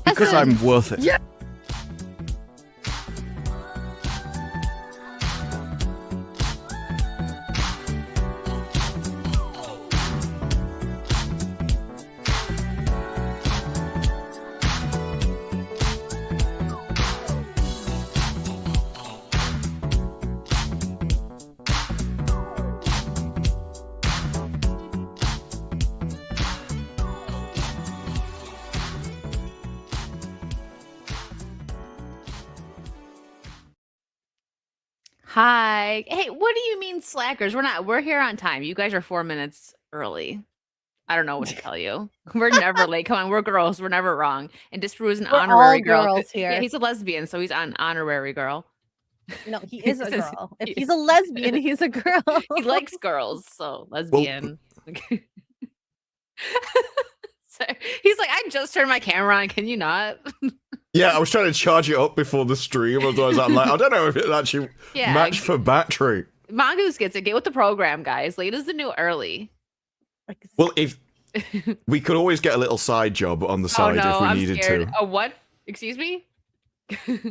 Because I'm worth it. Yeah. Hi. Hey, what do you mean slackers? We're here on time. You guys are 4 minutes early. I don't know what to tell you. We're never late. Come on, we're girls. We're never wrong. And Disparu is an We're honorary all girl. girls Yeah, here. he's a lesbian, so he's an honorary girl. No, he is a girl. If he's a lesbian, he's a girl. He likes girls, so lesbian. So, he's like, I just turned my camera on. Can you not? Yeah, I was trying to charge it up before the stream. Otherwise, I'm like, I don't know if it actually matched for battery. Mongoose gets it. Get with the program, guys. Late is the new early. Well, if we could always get a little side job on the side if we needed to. Oh, what? Excuse me?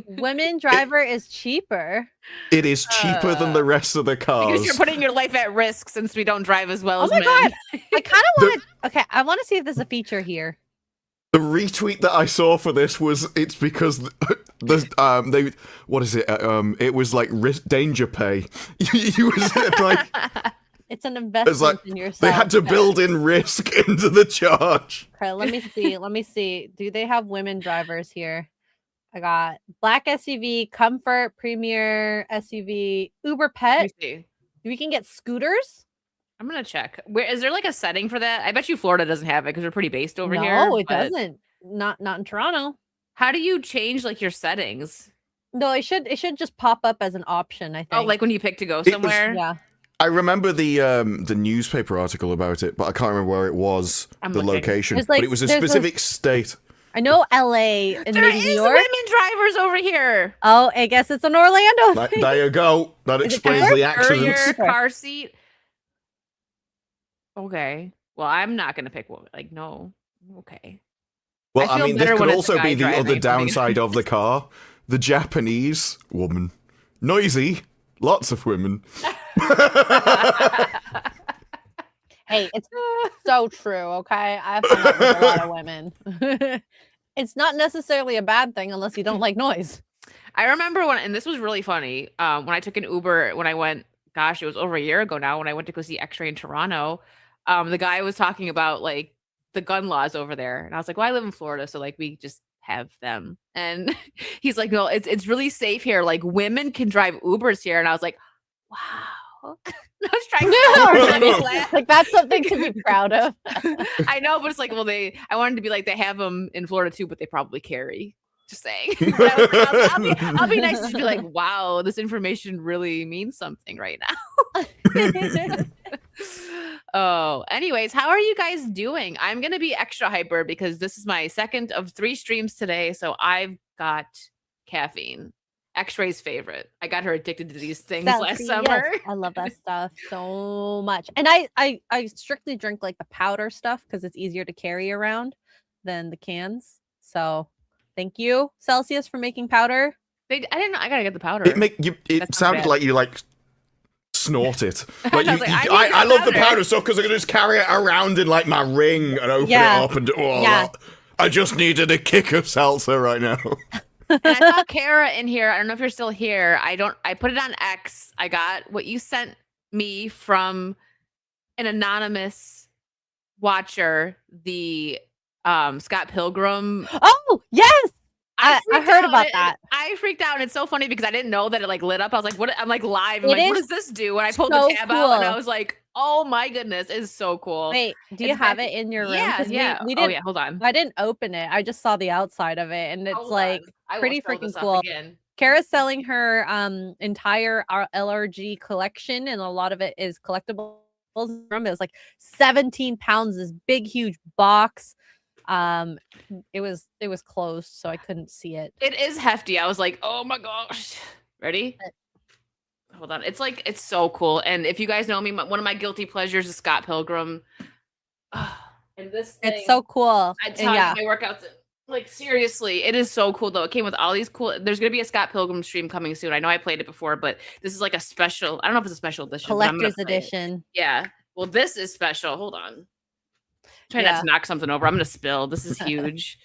Women driver is cheaper. It is cheaper than the rest of the cars. Because you're putting your life at risk since we don't drive as well as men. God. I kind of want to... Okay, I want to see if there's a feature here. The retweet that I saw for this was it's because they what is it? It was like danger pay. You was like it's an investment in yourself. They had to build in risk into the charge. Okay, let me see. Let me see. Do they have women drivers here? I got black SUV, comfort, premier SUV, Uber Pet. We can get scooters. I'm gonna check. Where is there like a setting for that? I bet you Florida doesn't have it because we're pretty based over here. No, it doesn't. Not in Toronto. How do you change like your settings? No, it should just pop up as an option, I think. Oh, like when you pick to go somewhere? Yeah. I remember the newspaper article about it, but I can't remember where it was, location. But it was a specific state. I know LA and There maybe New York. women drivers over here. Oh, I guess it's an Orlando thing. There you go. That explains the accidents. Your car seat. Okay. Well, I'm not gonna pick one. Like, no. Okay. Well, I mean, this could also be the other downside of the car. The Japanese woman. Noisy. Lots of women. Hey, it's so true, okay? I've hung out with a lot of women. It's not necessarily a bad thing unless you don't like noise. I remember and this was really funny, when I took an Uber, when I went, gosh, it was over a year ago now, when I went to go see X-Ray in Toronto, the guy was talking about, like, the gun laws over there. And I was like, well, I live in Florida, so, like, we just have them. And he's like, no, it's really safe here. Like, women can drive Ubers here. And I was like, wow. I was trying to like that's something to be proud of. I know, but it's like, well, I wanted to be like, they have them in Florida too, but they probably carry. Just saying. I'll be nice to be like, wow, this information really means something right now. Oh, anyways, how are you guys doing? I'm gonna be extra hyper because this is my second of 3 streams today, so I've got caffeine. X-Ray's favorite. I got her addicted to these things last summer. Yes. I love that stuff so much. And I strictly drink like the powder stuff because it's easier to carry around than the cans. So thank you, Celsius, for making powder. I didn't know. I gotta get the powder. It sounded like you like snort it. Like I love the powder stuff because I can just carry it around in like my ring and open it up and do all that. I just needed a kick of salsa right now. And I saw Kara in here. I don't know if you're still here. I put it on X. I got what you sent me from an anonymous watcher, the Scott Pilgrim. Oh, yes. I heard about that. I freaked out, and it's so funny because I didn't know that it like lit up. I was like, "What?" I'm like live. I'm like, "What does this do?" And I pulled the tab out, and I was like, "Oh my goodness, it's so cool." Wait, do you have it in your room? Yeah. We didn't, hold on. I didn't open it. I just saw the outside of it, and it's pretty freaking cool. Kara's selling her entire LRG collection, and a lot of it is collectibles. It was like 17 pounds, this big, huge box. It was closed, so I couldn't see it. It is hefty. I was like, oh my gosh. Ready? Hold on. It's so cool. And if you guys know me, one of my guilty pleasures is Scott Pilgrim. And this thing, it's so cool. I tell you, my workouts. Like, seriously, it is so cool, though. It came with all these cool... There's going to be a Scott Pilgrim stream coming soon. I know I played it before, but this is like a special... I don't know if it's a special edition. Collector's edition. Yeah. Well, this is special. Hold on. Try not to knock something over. I'm going to spill. This is huge.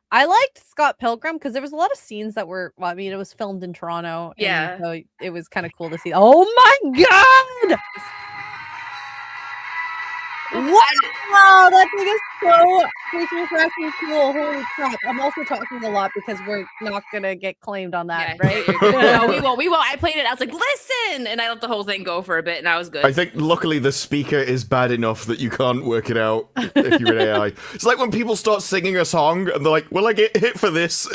I liked Scott Pilgrim because there was a lot of scenes that were... Well, I mean, it was filmed in Toronto. Yeah. So it was kind of cool to see. Oh, my God! Wow, that thing is so freaking cracking cool. Holy crap. I'm also talking a lot because we're not going to get claimed on that, right? No, we won't. I played it. I was like, listen! And I let the whole thing go for a bit, and I was good. I think, luckily, the speaker is bad enough that you can't work it out if you're in AI. It's like when people start singing a song, and they're like, will I get hit for this?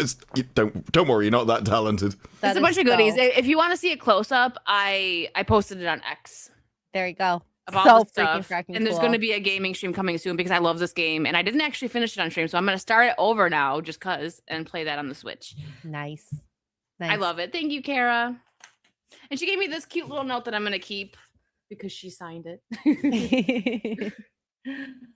Don't worry, you're not that talented. There's a bunch of goodies. If you want to see a close-up, I posted it on X. There you go. So freaking cracking and there's going to be a gaming stream coming soon because I love this game and I didn't actually finish it on stream, so I'm going to start it over now just cuz and play that on the Switch. Nice. I love it. Thank you, Kara. And she gave me this cute little note that I'm going to keep because she signed it.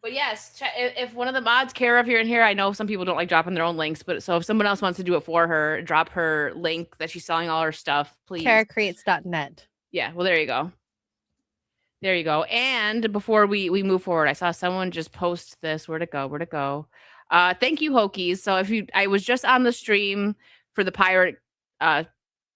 But yes, if one of the mods, Kara, if you're in here, I know some people don't like dropping their own links, but so if someone else wants to do it for her, drop her link that she's selling all her stuff, please. KaraCreates.net. Yeah, well, there you go. There you go. And before we move forward, I saw someone just post this. Where'd it go? Thank you, Hokies. So I was just on the stream for the pirate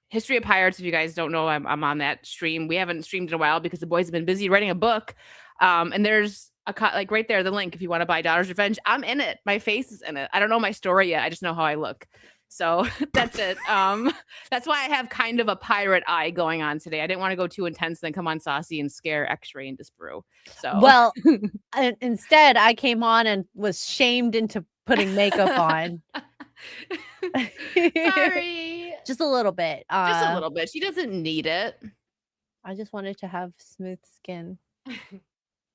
history of pirates. If you guys don't know, I'm on that stream. We haven't streamed in a while because the boys have been busy writing a book. And there's like right there, the link if you want to buy Daughter's Revenge. I'm in it. My face is in it. I don't know my story yet. I just know how I look. So that's it. That's why I have kind of a pirate eye going on today. I didn't want to go too intense, then come on Saucy and scare X-Ray and Disbrew. So well, instead I came on and was shamed into putting makeup on. Sorry, just a little bit. Just a little bit. She doesn't need it. I just wanted to have smooth skin. You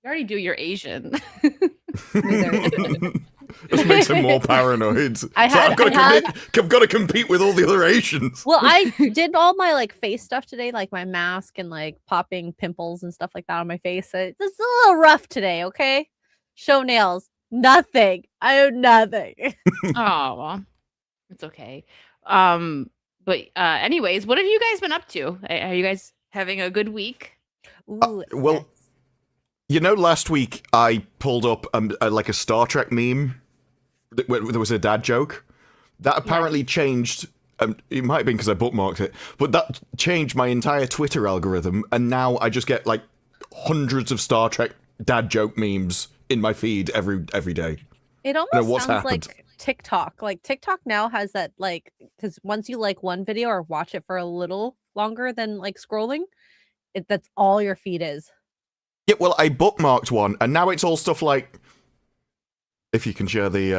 already do. You're Asian. This makes him more paranoid. I've got to compete with all the other Asians. Well, I did all my like face stuff today, like my mask and like popping pimples and stuff like that on my face. It's a little rough today, okay? Show nails. Nothing. I have nothing. Oh, well, it's okay. But anyways, what have you guys been up to? Are you guys having a good week? Ooh, well, yes. You know, last week I pulled up like a Star Trek meme. There was a dad joke that apparently changed. It might have been because I bookmarked it, but that changed my entire Twitter algorithm, and now I just get like hundreds of Star Trek dad joke memes in my feed every day. It almost sounds like TikTok. Like TikTok now has that, like, because once you like one video or watch it for a little longer than like scrolling, that's all your feed is. Yeah, well, I bookmarked one, and now it's all stuff like, if you can share the,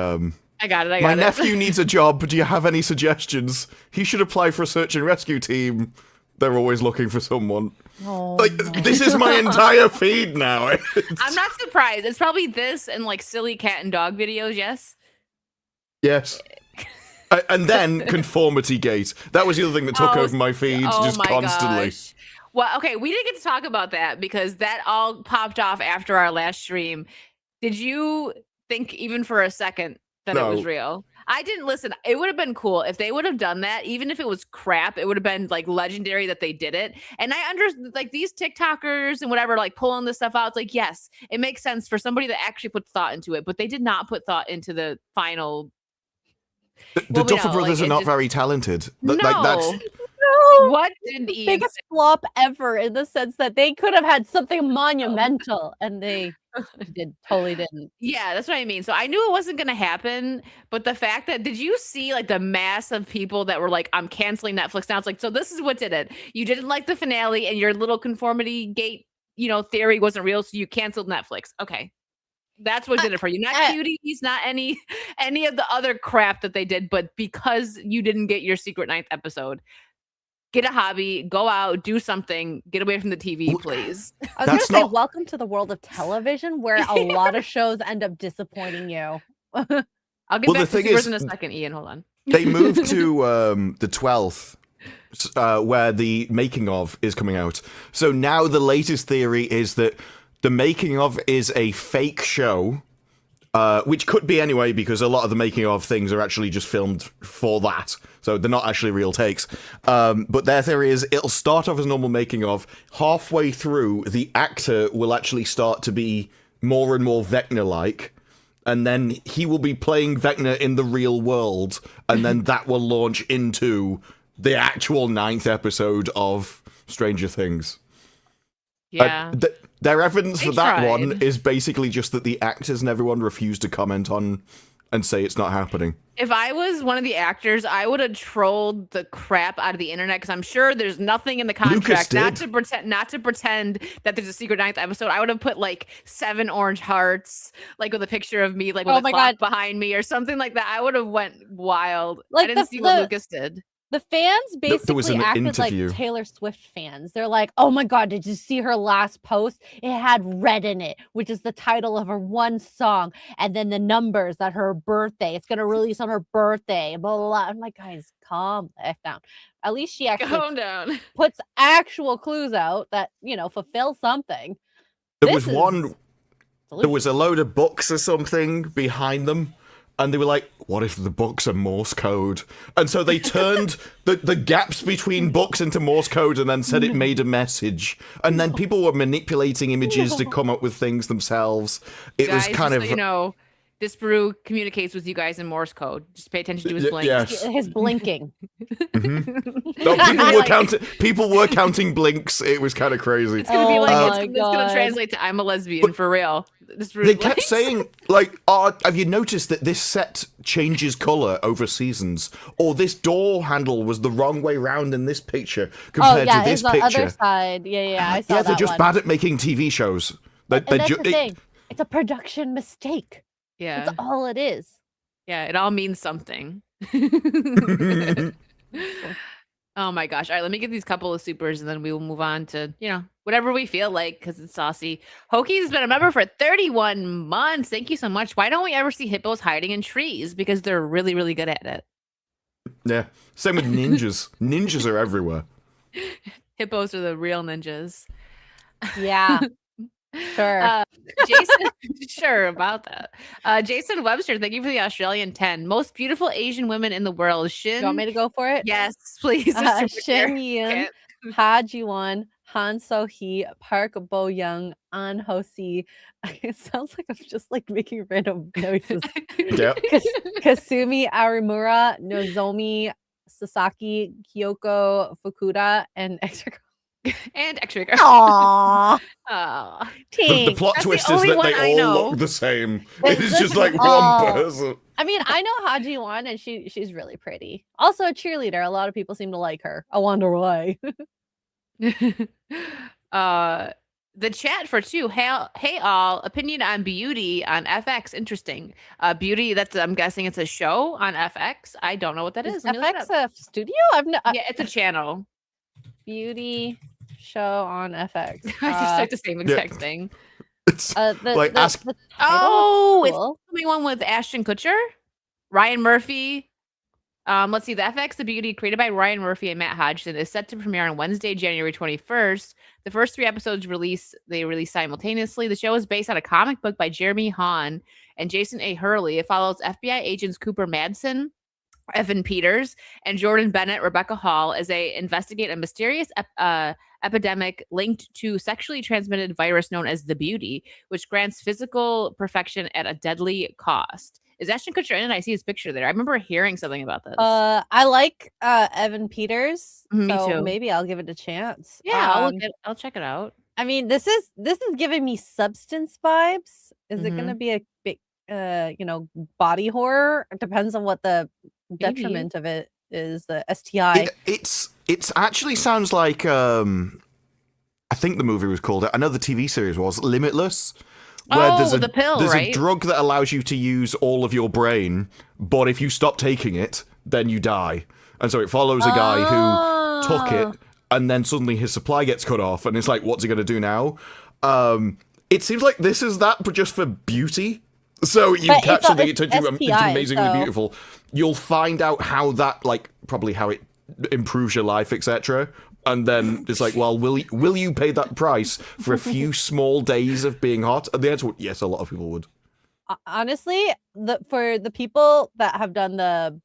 I got it, my nephew needs a job, do you have any suggestions? He should apply for a search and rescue team. They're always looking for someone. Oh, like, this is my entire feed now. I'm not surprised. It's probably this and, like, silly cat and dog videos, yes? Yes. And then Conformity Gate. That was the other thing that took over my feed just constantly. Gosh. Well, okay, we didn't get to talk about that because that all popped off after our last stream. Did you think even for a second that it was real? I didn't listen. It would have been cool if they would have done that. Even if it was crap, it would have been like legendary that they did it. And I understand, like, these TikTokers and whatever, like pulling this stuff out. It's like, yes, it makes sense for somebody that actually put thought into it, but they did not put thought into the final. The Duffer Brothers are not very talented. No. That's... No. What did the biggest flop ever, in the sense that they could have had something monumental and they totally didn't. Yeah, that's what I mean. So I knew it wasn't going to happen, but the fact that, did you see like the mass of people that were like, I'm canceling Netflix now? It's like, so this is what did it. You didn't like the finale and your little conformity gate, theory wasn't real, so you canceled Netflix. Okay. That's what did it for you. Not cuties, not any of the other crap that they did, but because you didn't get your secret 9th episode. Get a hobby, go out, do something, get away from the TV, please. I was going to say, welcome to the world of television, where a lot of shows end up disappointing you. I'll get back to supers in a second, Ian. Hold on. They moved to the 12th, where the making of is coming out. So now the latest theory is that the making of is a fake show, which could be anyway, because a lot of the making of things are actually just filmed for that. So they're not actually real takes. But their theory is it'll start off as normal making of. Halfway through, the actor will actually start to be more and more Vecna-like. And then he will be playing Vecna in the real world. And then that will launch into the actual 9th episode of Stranger Things. Yeah. Their evidence for that one is basically just that the actors and everyone refused to comment on and say it's not happening. If I was one of the actors, I would have trolled the crap out of the internet, because I'm sure there's nothing in the contract not to pretend that there's a secret 9th episode. I would have put like 7 orange hearts, like with a picture of me, like with a clock behind me or something like that. I would have went wild. Like, I didn't see what Lucas did. The fans basically acted like Taylor Swift fans. They're like, oh my God, did you see her last post? It had red in it, which is the title of her one song. And then the numbers that her birthday, it's going to release on her birthday. Blah, blah, blah. I'm like, guys, calm the F down. At least she actually puts actual clues out that, fulfill something. There was a load of books or something behind them. And they were like, what if the books are Morse code? And so they turned the gaps between books into Morse code and then said it made a message. And then people were manipulating images to come up with things themselves. It was kind of... So this brew communicates with you guys in Morse code. Just pay attention to his blinks. Yes. His blinking. No, people were counting blinks. It was kind of crazy. It's going to be like, it's going to translate to I'm a lesbian for real. They kept saying, like, have you noticed that this set changes color over seasons? Or this door handle was the wrong way round in this picture compared to this picture. Other side. Yeah, I saw that. Yeah, they're just bad at making TV shows. That's the thing. It's a production mistake. Yeah. That's all it is. Yeah, it all means something. Oh my gosh. All right, let me get these couple of supers and then we will move on to, whatever we feel like, because it's Saucy. Hoki's been a member for 31 months. Thank you so much. Why don't we ever see hippos hiding in trees? Because they're really, really good at it. Yeah. Same with ninjas. Ninjas are everywhere. Hippos are the real ninjas. Yeah. Sure. Jason, sure about that. Jason Webster, thank you for the Australian 10. Most beautiful Asian women in the world. Shin. You want me to go for it? Yes, please. Shin Yin, Ha Ji-won, Han So-hee, Park Bo-young, An Ho-see. It sounds like I'm just like making random noises. Yep. Kasumi Arimura, Nozomi Sasaki, Kyoko Fukuda, and extra. And X-Trigger. Aww. The plot twist is that they all look the same. It's just like one person. I mean, I know Ha Ji-won, and she's really pretty. Also a cheerleader. A lot of people seem to like her. I wonder why. The chat for 2. Hey all, opinion on Beauty on FX. Interesting. Beauty, I'm guessing it's a show on FX. I don't know what that is. FX a studio? Yeah, it's a channel. Beauty show on FX. I just typed the same exact thing. It's it's the one with Ashton Kutcher, Ryan Murphy. Let's see. The FX The Beauty, created by Ryan Murphy and Matt Hodgson, is set to premiere on Wednesday, January 21st. The first 3 episodes release simultaneously. The show is based on a comic book by Jeremy Hahn and Jason A. Hurley. It follows FBI agents Cooper Madsen, Evan Peters, and Jordan Bennett, Rebecca Hall, as they investigate a mysterious epidemic linked to sexually transmitted virus known as the Beauty, which grants physical perfection at a deadly cost. Is Ashton Kutcher in it? I see his picture there. I remember hearing something about this. I like Evan Peters. Me too. Maybe I'll give it a chance. Yeah, I'll check it out. I mean, this is giving me Substance vibes. Is it going to be a big, body horror? It depends on what the detriment of it is. The STI. It's actually sounds like I think the movie was called. I know the TV series was Limitless. Where there's a drug that allows you to use all of your brain, but if you stop taking it, then you die. And so it follows a guy who took it, and then suddenly his supply gets cut off, and it's like, what's he going to do now? It seems like this is that, but just for beauty. So you But catch it's something, it turns you into SPI, amazingly so- beautiful. You'll find out how that, like, probably how it improves your life, etc. And then it's like, well, will you pay that price for a few small days of being hot? And the answer would, yes, a lot of people would. Honestly, for the people that have done the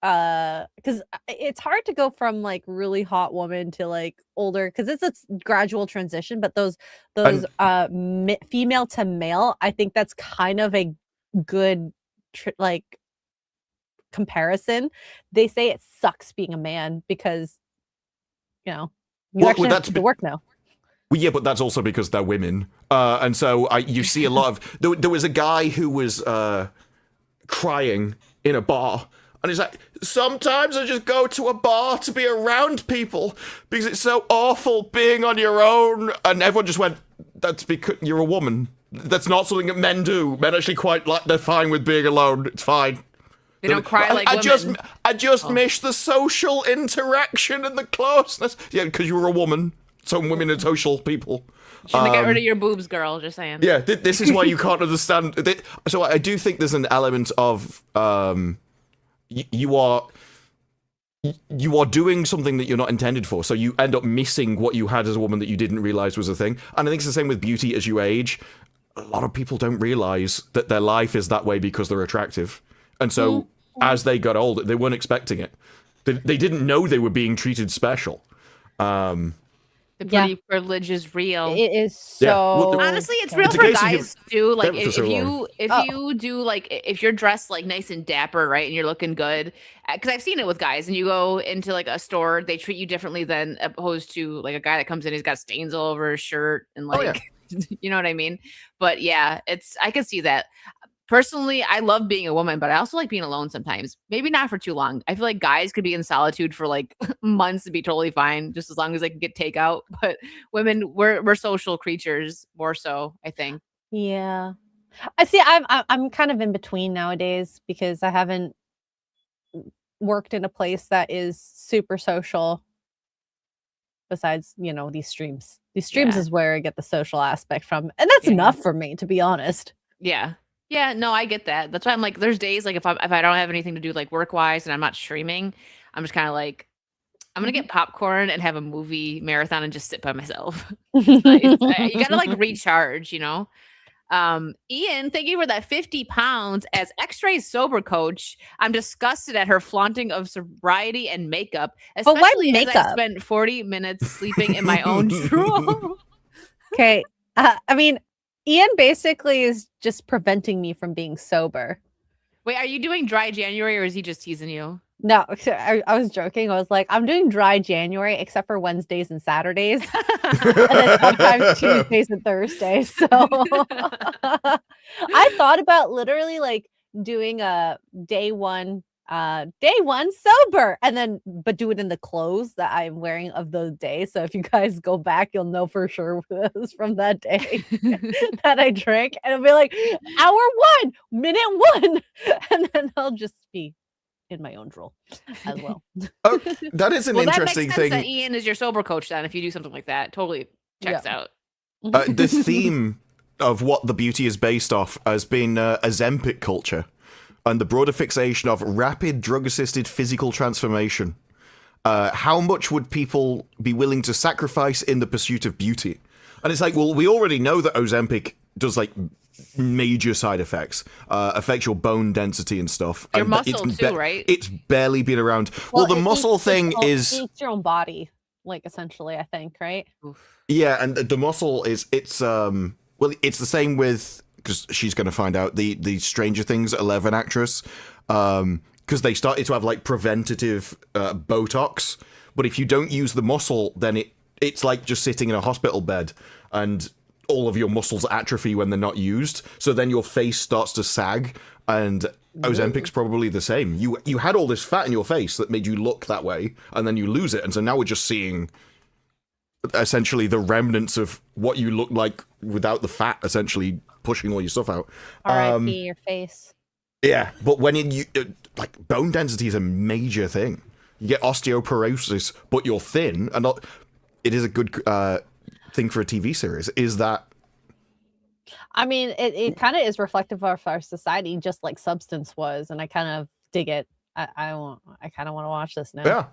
because it's hard to go from like really hot woman to like older, because it's a gradual transition, but those female to male, I think that's kind of a good like comparison. They say it sucks being a man because you actually have to work now. Well, yeah, but that's also because they're women, and so you see a lot of. There was a guy who was crying in a bar. And he's like, sometimes I just go to a bar to be around people because it's so awful being on your own. And everyone just went, that's because you're a woman. That's not something that men do. Men actually they're fine with being alone. It's fine. They don't cry like women. I just miss the social interaction and the closeness. Yeah, because you were a woman. Some women are social people. Shouldn't get rid of your boobs, girl. Just saying. Yeah, this is why you can't understand. So I do think there's an element of... You are doing something that you're not intended for, so you end up missing what you had as a woman that you didn't realize was a thing. And I think it's the same with beauty as you age. A lot of people don't realize that their life is that way because they're attractive, and so as they got older, they weren't expecting it. They didn't know they were being treated special. The beauty privilege is real. It is so. Honestly, it's real for guys too. Like if you do like if you're dressed like nice and dapper, right, and you're looking good. Because I've seen it with guys, and you go into like a store, they treat you differently than opposed to like a guy that comes in, he's got stains all over his shirt and like, you know what I mean. But yeah, I can see that. Personally, I love being a woman, but I also like being alone sometimes. Maybe not for too long. I feel like guys could be in solitude for like months and be totally fine, just as long as they can get takeout. But women, we're social creatures more so, I think. Yeah, I see. I'm kind of in between nowadays because I haven't worked in a place that is super social. Besides, these streams. These streams is where I get the social aspect from, and that's enough for me, to be honest. Yeah. Yeah, no, I get that. That's why I'm like, there's days like if I don't have anything to do like work wise and I'm not streaming, I'm just kind of like, I'm gonna get popcorn and have a movie marathon and just sit by myself. You gotta like recharge, Ian, thank you for that 50 pounds as X-Ray's sober coach. I'm disgusted at her flaunting of sobriety and makeup, especially as I spent 40 minutes sleeping in my own drool. Okay, I mean, Ian basically is just preventing me from being sober. Wait, are you doing dry January or is he just teasing you? No, I was joking. I was like, I'm doing dry January except for Wednesdays and Saturdays. And then sometimes Tuesdays and Thursdays. So I thought about literally like doing a day one sober but do it in the clothes that I'm wearing of those days. So if you guys go back, you'll know for sure it was from that day that I drank, and it'll be like hour 1, minute 1, and then I'll just be in my own drool as well. Oh, that is an interesting that makes sense thing. That Ian is your sober coach then if you do something like that. Totally checks out. The theme of what the beauty is based off has been Ozempic culture. And the broader fixation of rapid drug-assisted physical transformation. How much would people be willing to sacrifice in the pursuit of beauty? And it's like, well, we already know that Ozempic does like major side effects, affects your bone density and stuff. Your and muscle too, right? It's barely been around. Well, the muscle thing is... It eats your own body, like, essentially, I think, right? Yeah, and the muscle is... It's the same with... Because she's going to find out, the Stranger Things 11 actress, because they started to have like preventative Botox, but if you don't use the muscle, then it's like just sitting in a hospital bed, and all of your muscles atrophy when they're not used, so then your face starts to sag, and Ozempic's probably the same. You had all this fat in your face that made you look that way, and then you lose it, and so now we're just seeing essentially the remnants of what you look like without the fat, essentially pushing all your stuff out. R.I.P. your face. Yeah, but when you like bone density is a major thing. You get osteoporosis, but you're thin, and it is a good thing for a TV series. Is that I mean, it kind of is reflective of our society, just like Substance was, and I kind of dig it. I kind of want to watch this now. Yeah.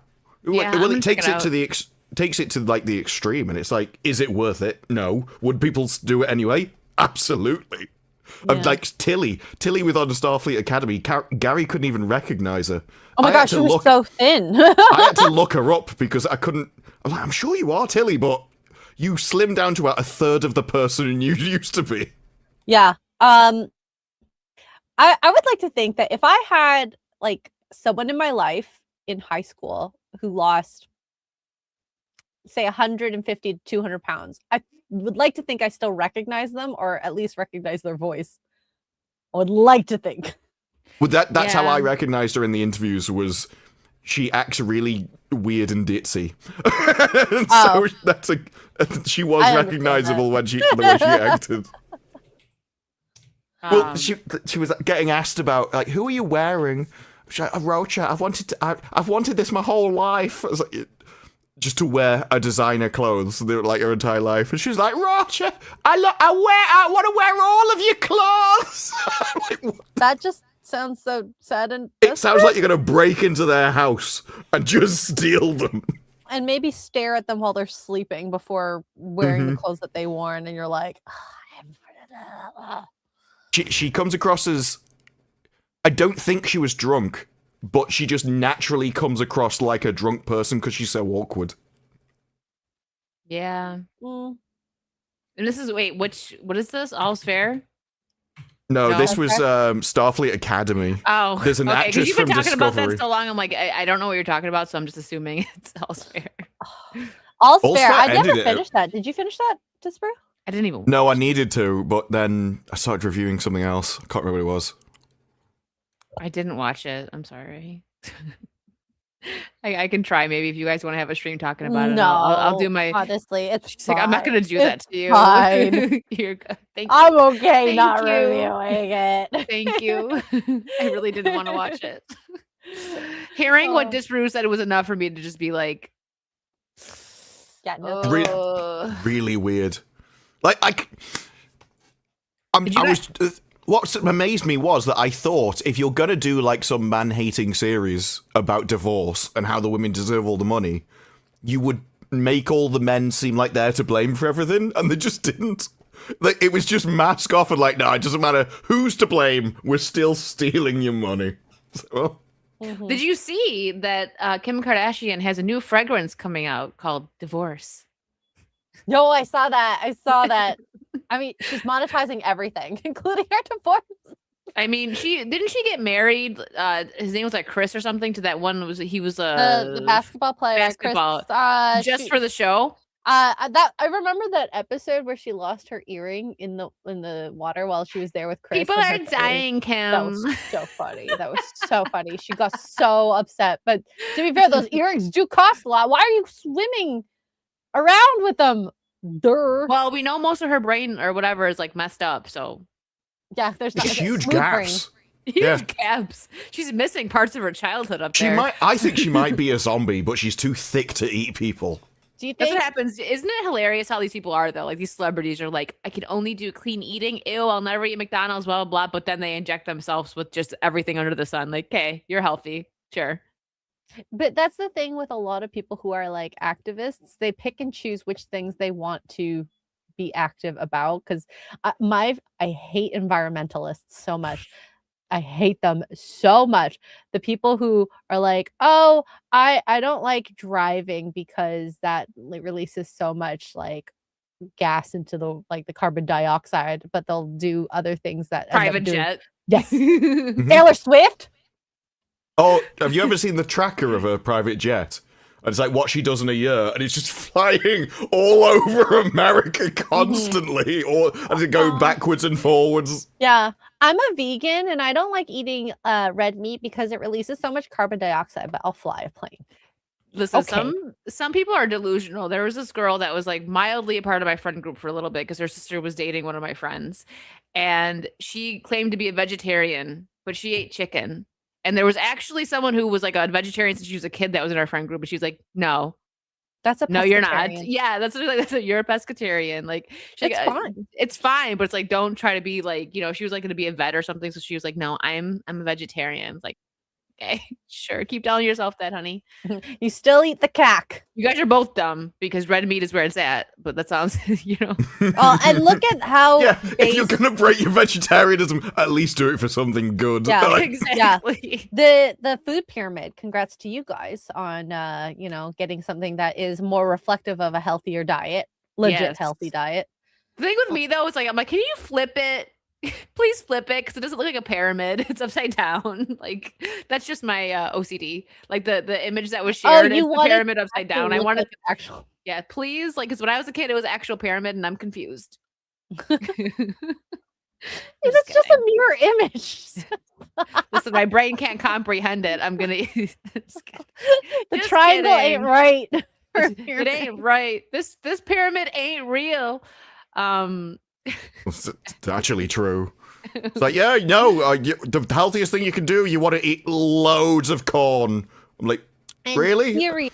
Yeah, Well, I'm it gonna check takes it it to the takes it to like the extreme, and it's like, is it worth it? No. Would people do it anyway? Absolutely. Yeah. Like Tilly with on Starfleet Academy. Gary couldn't even recognize her. Oh my gosh, she was so thin. I had to look her up because I couldn't. I'm like, I'm sure you are Tilly, but you slimmed down to about a third of the person you used to be. Yeah. I would like to think that if I had like someone in my life in high school who lost, say, 150 to 200 pounds, I would like to think I still recognize them, or at least recognize their voice. I would like to think. Well, that's how I recognized her in the interviews. Was she acts really weird and ditzy? So she was recognizable when the way she acted. Well, she was getting asked about, like, who are you wearing? She's like, Rocha, I've wanted this my whole life. I was like, just to wear a designer clothes, like, her entire life. And she's like, Rocha, I want to wear all of your clothes. Like, that just sounds so sad and it sounds like you're gonna break into their house and just steal them. And maybe stare at them while they're sleeping before wearing the clothes that they worn, and you're like, She comes across as, I don't think she was drunk, but she just naturally comes across like a drunk person because she's so awkward. Yeah. And this is, what is this? All's Fair? No, this was Starfleet Academy. Oh, there's an actress you've been from talking Discovery. about that so long. I'm like, I don't know what you're talking about, so I'm just assuming it's All's Fair. All's Fair. I never finished that. Did you finish that, Disbrew? I didn't even. No, I needed to, but then I started reviewing something else. I can't remember what it was. I didn't watch it. I'm sorry. I can try maybe if you guys want to have a stream talking about it. No, I'll do my. Honestly, it's She's like, I'm not gonna do that to you. Fine. You're good. Thank you. I'm okay Thank not you. reviewing it. Thank you. I really didn't want to watch it. Hearing what Disbrew said was enough for me to just be like, yeah, no. Really weird. Like what amazed me was that I thought, if you're gonna do like some man-hating series about divorce and how the women deserve all the money, you would make all the men seem like they're to blame for everything, and they just didn't. Like, it was just mask off and like, no, it doesn't matter who's to blame, we're still stealing your money. So, Did you see that Kim Kardashian has a new fragrance coming out called Divorce? No, I saw that. I mean, she's monetizing everything, including her divorce. I mean, didn't she get married? His name was like Chris or something. To that one he was the basketball player. Chris, just for the show. That I remember that episode where she lost her earring in the water while she was there with Chris. People are dying, Kim. That was so funny. That was so funny. She got so upset. But to be fair, those earrings do cost a lot. Why are you swimming around with them? Well, we know most of her brain or whatever is like messed up, so yeah, there's not huge gaps. Huge gaps. She's missing parts of her childhood up there. I think she might be a zombie, but she's too thick to eat people. Do you think that's what happens? Isn't it hilarious how these people are though? Like these celebrities are like, I can only do clean eating. Ew, I'll never eat McDonald's. Blah blah blah. But then they inject themselves with just everything under the sun. Like, okay, you're healthy, sure. But that's the thing with a lot of people who are like activists. They pick and choose which things they want to be active about. Because I hate environmentalists so much. I hate them so much. The people who are like, oh, I don't like driving because that releases so much like gas into the carbon dioxide, but they'll do other things that private jet. Yes. Taylor Swift. Oh, have you ever seen the tracker of a private jet? And it's like what she does in a year, and it's just flying all over America constantly, or as it go backwards and forwards. Yeah, I'm a vegan, and I don't like eating red meat because it releases so much carbon dioxide. But I'll fly a plane. Listen, some people are delusional. There was this girl that was like mildly a part of my friend group for a little bit because her sister was dating one of my friends, and she claimed to be a vegetarian, but she ate chicken. And there was actually someone who was like a vegetarian since she was a kid that was in our friend group. But she was like, no, That's a no, you're not. pescatarian. Yeah, that's you're a pescatarian. Like, It's fine. It's fine, but it's like don't try to be like, she was like going to be a vet or something, so she was like, no, I'm a vegetarian. It's like, okay, sure, keep telling yourself that, honey. You still eat the cack. You guys are both dumb because red meat is where it's at. But that sounds, And look at how. Yeah, if you're gonna break your vegetarianism, at least do it for something good. Yeah, exactly. Yeah. The food pyramid. Congrats to you guys on getting something that is more reflective of a healthier diet, legit healthy diet. The thing with me though is like, I'm like, can you flip it? Please flip it because it doesn't look like a pyramid. It's upside down. Like that's just my OCD. Like the image that was shared is the pyramid upside down. I wanted actual. Yeah, please. Like, because when I was a kid, it was actual pyramid, and I'm confused. It's just a mirror image. Listen, my brain can't comprehend it. I'm gonna. The triangle ain't right. It ain't right. This pyramid ain't real. It's actually true. It's like, the healthiest thing you can do, you want to eat loads of corn. I'm like, really? Cereal.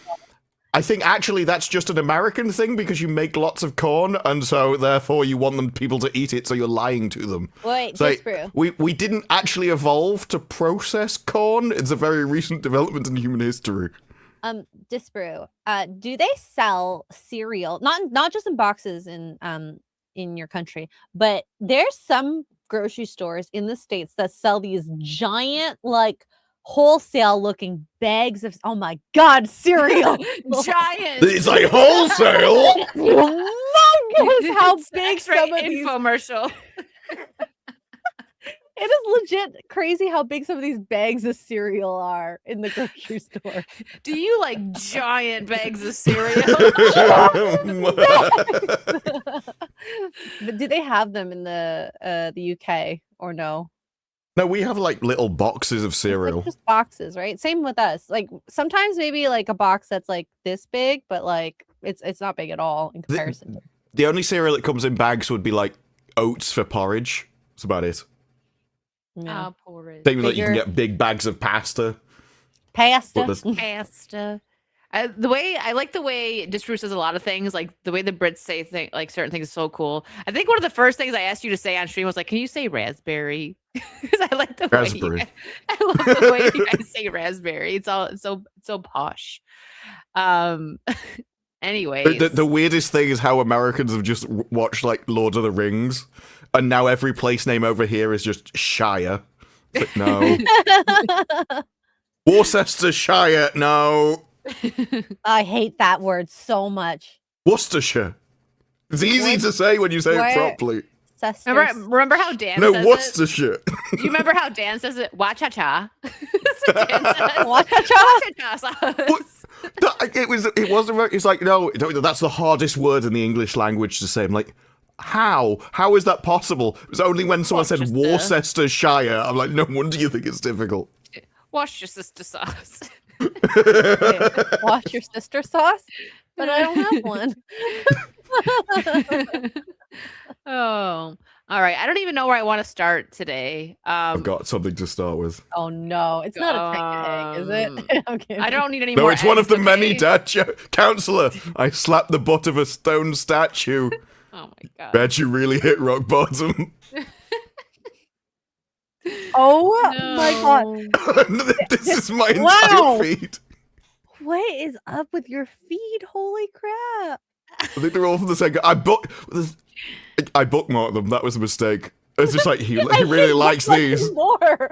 I think actually that's just an American thing because you make lots of corn, and so therefore you want people to eat it, so you're lying to them. Wait, so disprove. We didn't actually evolve to process corn. It's a very recent development in human history. Disprove. Do they sell cereal? Not just in boxes in your country, but there's some grocery stores in the States that sell these giant, like, wholesale looking bags of, oh my god, cereal. Giant. It's like wholesale. Humongous how big some of these infomercial. It is legit crazy how big some of these bags of cereal are in the grocery store. Do you like giant bags of cereal? But do they have them in the UK or no? No, we have like little boxes of cereal. Like just boxes, right? Same with us. Like sometimes maybe like a box that's like this big, but like it's not big at all in comparison. The only cereal that comes in bags would be like oats for porridge. That's about it. Yeah. Porridge. Same like you can get big bags of pasta. Pasta. The way Disprue says a lot of things, like the way the Brits say like certain things is so cool. I think one of the first things I asked you to say on stream was like, "Can you say raspberry?" Because I like the way I love the way you guys say raspberry. It's so posh. Anyways, the weirdest thing is how Americans have just watched like Lord of the Rings, and now every place name over here is just Shire. Like, no. Worcestershire, no. I hate that word so much. Worcestershire. It's easy to say when you say it properly. Remember how Dan says it? Worcestershire. Do you remember how Dan says it? Wa-cha-cha. It's like, no, that's the hardest word in the English language to say. I'm like, how is that possible? It was only when someone said Worcestershire, I'm like, no wonder you think it's difficult. Wash your sister sauce. Wash your sister sauce? But I don't have one. Oh, all right. I don't even know where I want to start today. I've got something to start with. Oh no, it's not a chicken egg, is it? Okay. I don't need any no, more. No, it's one of the many counselor. I slapped the butt of a stone statue. Oh my god! Bet you really hit rock bottom. Oh my god! This is my entire feed. What is up with your feed? Holy crap! I think they're all from the same guy. I bookmarked them. That was a mistake. It's just like he really likes these. More.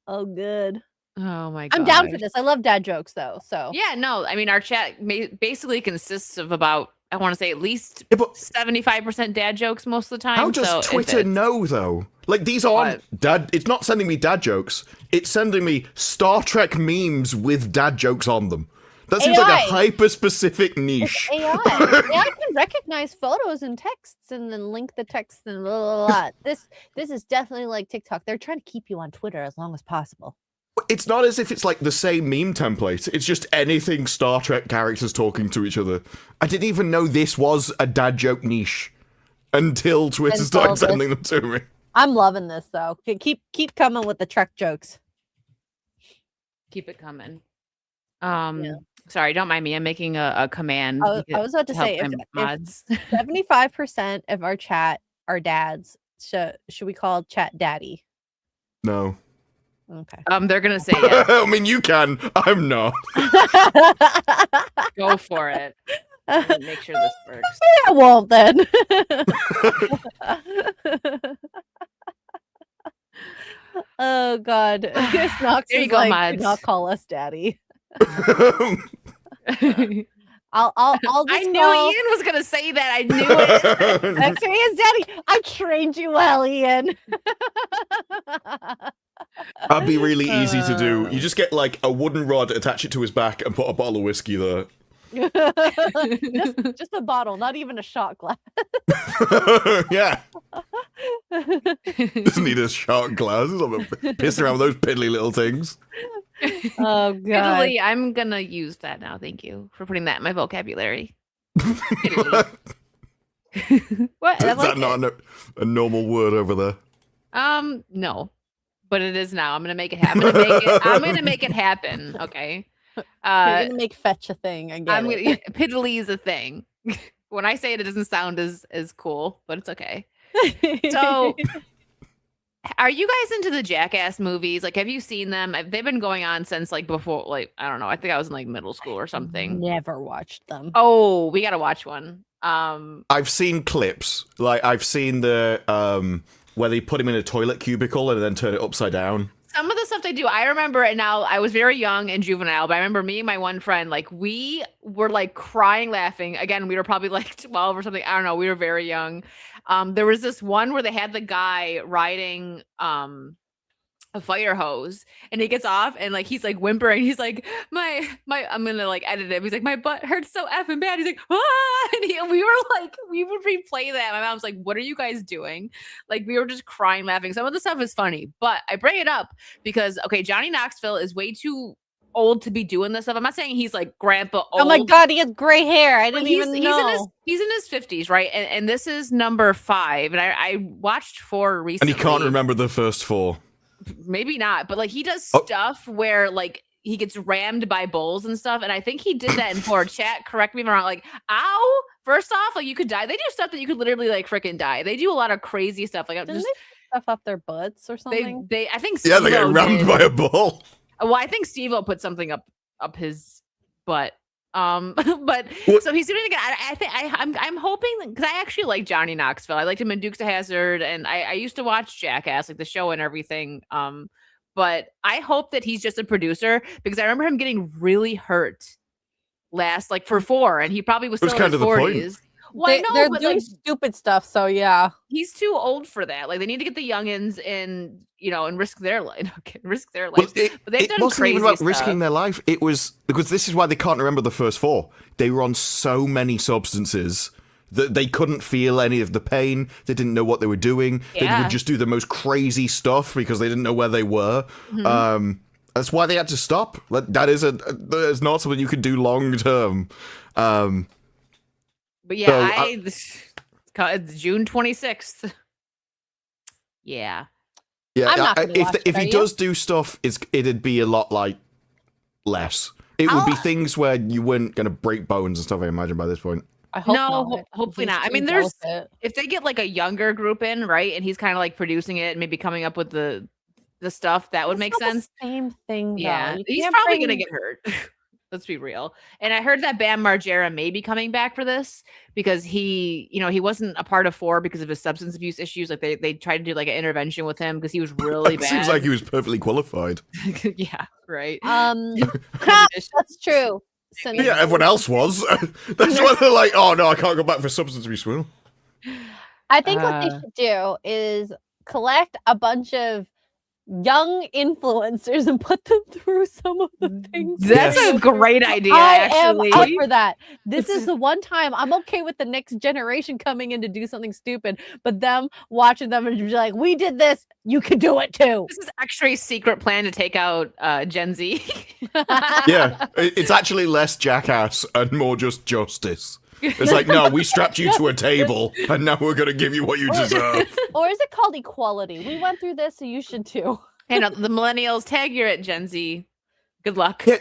Oh, good. Oh my god! I'm down for this. I love dad jokes, though. So yeah, no. I mean, our chat basically consists of about, I want to say, at least 75% dad jokes most of the time. How does Twitter know, though? Like, these aren't dad. It's not sending me dad jokes. It's sending me Star Trek memes with dad jokes on them. That seems like a hyper-specific niche. It's AI. AI can recognize photos and texts and then link the text and blah, blah, blah. This is definitely like TikTok. They're trying to keep you on Twitter as long as possible. It's not as if it's like the same meme template. It's just anything Star Trek characters talking to each other. I didn't even know this was a dad joke niche until Twitter started sending them to me. I'm loving this, though. Keep coming with the Trek jokes. Keep it coming. Sorry, don't mind me. I'm making a command. I was about to say, help my mods. if 75% of our chat are dads, should we call chat daddy? No. Okay. They're gonna say yes. I mean, you can. I'm not. Go for it. Make sure this works. I won't then. Oh God. Knox There you is go, like, mods. do not call us daddy. I I'll just knew call Ian was gonna say that. I knew it. X-ray is daddy. I trained you well, Ian. That'd be really easy to do. You just get like a wooden rod, attach it to his back, and put a bottle of whiskey there. just a bottle, not even a shot glass. Yeah. Doesn't need a shot glass. I'm pissed around with those piddly little things. Oh God. Italy, I'm gonna use that now. Thank you for putting that in my vocabulary. What? Is that not a normal word over there? No, but it is now. I'm gonna make it happen. I'm gonna make it happen. Okay. You're gonna make fetch a thing. Piddly is a thing. When I say it, it doesn't sound as cool, but it's okay. So, are you guys into the Jackass movies? Like, have you seen them? They've been going on since like before, like I don't know. I think I was in like middle school or something. Never watched them. Oh, we gotta watch one. I've seen clips. Like I've seen the where they put him in a toilet cubicle and then turn it upside down. Some of the stuff they do, I remember it now. I was very young and juvenile, but I remember me and my one friend, like we were like crying, laughing. Again, we were probably like 12 or something. I don't know. We were very young. There was this one where they had the guy riding a fire hose and he gets off and like he's like whimpering. He's like, my I'm gonna like edit it. He's like, my butt hurts so effing bad. He's like, ah! And we would replay that. My mom's like, what are you guys doing? Like we were just crying, laughing. Some of the stuff is funny, but I bring it up because Johnny Knoxville is way too old to be doing this stuff. I'm not saying he's like grandpa old. Oh my God, he has gray hair. I didn't even know. He's in his 50s, right? And this is number 5. And I watched 4 recently. And he can't remember the first 4. Maybe not, but like he does stuff where like he gets rammed by bulls and stuff. And I think he did that in 4. Chat, correct me if I'm wrong. Like, ow! First off, like you could die. They do stuff that you could literally like freaking die. They do a lot of crazy stuff. Like Didn't they stuff up their butts or something? They I think they get rammed by a bull. Well, I think Steve-O put something up his butt. But so he's doing it again. I think I'm hoping because I actually like Johnny Knoxville. I liked him in Dukes of Hazzard, and I used to watch Jackass, like the show and everything. But I hope that he's just a producer because I remember him getting really hurt last, like for 4, and he probably was still in his 40s. Well, they're doing stupid stuff, so yeah. He's too old for that. Like they need to get the youngins in, and risk their life. Risk their life. Well, but they've done wasn't crazy even about stuff. risking their life. It was because this is why they can't remember the first 4. They were on so many substances that they couldn't feel any of the pain. They didn't know what they were doing. Yeah. They would just do the most crazy stuff because they didn't know where they were. Mm-hmm. That's why they had to stop. That is not something you can do long term. But yeah, it's June 26th. Yeah. Yeah, I'm not if he does do stuff, it'd be a lot like less. It would be things where you weren't going to break bones and stuff, I imagine, by this point. I hope not. Hopefully not. I mean, if they get like a younger group in, right, and he's kind of like producing it and maybe coming up with the stuff, that would make sense. Same thing, though. Yeah, he's probably going to get hurt. Let's be real. And I heard that Bam Margera may be coming back for this because he wasn't a part of 4 because of his substance abuse issues. Like they tried to do like an intervention with him because he was really bad. Seems like he was perfectly qualified. Yeah, right. That's true. Yeah, everyone else was. That's why they're like, oh no, I can't go back for substance abuse. Well, I think what they should do is collect a bunch of young influencers and put them through some of the things. That's a great idea. I actually. am up for that. This is the one time I'm okay with the next generation coming in to do something stupid, but them watching them and be like, we did this, you could do it too. This is actually a secret plan to take out Gen Z. Yeah, it's actually less Jackass and more just justice. It's like, no, we strapped you to a table and now we're going to give you what you deserve. Or is it called equality? We went through this, so you should too. And the millennials, tag your at Gen Z. Good luck. Yeah,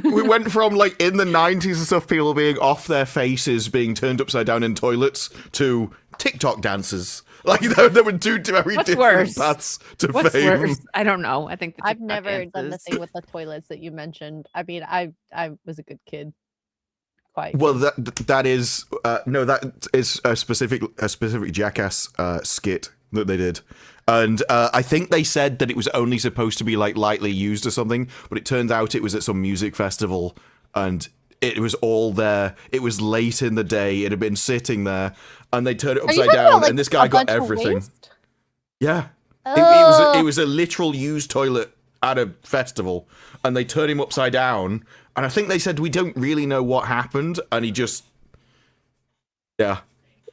we went from like in the 90s and stuff, people being off their faces, being turned upside down in toilets, to TikTok dancers. Like there were two very different paths to fame. Worse? I don't know. I think I've never done the thing with the toilets that you mentioned. I mean, I was a good kid. Well, that is a specific Jackass skit that they did, and I think they said that it was only supposed to be like lightly used or something, but it turned out it was at some music festival, and it was all there. It was late in the day. It had been sitting there, and they turned it upside down, about, like, and this guy got everything. Yeah, it was a literal used toilet at a festival, and they turned him upside down. And I think they said we don't really know what happened, and he just, yeah.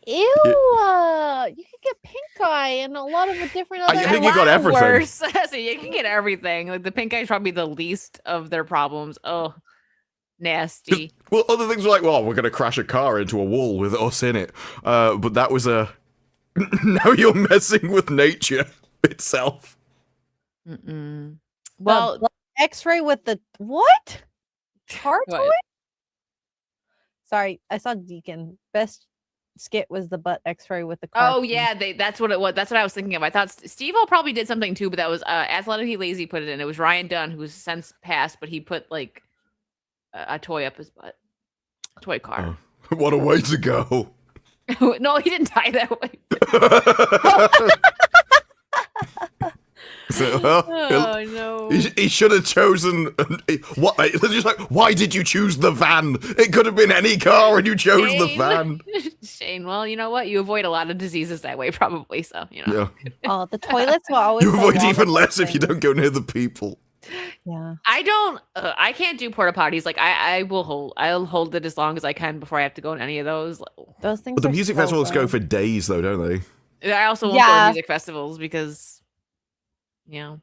Ew! You can get pink eye and a lot of different other. I think you got everything. Worse. So you can get everything. Like the pink eye is probably the least of their problems. Oh, nasty. Well, other things were like, well, we're gonna crash a car into a wall with us in it. But that was a. Now you're messing with nature itself. Well, X-ray with the what? Car toy? Sorry, I saw Deacon. Best skit was the butt X-ray with the car. Oh yeah, that's what it was. That's what I was thinking of. I thought Steve-O probably did something too, but that was Athletically Lazy put it in. It was Ryan Dunn, who's since passed, but he put like a toy up his butt. A toy car. Oh, what a way to go. No, he didn't die that way. So, well, oh no! He should have chosen. What? Just like, why did you choose the van? It could have been any car, and you chose the van. Shane, well, you know what? You avoid a lot of diseases that way, probably. So, you know. Yeah. Oh, the toilets will always. You avoid even less if you don't go near the people. Yeah. I don't. I can't do porta potties. Like I'll hold it as long as I can before I have to go to any of those. Those things. But the music festivals go for days, though, don't they? I also won't go to music festivals because. You know,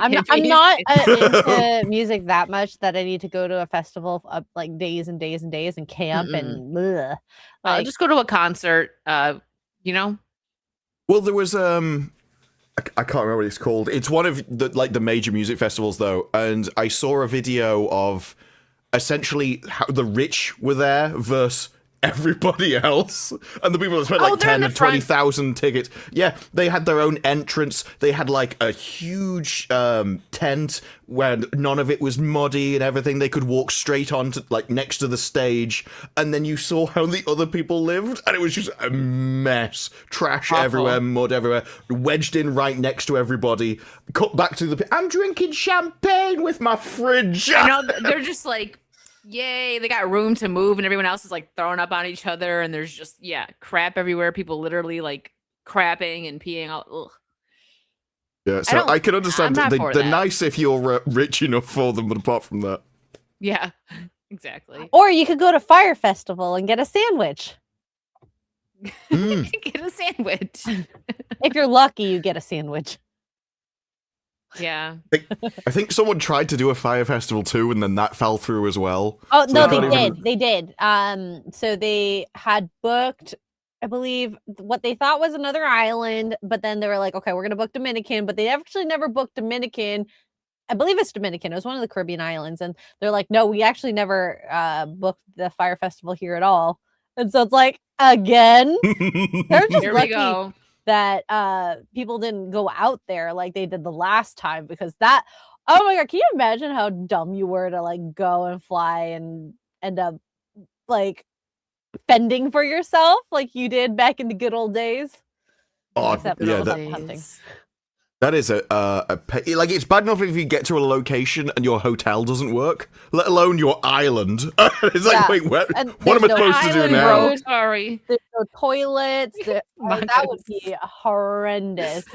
I'm not into music that much that I need to go to a festival like days and days and days and camp and bleh. I'll just go to a concert. You know. Well, there was I can't remember what it's called. It's one of the major music festivals though, and I saw a video of essentially how the rich were there versus everybody else, and the people that spent like 10 or 20,000 tickets. Yeah, they had their own entrance. They had like a huge tent where none of it was muddy and everything. They could walk straight on to like next to the stage, and then you saw how the other people lived, and it was just a mess. Trash everywhere, mud everywhere, wedged in right next to everybody. Cut back to I'm drinking champagne with my fridge. I know, they're just like, yay, they got room to move, and everyone else is like throwing up on each other, and there's just crap everywhere. People literally like crapping and peeing out. Ugh. Yeah, so I can understand they're nice if you're rich enough for them, but apart from that, yeah, exactly. Or you could go to Fire Festival and get a sandwich. Get a sandwich. If you're lucky, you get a sandwich. Yeah. I think someone tried to do a fire festival too, and then that fell through as well. Oh, so no, they did. So they had booked, I believe, what they thought was another island, but then they were like, okay, we're going to book Dominican, but they actually never booked Dominican. I believe it's Dominican. It was one of the Caribbean islands. And they're like, no, we actually never booked the fire festival here at all. And so it's like, again, they're just lucky that people didn't go out there like they did the last time, because that, oh my god, can you imagine how dumb you were to like go and fly and end up like fending for yourself like you did back in the good old days? Except hunting. That is like, it's bad enough if you get to a location and your hotel doesn't work, let alone your island. It's like, wait, what am I supposed to do now? Bro, sorry. There's no toilets. That would be horrendous.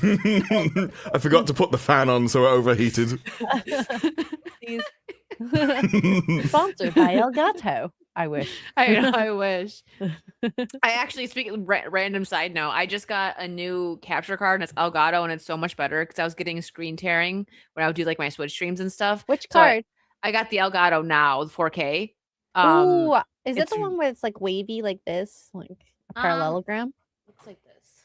I forgot to put the fan on, so it overheated. Sponsored by Elgato. I wish. I wish. I actually, speaking random side note, I just got a new capture card and it's Elgato, and it's so much better because I was getting screen tearing when I would do like my Switch streams and stuff. Which card? I got the Elgato now, the 4K. Ooh, is it the one where it's like wavy like this, like a parallelogram? Looks like this.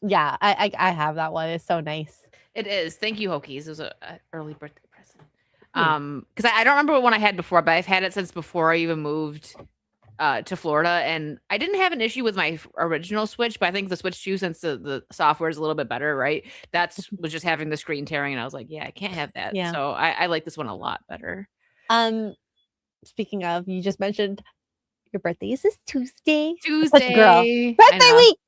Yeah, I have that one. It's so nice. It is. Thank you, Hokies. It was an early birthday present. Because I don't remember what one I had before, but I've had it since before I even moved to Florida, and I didn't have an issue with my original Switch, but I think the Switch 2, since the software is a little bit better, right? Was just having the screen tearing, and I was like, yeah, I can't have that. Yeah. So I like this one a lot better. Speaking of, you just mentioned your birthday is this Tuesday. Tuesday. Such a girl. Birthday week.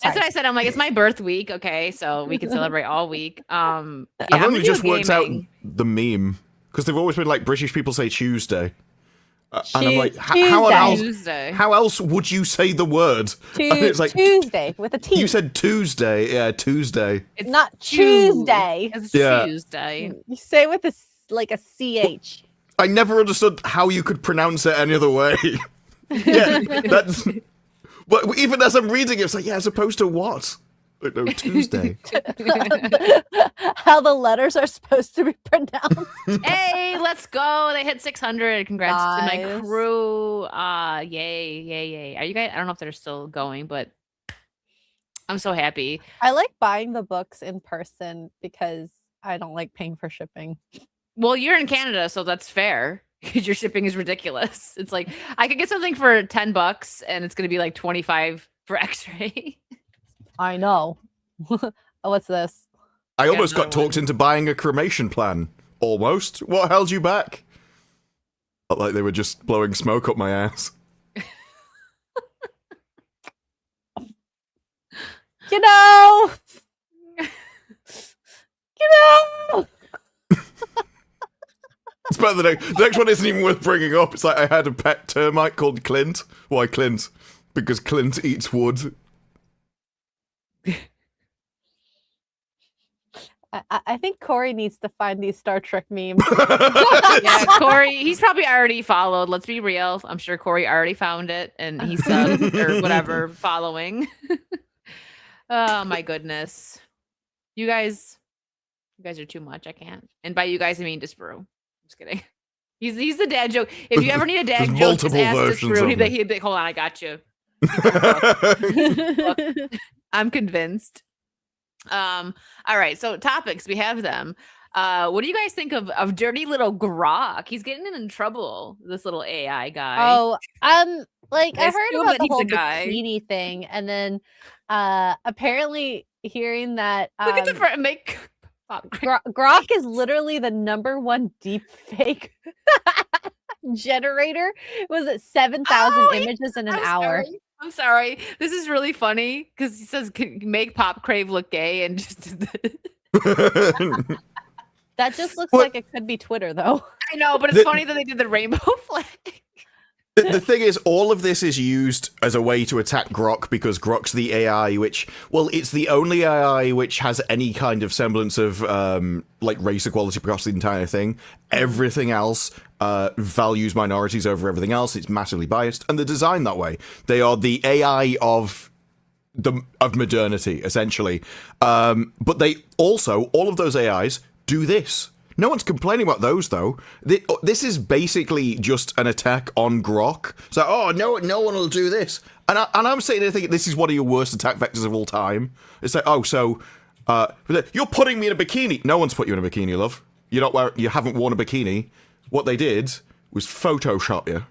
That's what I said. I'm like, it's my birth week, okay? So we can celebrate all week. Yeah, I've only just worked out the meme because they've always been like British people say Tuesday. And I'm like, how else would you say the word? It's like Tuesday with a T. You said Tuesday. Yeah, Tuesday. It's not Tuesday. It's Tuesday. You say it with a CH. I never understood how you could pronounce it any other way. Yeah, that's... But even as I'm reading it, it's like, yeah, as opposed to what? Like, no, Tuesday. How the letters are supposed to be pronounced. Hey, let's go. They hit 600. Congrats to my crew. Yay. Are you guys? I don't know if they're still going, but I'm so happy. I like buying the books in person because I don't like paying for shipping. Well, you're in Canada, so that's fair. Because your shipping is ridiculous. It's like I could get something for $10 and it's going to be like 25 for X-ray. I know. What's this? I almost got talked into buying a cremation plan. Almost. What held you back? Felt like they were just blowing smoke up my ass. You know. It's better than the next one isn't even worth bringing up. It's like I had a pet termite called Clint. Why Clint? Because Clint eats wood. I think Corey needs to find these Star Trek memes. Yeah, Corey, he's probably already followed. Let's be real. I'm sure Corey already found it and he's or whatever following. Oh my goodness. You guys are too much. I can't. And by you guys, I mean Disparu. Just kidding. He's the dad joke. If you ever need a dad joke, just ask Disparu. He'd be, hold on, I got you. I'm convinced. All right, so topics, we have them. What do you guys think of dirty little Grok? He's getting in trouble, this little AI guy. Oh, like I heard about the whole bikini thing, and then apparently hearing that look at the make Grok is literally the #1 deep fake generator. Was it 7,000 images in an hour? I'm sorry. This is really funny because he says make Pop Crave look gay and just that just looks like it could be Twitter though. I know, but it's funny that they did the rainbow flag. The thing is, all of this is used as a way to attack Grok because Grok's the AI which, well, it's the only AI which has any kind of semblance of, like, race equality across the entire thing. Everything else values minorities over everything else. It's massively biased, and they're designed that way. They are the AI of modernity, essentially. But they also, all of those AIs do this. No one's complaining about those, though. This is basically just an attack on Grok. So, oh, no one will do this. And I'm sitting there thinking, this is one of your worst attack vectors of all time. It's like, oh, so, you're putting me in a bikini. No one's put you in a bikini, love. You haven't worn a bikini. What they did was Photoshop you.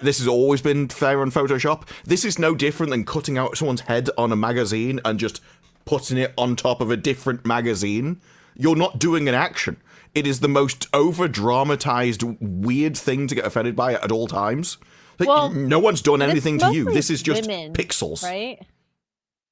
This has always been fair on Photoshop. This is no different than cutting out someone's head on a magazine and just putting it on top of a different magazine. You're not doing an action. It is the most over-dramatized, weird thing to get offended by at all times. Like, well, no one's done anything to you. This is just pixels. Right?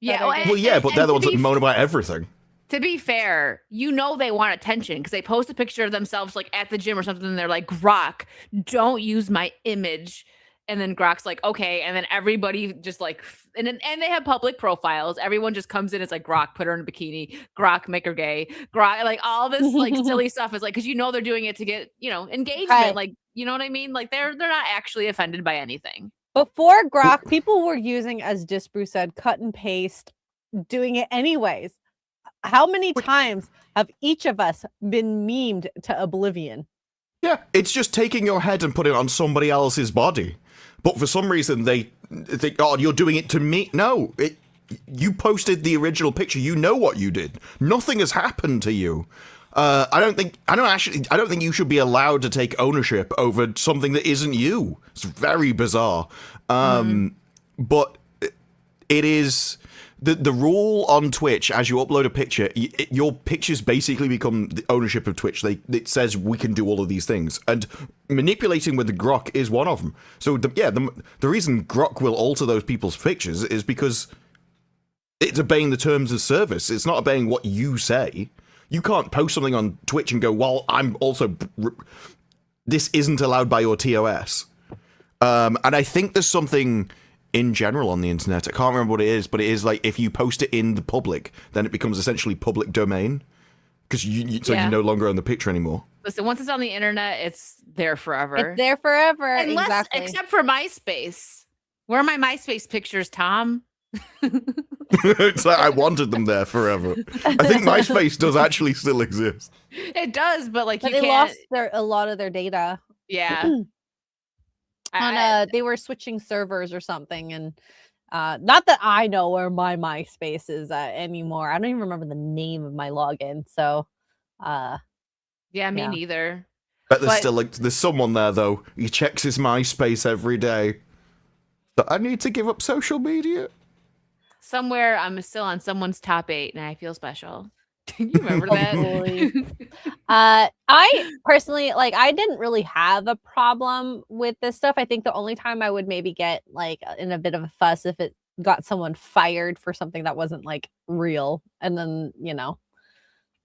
Yeah. Well, yeah, but they're the ones that moan about everything. To be fair, you know they want attention because they post a picture of themselves like at the gym or something and they're like, Grok, don't use my image. And then Grok's like, okay. And then everybody just like, and they have public profiles. Everyone just comes in. It's like, Grok, put her in a bikini. Grok, make her gay. Grok, like all this like silly stuff is like, because you know they're doing it to get, engagement. Right. Like, you know what I mean? Like they're not actually offended by anything. Before Grok, people were using, as Disbrew said, cut and paste, doing it anyways. How many times have each of us been memed to oblivion? Yeah, it's just taking your head and putting it on somebody else's body. But for some reason, they think, oh, you're doing it to me. No, you posted the original picture, you know what you did. Nothing has happened to you. I don't think you should be allowed to take ownership over something that isn't you. It's very bizarre. But it is the rule on Twitch. As you upload a picture, your pictures basically become the ownership of Twitch. It says we can do all of these things, and manipulating with the Grok is one of them. So the reason Grok will alter those people's pictures is because it's obeying the terms of service. It's not obeying what you say. You can't post something on Twitch and go, well, I'm also... This isn't allowed by your TOS. And I think there's something in general on the internet. I can't remember what it is, but it is like if you post it in the public, then it becomes essentially public domain. Because you no longer own the picture anymore. Listen, once it's on the internet, it's there forever. It's there forever. Exactly. Except for MySpace. Where are my MySpace pictures, Tom? It's like I wanted them there forever. I think MySpace does actually still exist. It does, but like they lost a lot of their data. Yeah. They were switching servers or something, and not that I know where my MySpace is anymore. I don't even remember the name of my login. So, me neither. But there's someone there though. He checks his MySpace every day. So I need to give up social media. Somewhere I'm still on someone's top 8 and I feel special. You remember that? I personally, I didn't really have a problem with this stuff. I think the only time I would maybe get in a bit of a fuss if it got someone fired for something that wasn't real. And then,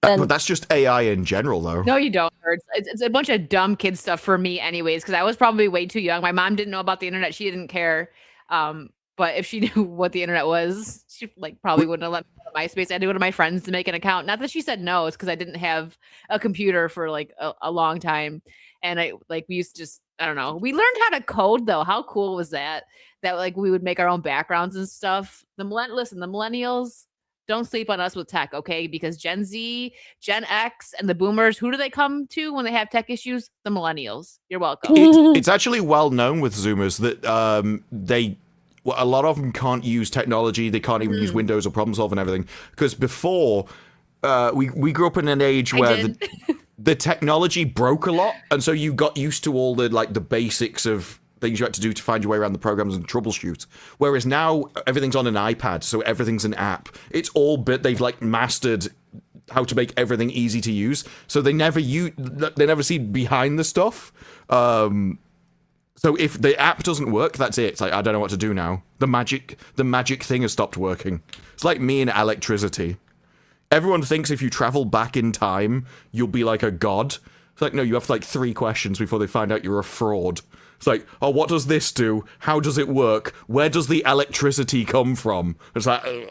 but that's just AI in general though. No, you don't. It's a bunch of dumb kid stuff for me anyways, because I was probably way too young. My mom didn't know about the internet. She didn't care. But if she knew what the internet was, she probably wouldn't have let me go to MySpace. I had to go to my friends to make an account. Not that she said no, it's because I didn't have a computer for a long time. And we used to just, I don't know. We learned how to code though. How cool was that? That we would make our own backgrounds and stuff. The millennials don't sleep on us with tech, okay? Because Gen Z, Gen X, and the boomers, who do they come to when they have tech issues? The millennials. You're welcome. It's actually well known with Zoomers that a lot of them can't use technology. They can't even use Windows or problem solve and everything. Because before, we grew up in an age where the technology broke a lot. And so you got used to all the basics of things you had to do to find your way around the programs and troubleshoot. Whereas now everything's on an iPad. So everything's an app. It's all they've mastered how to make everything easy to use. So they never see behind the stuff. So if the app doesn't work, that's it. It's I don't know what to do now. The magic thing has stopped working. It's like me and electricity. Everyone thinks if you travel back in time, you'll be like a god. It's no, you have 3 questions before they find out you're a fraud. It's oh, what does this do? How does it work? Where does the electricity come from? It's the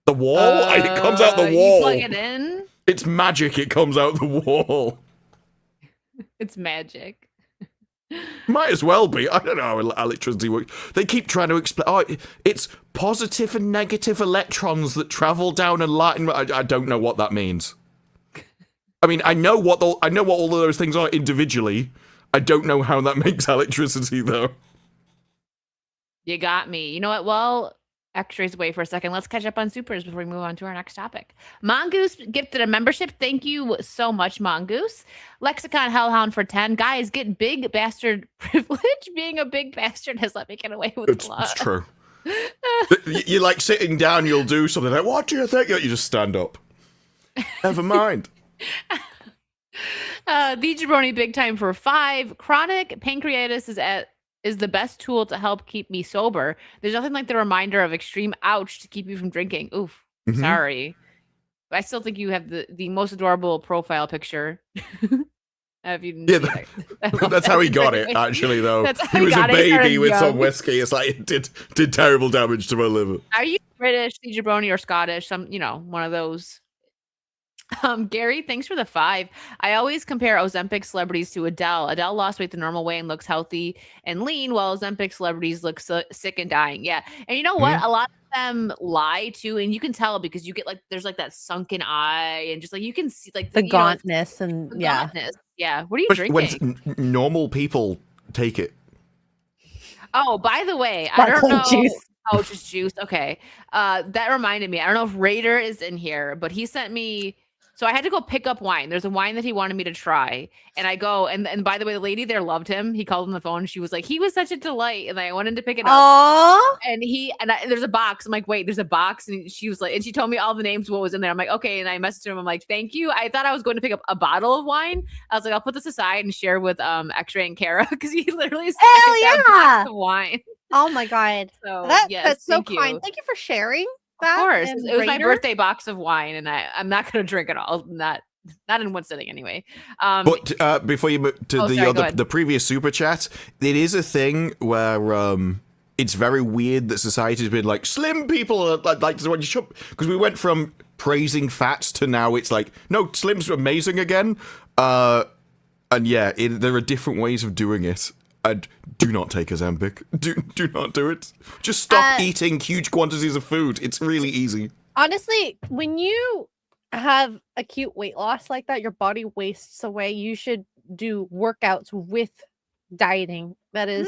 wall? It comes out the wall. You plug it in? It's magic. It comes out the wall. It's magic. Might as well be. I don't know how electricity works. They keep trying to explain. Oh, it's positive and negative electrons that travel down a line. I don't know what that means. I mean, I know what all of those things are individually. I don't know how that makes electricity, though. You got me. You know what? Well, X-rays away for a second. Let's catch up on supers before we move on to our next topic. Mongoose gifted a membership. Thank you so much, Mongoose. Lexicon Hellhound for 10. Guys, get big bastard privilege. Being a big bastard has let me get away with a lot. It's true. You're sitting down, you'll do something what do you think? You just stand up. Never mind. The Jabroni big time for 5. Chronic pancreatitis is the best tool to help keep me sober. There's nothing like the reminder of extreme ouch to keep you from drinking. Oof, sorry. But I still think you have the most adorable profile picture. That's how he got it, actually, though. He was a baby with some whiskey. It's it did terrible damage to my liver. Are you British, the Jabroni, or Scottish? One of those. Gary, thanks for the 5. I always compare Ozempic celebrities to Adele. Adele lost weight the normal way and looks healthy and lean, while Ozempic celebrities look sick and dying. Yeah. And you know what? A lot of them lie too, and you can tell because you get there's that sunken eye and just you can see the gauntness and gauntness. Yeah. What are you drinking? When normal people take it. Oh, by the way, I don't know. Oh, just juice. Okay. That reminded me. I don't know if Raider is in here, but he sent me. So I had to go pick up wine. There's a wine that he wanted me to try. And I go, and by the way, the lady there loved him. He called on the phone. She was like, he was such a delight. And I went in to pick it up. Aww. And there's a box. I'm like, wait, there's a box. And she was like, and she told me all the names, what was in there. I'm like, okay. And I messaged him. I'm like, thank you. I thought I was going to pick up a bottle of wine. I was like, I'll put this aside and share with X-Ray and Kara because he literally said Hell box of wine. Oh my God. So that's so kind. Thank you for sharing that. Of course. It was my birthday box of wine, and I'm not going to drink it all. Not in one sitting anyway. But before you move to the previous super chat, it is a thing where it's very weird that society's been like slim people are like what you should, because we went from praising fats to now it's like no, slim's amazing again. And yeah, there are different ways of doing it. And do not take Ozempic. Do not do it. Just stop eating huge quantities of food. It's really easy. Honestly, when you have acute weight loss like that, your body wastes away. You should do workouts with dieting. That is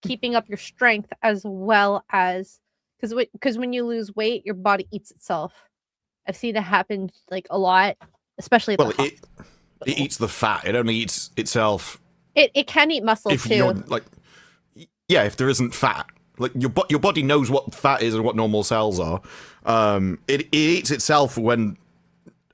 keeping up your strength as well as because when you lose weight, your body eats itself. I've seen it happen like a lot, especially. It eats the fat. It only eats itself. It can eat muscle if too. You're, like, yeah, if there isn't fat, like your body knows what fat is and what normal cells are. It eats itself when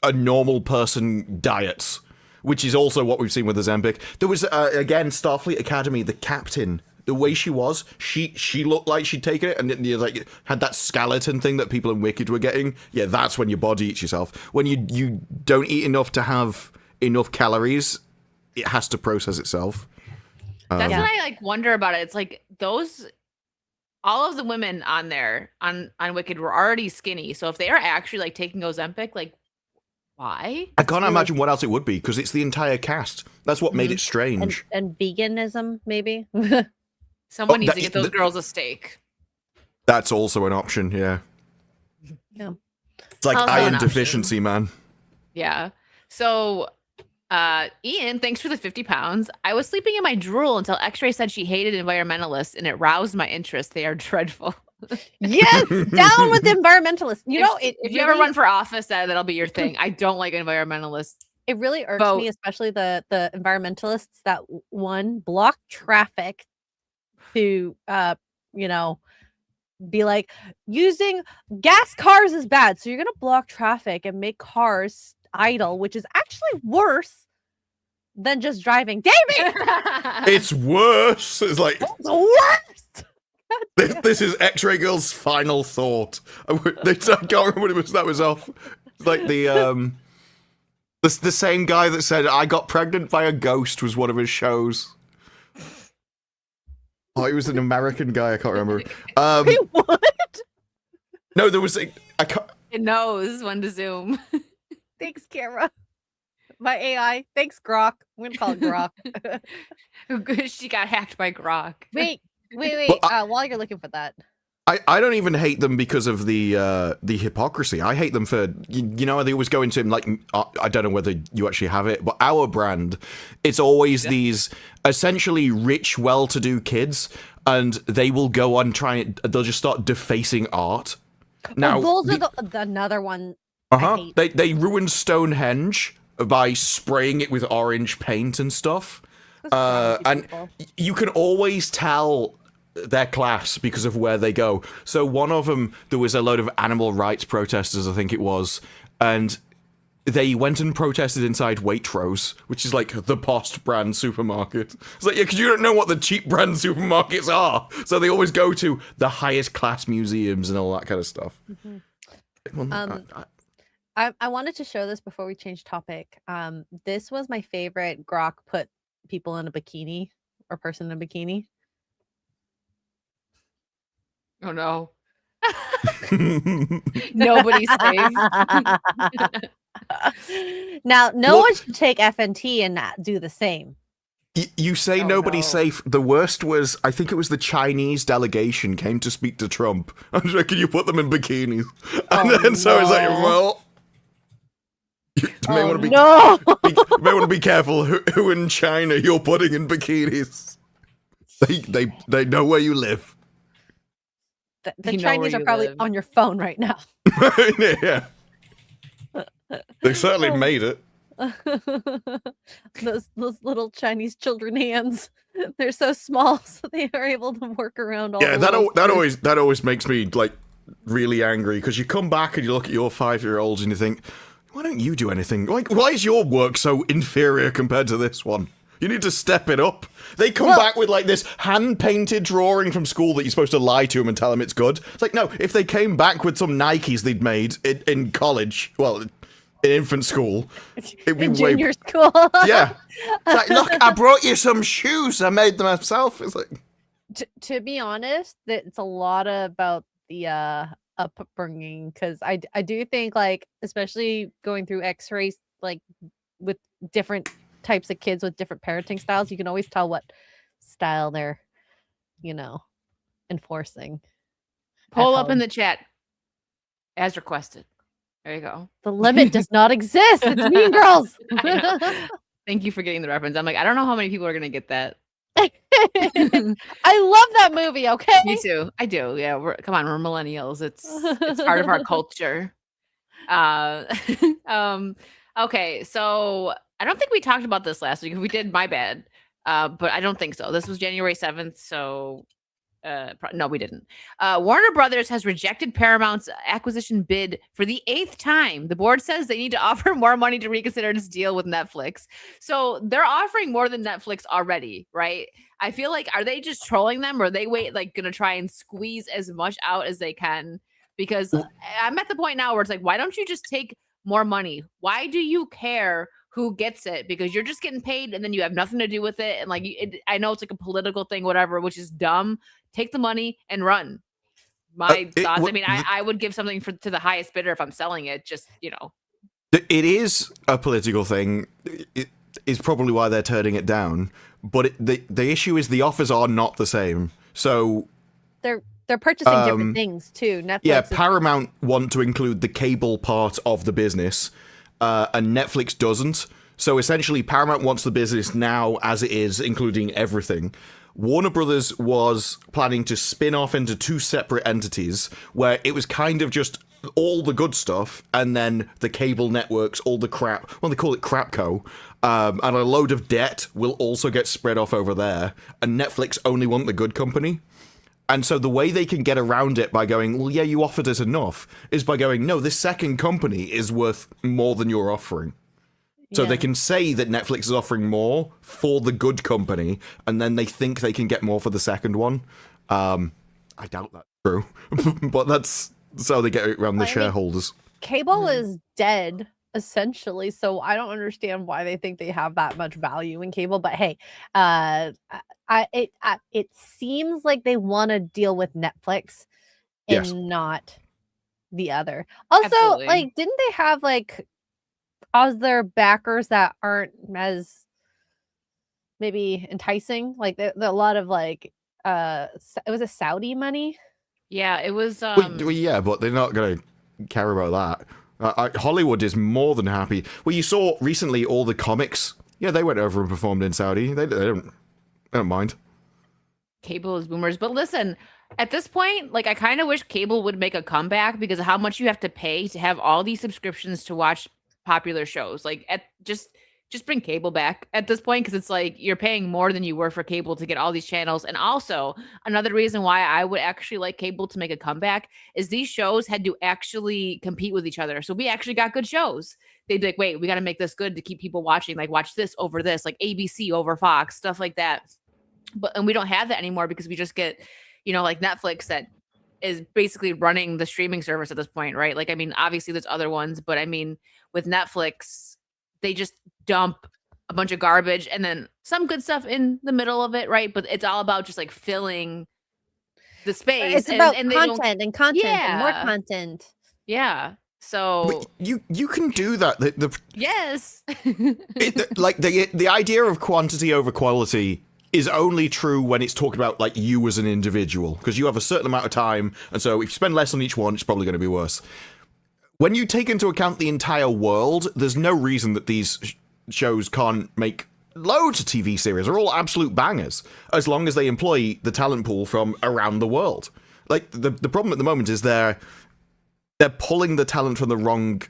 a normal person diets, which is also what we've seen with Ozempic. There was again Starfleet Academy, the captain. The way she was, she looked like she'd taken it, and it, like had that skeleton thing that people in Wicked were getting. Yeah, that's when your body eats yourself. When you don't eat enough to have enough calories, it has to process itself. That's what I like wonder about it. It's like all of the women on there on Wicked were already skinny. So if they are actually like taking Ozempic, like why? I can't imagine what else it would be because it's the entire cast. That's what made it strange. And veganism, maybe. Someone needs to get those girls a steak. That's also an option. Yeah. Yeah. It's like iron deficiency, man. Yeah. So. Ian, thanks for the 50 pounds. I was sleeping in my drool until X-Ray said she hated environmentalists, and it roused my interest. They are dreadful. Yes, down with environmentalists. If you ever run for office, that'll be your thing. I don't like environmentalists. It really irks me, especially the environmentalists that block traffic to be like using gas cars is bad, so you're gonna block traffic and make cars idle, which is actually worse than just driving. David, it's worse. It's like it's worse. This is X-Ray Girl's final thought. I can't remember what it was. That was off. It's like the same guy that said I got pregnant by a ghost was one of his shows. Oh, he was an American guy. I can't remember. Wait, what? No, there was I can't. It knows when to zoom. Thanks, Kara. My AI. Thanks, Grok. I'm gonna call it Grok. She got hacked by Grok. Wait. While you're looking for that, I don't even hate them because of the hypocrisy. I hate them for you know they always go into like I don't know whether you actually have it, but our brand, it's always these essentially rich, well-to-do kids, and they will go on they'll just start defacing art. Now those are another one. They ruined Stonehenge by spraying it with orange paint and stuff. And you can always tell their class because of where they go. So one of them, there was a load of animal rights protesters, I think it was, and they went and protested inside Waitrose, which is like the post brand supermarket. It's like, yeah, because you don't know what the cheap brand supermarkets are. So they always go to the highest class museums and all that kind of stuff. I wanted to show this before we change topic. This was my favorite Grok put people in a bikini or person in a bikini. Oh no. Nobody's safe. Now, no one should take FNT and not do the same. You say nobody's safe. The worst was, I think it was the Chinese delegation came to speak to Trump. I was like, can you put them in bikinis? And then so it's like, well, you may want to be careful who in China you're putting in bikinis. They know where you live. The Chinese are probably on your phone right now. Yeah. They certainly made it. those little Chinese children hands. They're so small, so they are able to work around all. Yeah, that always makes me like really angry, because you come back and you look at your 5-year-olds and you think, why don't you do anything? Like, why is your work so inferior compared to this one? You need to step it up. They come back with like this hand-painted drawing from school that you're supposed to lie to them and tell them it's good. It's like, no, if they came back with some Nikes they'd made in college, well, in infant school, it'd be in junior school. Yeah. It's like, look, I brought you some shoes. I made them myself. It's like, to be honest, that it's a lot about the upbringing, because I do think, like, especially going through X-rays, like with different types of kids with different parenting styles, you can always tell what style they're, enforcing. Pull up in the chat as requested. There you go. The limit does not exist. It's Mean Girls. Thank you for getting the reference. I'm like, I don't know how many people are gonna get that. I love that movie. Okay, me too. I do. Yeah, come on, we're millennials. It's part of our culture. Okay, so I don't think we talked about this last week. If we did, my bad. But I don't think so. This was January 7th, so no, we didn't. Warner Brothers has rejected Paramount's acquisition bid for the 8th time. The board says they need to offer more money to reconsider its deal with Netflix. So they're offering more than Netflix already, right? I feel like, are they just trolling them, or are they gonna try and squeeze as much out as they can? Because I'm at the point now where it's like, why don't you just take more money? Why do you care who gets it? Because you're just getting paid and then you have nothing to do with it. And I know it's like a political thing, whatever, which is dumb. Take the money and run. My thoughts. I mean, I would give something to the highest bidder if I'm selling it. Just, It is a political thing. It is probably why they're turning it down. But the issue is the offers are not the same. So they're purchasing different things too. Netflix. Yeah, Paramount want to include the cable part of the business, and Netflix doesn't. So essentially, Paramount wants the business now as it is, including everything. Warner Brothers was planning to spin off into 2 separate entities, where it was kind of just all the good stuff, and then the cable networks, all the crap. Well, they call it Crapco, and a load of debt will also get spread off over there. And Netflix only want the good company. And so the way they can get around it by going, well, yeah, you offered us enough, is by going, no, this second company is worth more than you're offering. So they can say that Netflix is offering more for the good company, and then they think they can get more for the second one. I doubt that's true, but that's how they get around the shareholders. Cable is dead, essentially, so I don't understand why they think they have that much value in cable. But hey, it seems like they want to deal with Netflix and not the other. Also, Absolutely. didn't they have other backers that aren't as maybe enticing? A lot of it was a Saudi money. Yeah, it was. Well, yeah, but they're not going to care about that. Hollywood is more than happy. Well, you saw recently all the comics. Yeah, they went over and performed in Saudi. They don't mind. Cable is boomers. But listen, at this point, I kind of wish cable would make a comeback, because of how much you have to pay to have all these subscriptions to watch popular shows. Just bring cable back at this point, because it's you're paying more than you were for cable to get all these channels. And also, another reason why I would actually like cable to make a comeback is these shows had to actually compete with each other. So we actually got good shows. They'd be like, wait, we got to make this good to keep people watching. Watch this over this, ABC over Fox, stuff like that. And we don't have that anymore, because we just get, Netflix that is basically running the streaming service at this point, right? Obviously there's other ones, but with Netflix, they just dump a bunch of garbage and then some good stuff in the middle of it, right? But it's all about just filling the space. It's about content and content and more content. Yeah. So but you can do that. Yes. The idea of quantity over quality is only true when it's talking about you as an individual, because you have a certain amount of time, and so if you spend less on each one, it's probably going to be worse. When you take into account the entire world, there's no reason that these shows can't make loads of TV series. They're all absolute bangers, as long as they employ the talent pool from around the world. like the problem at the moment is they're pulling the talent from the wrong.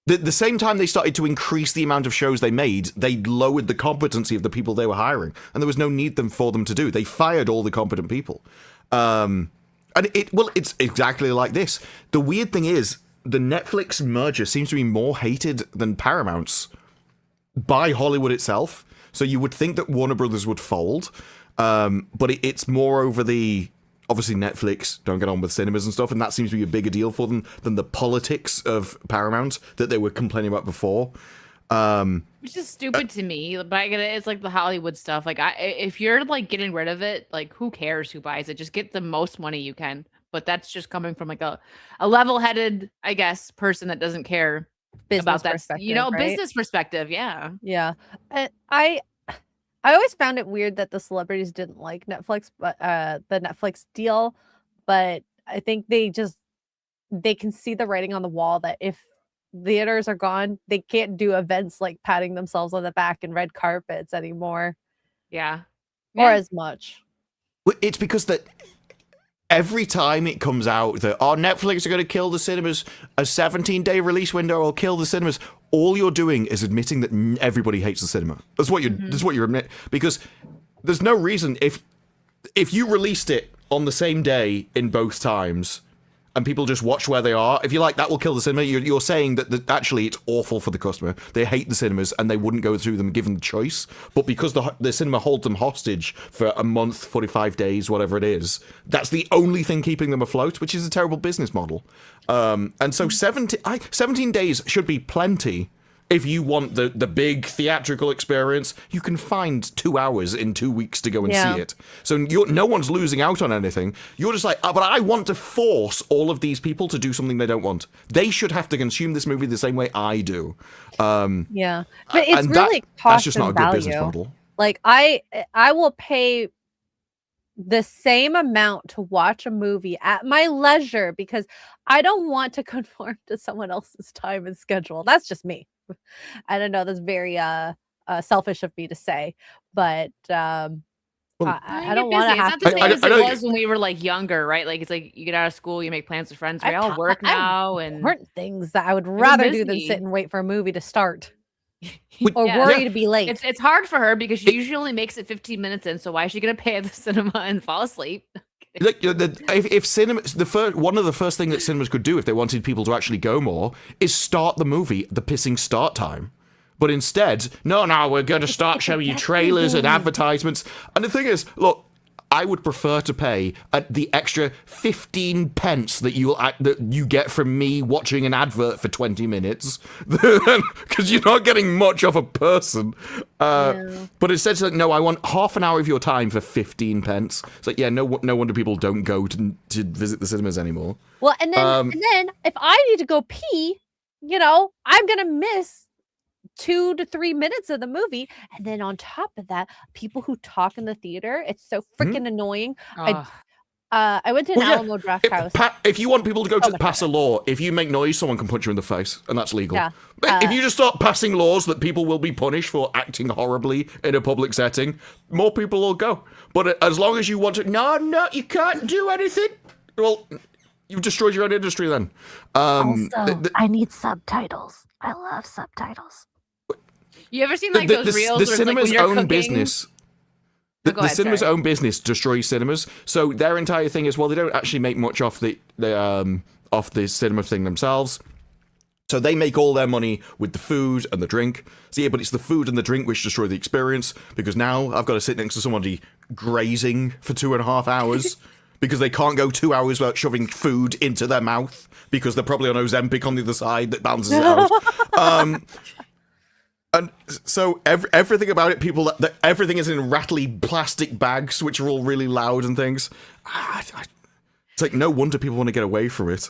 The same time they started to increase the amount of shows they made, they lowered the competency of the people they were hiring, and there was no need for them to do. They fired all the competent people, and it's exactly like this. The weird thing is, the Netflix merger seems to be more hated than Paramount's by Hollywood itself. So you would think that Warner Brothers would fold, but it's more over the. Obviously, Netflix don't get on with cinemas and stuff, and that seems to be a bigger deal for them than the politics of Paramount that they were complaining about before. Which is stupid to me, but I get it. It's like the Hollywood stuff. Like, if you're like getting rid of it, like who cares who buys it? Just get the most money you can. But that's just coming from like a level-headed, I guess, person that doesn't care about that. Right? Business perspective. Yeah. Yeah. I always found it weird that the celebrities didn't like Netflix, but the Netflix deal. But I think they can see the writing on the wall that if theaters are gone, they can't do events like patting themselves on the back and red carpets anymore. Yeah. Or as much. It's because that every time it comes out that Netflix are going to kill the cinemas, a 17-day release window will kill the cinemas. All you're doing is admitting that everybody hates the cinema. That's what you're admitting, because there's no reason if you released it on the same day in both times and people just watch where they are, if you like, that will kill the cinema. You're saying that actually it's awful for the customer. They hate the cinemas and they wouldn't go through them given the choice. But because the cinema holds them hostage for a month, 45 days, whatever it is, that's the only thing keeping them afloat, which is a terrible business model. And so 17 days should be plenty. If you want the big theatrical experience, you can find 2 hours in 2 weeks to go and see it. So no one's losing out on anything. You're just like, but I want to force all of these people to do something they don't want. They should have to consume this movie the same way I do. But it's really cost that's just not a good value. business model. Like I will pay the same amount to watch a movie at my leisure because I don't want to conform to someone else's time and schedule. That's just me. I don't know. That's very selfish of me to say, but I don't want to have to. It's not the same as it was when we were like younger, right? Like it's like you get out of school, you make plans with friends. We all work now, and important things that I would rather do than sit and wait for a movie to start. Or worry to be late. It's hard for her because she usually only makes it 15 minutes in. So why is she gonna pay at the cinema and fall asleep? Look, if cinema, one of the first thing that cinemas could do if they wanted people to actually go more is start the movie at the pissing start time. But instead, no, we're going to start showing you trailers and advertisements. And the thing is, look, I would prefer to pay the extra 15 pence that you get from me watching an advert for 20 minutes, because you're not getting much of a person. But instead, it's like, no, I want half an hour of your time for 15 pence. It's like, no wonder people don't go to visit the cinemas anymore. Well, and then if I need to go pee, I'm gonna miss 2 to 3 minutes of the movie, and then on top of that, people who talk in the theater, it's so freaking annoying. I went to an Alamo Draft House. If you want people to go to pass a law, if you make noise, someone can punch you in the face, and that's legal. If you just start passing laws that people will be punished for acting horribly in a public setting, more people will go. But as long as you want to, no, you can't do anything. Well, you've destroyed your own industry then. Also, I need subtitles. I love subtitles. You ever seen like those reels? The cinema's like, own business. The cinema's own business destroys cinemas. So their entire thing is, well, they don't actually make much off the cinema thing themselves. So they make all their money with the food and the drink. So but it's the food and the drink which destroy the experience, because now I've got to sit next to somebody grazing for 2.5 hours because they can't go 2 hours without shoving food into their mouth because they're probably on Ozempic on the other side that balances it out. And so everything about it, that everything is in rattly plastic bags, which are all really loud and things. It's like, no wonder people want to get away from it.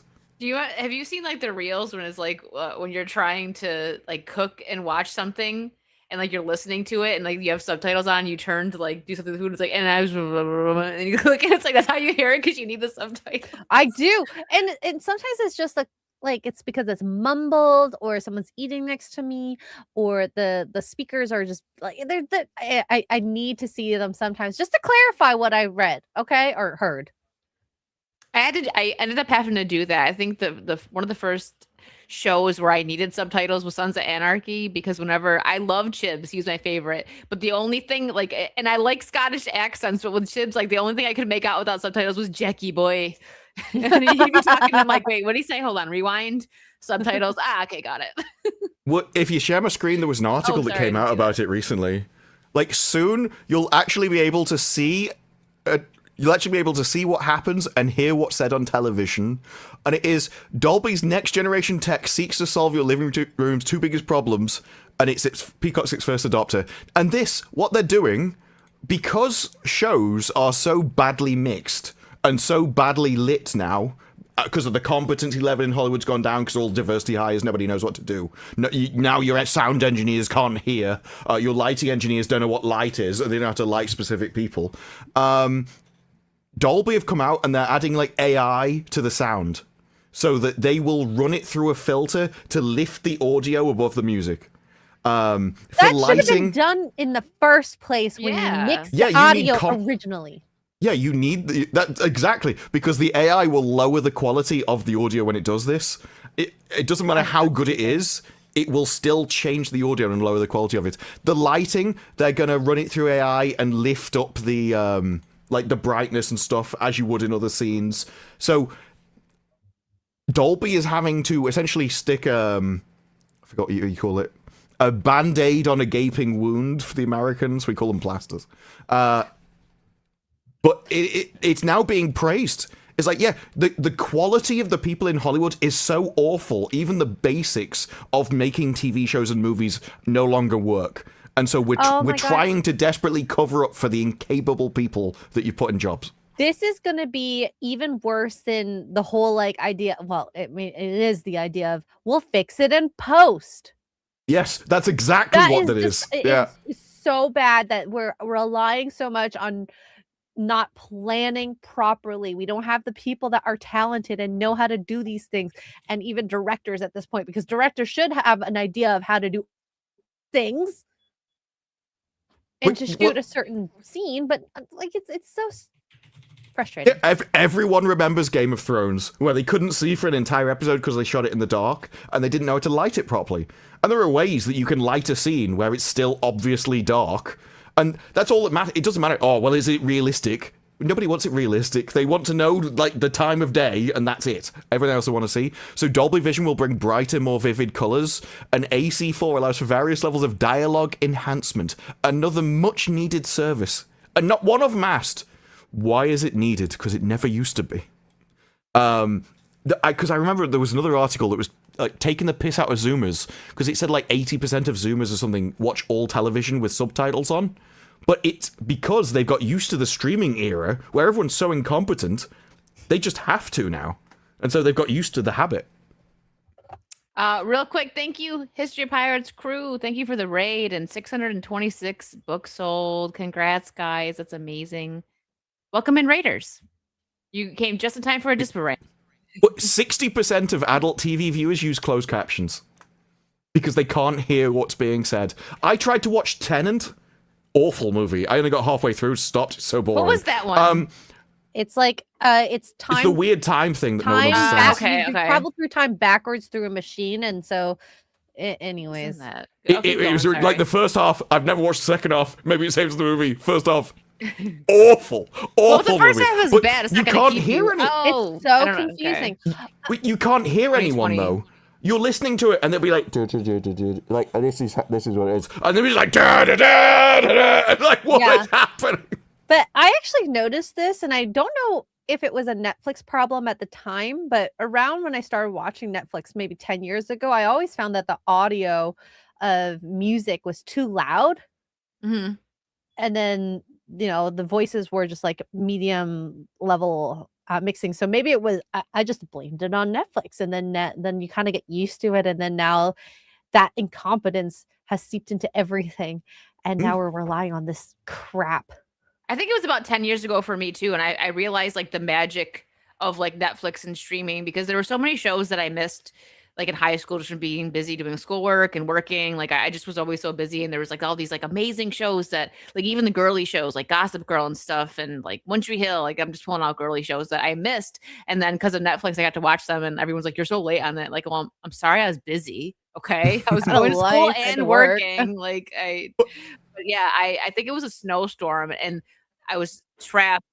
Have you seen like the reels when it's like when you're trying to like cook and watch something and like you're listening to it and like you have subtitles on, you turn to like do something with the food, it's like, and you click and it's like, that's how you hear it because you need the subtitle. I do. And sometimes it's just like it's because it's mumbled or someone's eating next to me or the speakers are just like I need to see them sometimes just to clarify what I read, okay, or heard. I ended up having to do that. I think the one of the first shows where I needed subtitles was Sons of Anarchy, because whenever I love Chibs, he's my favorite. But the only thing, like, and I like Scottish accents, but with Chibs, like, the only thing I could make out without subtitles was Jackie boy. And he'd be talking, I'm like, wait, what did he say? Hold on, rewind. Subtitles. Okay, got it. What if you share my screen? There was an article that came out about it recently. Like, soon you'll actually be able to see. You'll actually be able to see what happens and hear what's said on television. And it is Dolby's next generation tech seeks to solve your living room's two biggest problems, and it's Peacock's its first adopter. And this, what they're doing, because shows are so badly mixed and so badly lit now, because of the competency level in Hollywood's gone down, because all diversity hires, nobody knows what to do. Now your sound engineers can't hear, your lighting engineers don't know what light is, they don't know how to light specific people. Dolby have come out and they're adding like AI to the sound so that they will run it through a filter to lift the audio above the music. That should have been done in the first place when you mixed the audio originally. Yeah, you need that exactly, because the AI will lower the quality of the audio when it does this. It doesn't matter how good it is, it will still change the audio and lower the quality of it. The lighting, they're gonna run it through AI and lift up the like the brightness and stuff as you would in other scenes. So Dolby is having to essentially stick I forgot what you call it, a band-aid on a gaping wound for the Americans. We call them plasters. But it's now being praised. It's like, yeah, the quality of the people in Hollywood is so awful, even the basics of making TV shows and movies no longer work. And so we're trying to desperately cover up for the incapable people that you put in jobs. This is going to be even worse than the whole like idea. Well, it is the idea of we'll fix it in post. Yes, that's exactly what that is. Yeah, it's so bad that we're relying so much on not planning properly. We don't have the people that are talented and know how to do these things, and even directors at this point, because directors should have an idea of how to do things. And to shoot a certain scene, but like it's so frustrating. Everyone remembers Game of Thrones, where they couldn't see for an entire episode because they shot it in the dark, and they didn't know how to light it properly. And there are ways that you can light a scene where it's still obviously dark, and that's all that matters. It doesn't matter, oh, well, is it realistic? Nobody wants it realistic. They want to know, like, the time of day, and that's it. Everything else they want to see. So Dolby Vision will bring brighter, more vivid colors, and AC4 allows for various levels of dialogue enhancement. Another much-needed service. And not one of them asked, why is it needed? Because it never used to be. Because I remember there was another article that was like taking the piss out of Zoomers, because it said like 80% of Zoomers or something watch all television with subtitles on. But it's because they've got used to the streaming era where everyone's so incompetent, they just have to now. And so they've got used to the habit. Real quick, thank you, History of Pirates crew. Thank you for the raid and 626 books sold. Congrats, guys. That's amazing. Welcome in, Raiders. You came just in time for a Dispa raid. 60% of adult TV viewers use closed captions because they can't hear what's being said. I tried to watch Tenant. Awful movie. I only got halfway through, stopped. It's so boring. What was that one? It's like it's time. It's the weird time thing that no one understands. Okay. You travel through time backwards through a machine, and so, anyways, it was like the first half. I've never watched the second half. Maybe it saves the movie. First half, awful. Well, the first half was bad. It's you can't hear anyone. It's so confusing. Okay. You can't hear anyone though. You're listening to it, and they'll be like, like, this is what it is, and they'll be like, like, what is happening? But I actually noticed this, and I don't know if it was a Netflix problem at the time, but around when I started watching Netflix, maybe 10 years ago, I always found that the audio of music was too loud, and then the voices were just like medium level. Mixing, so maybe it was. I just blamed it on Netflix, and then you kind of get used to it, and then now that incompetence has seeped into everything, and now we're relying on this crap. I think it was about 10 years ago for me too, and I realized like the magic of like Netflix and streaming, because there were so many shows that I missed. like in high school, just from being busy doing schoolwork and working. Like I just was always so busy, and there was like all these like amazing shows that like even the girly shows like Gossip Girl and stuff, and like One Tree Hill. Like I'm just pulling out girly shows that I missed, and then because of Netflix, I got to watch them, and everyone's like, "You're so late on that." Like, well, I'm sorry, I was busy. Okay, I was going to school and working. Like but yeah, I think it was a snowstorm, and I was trapped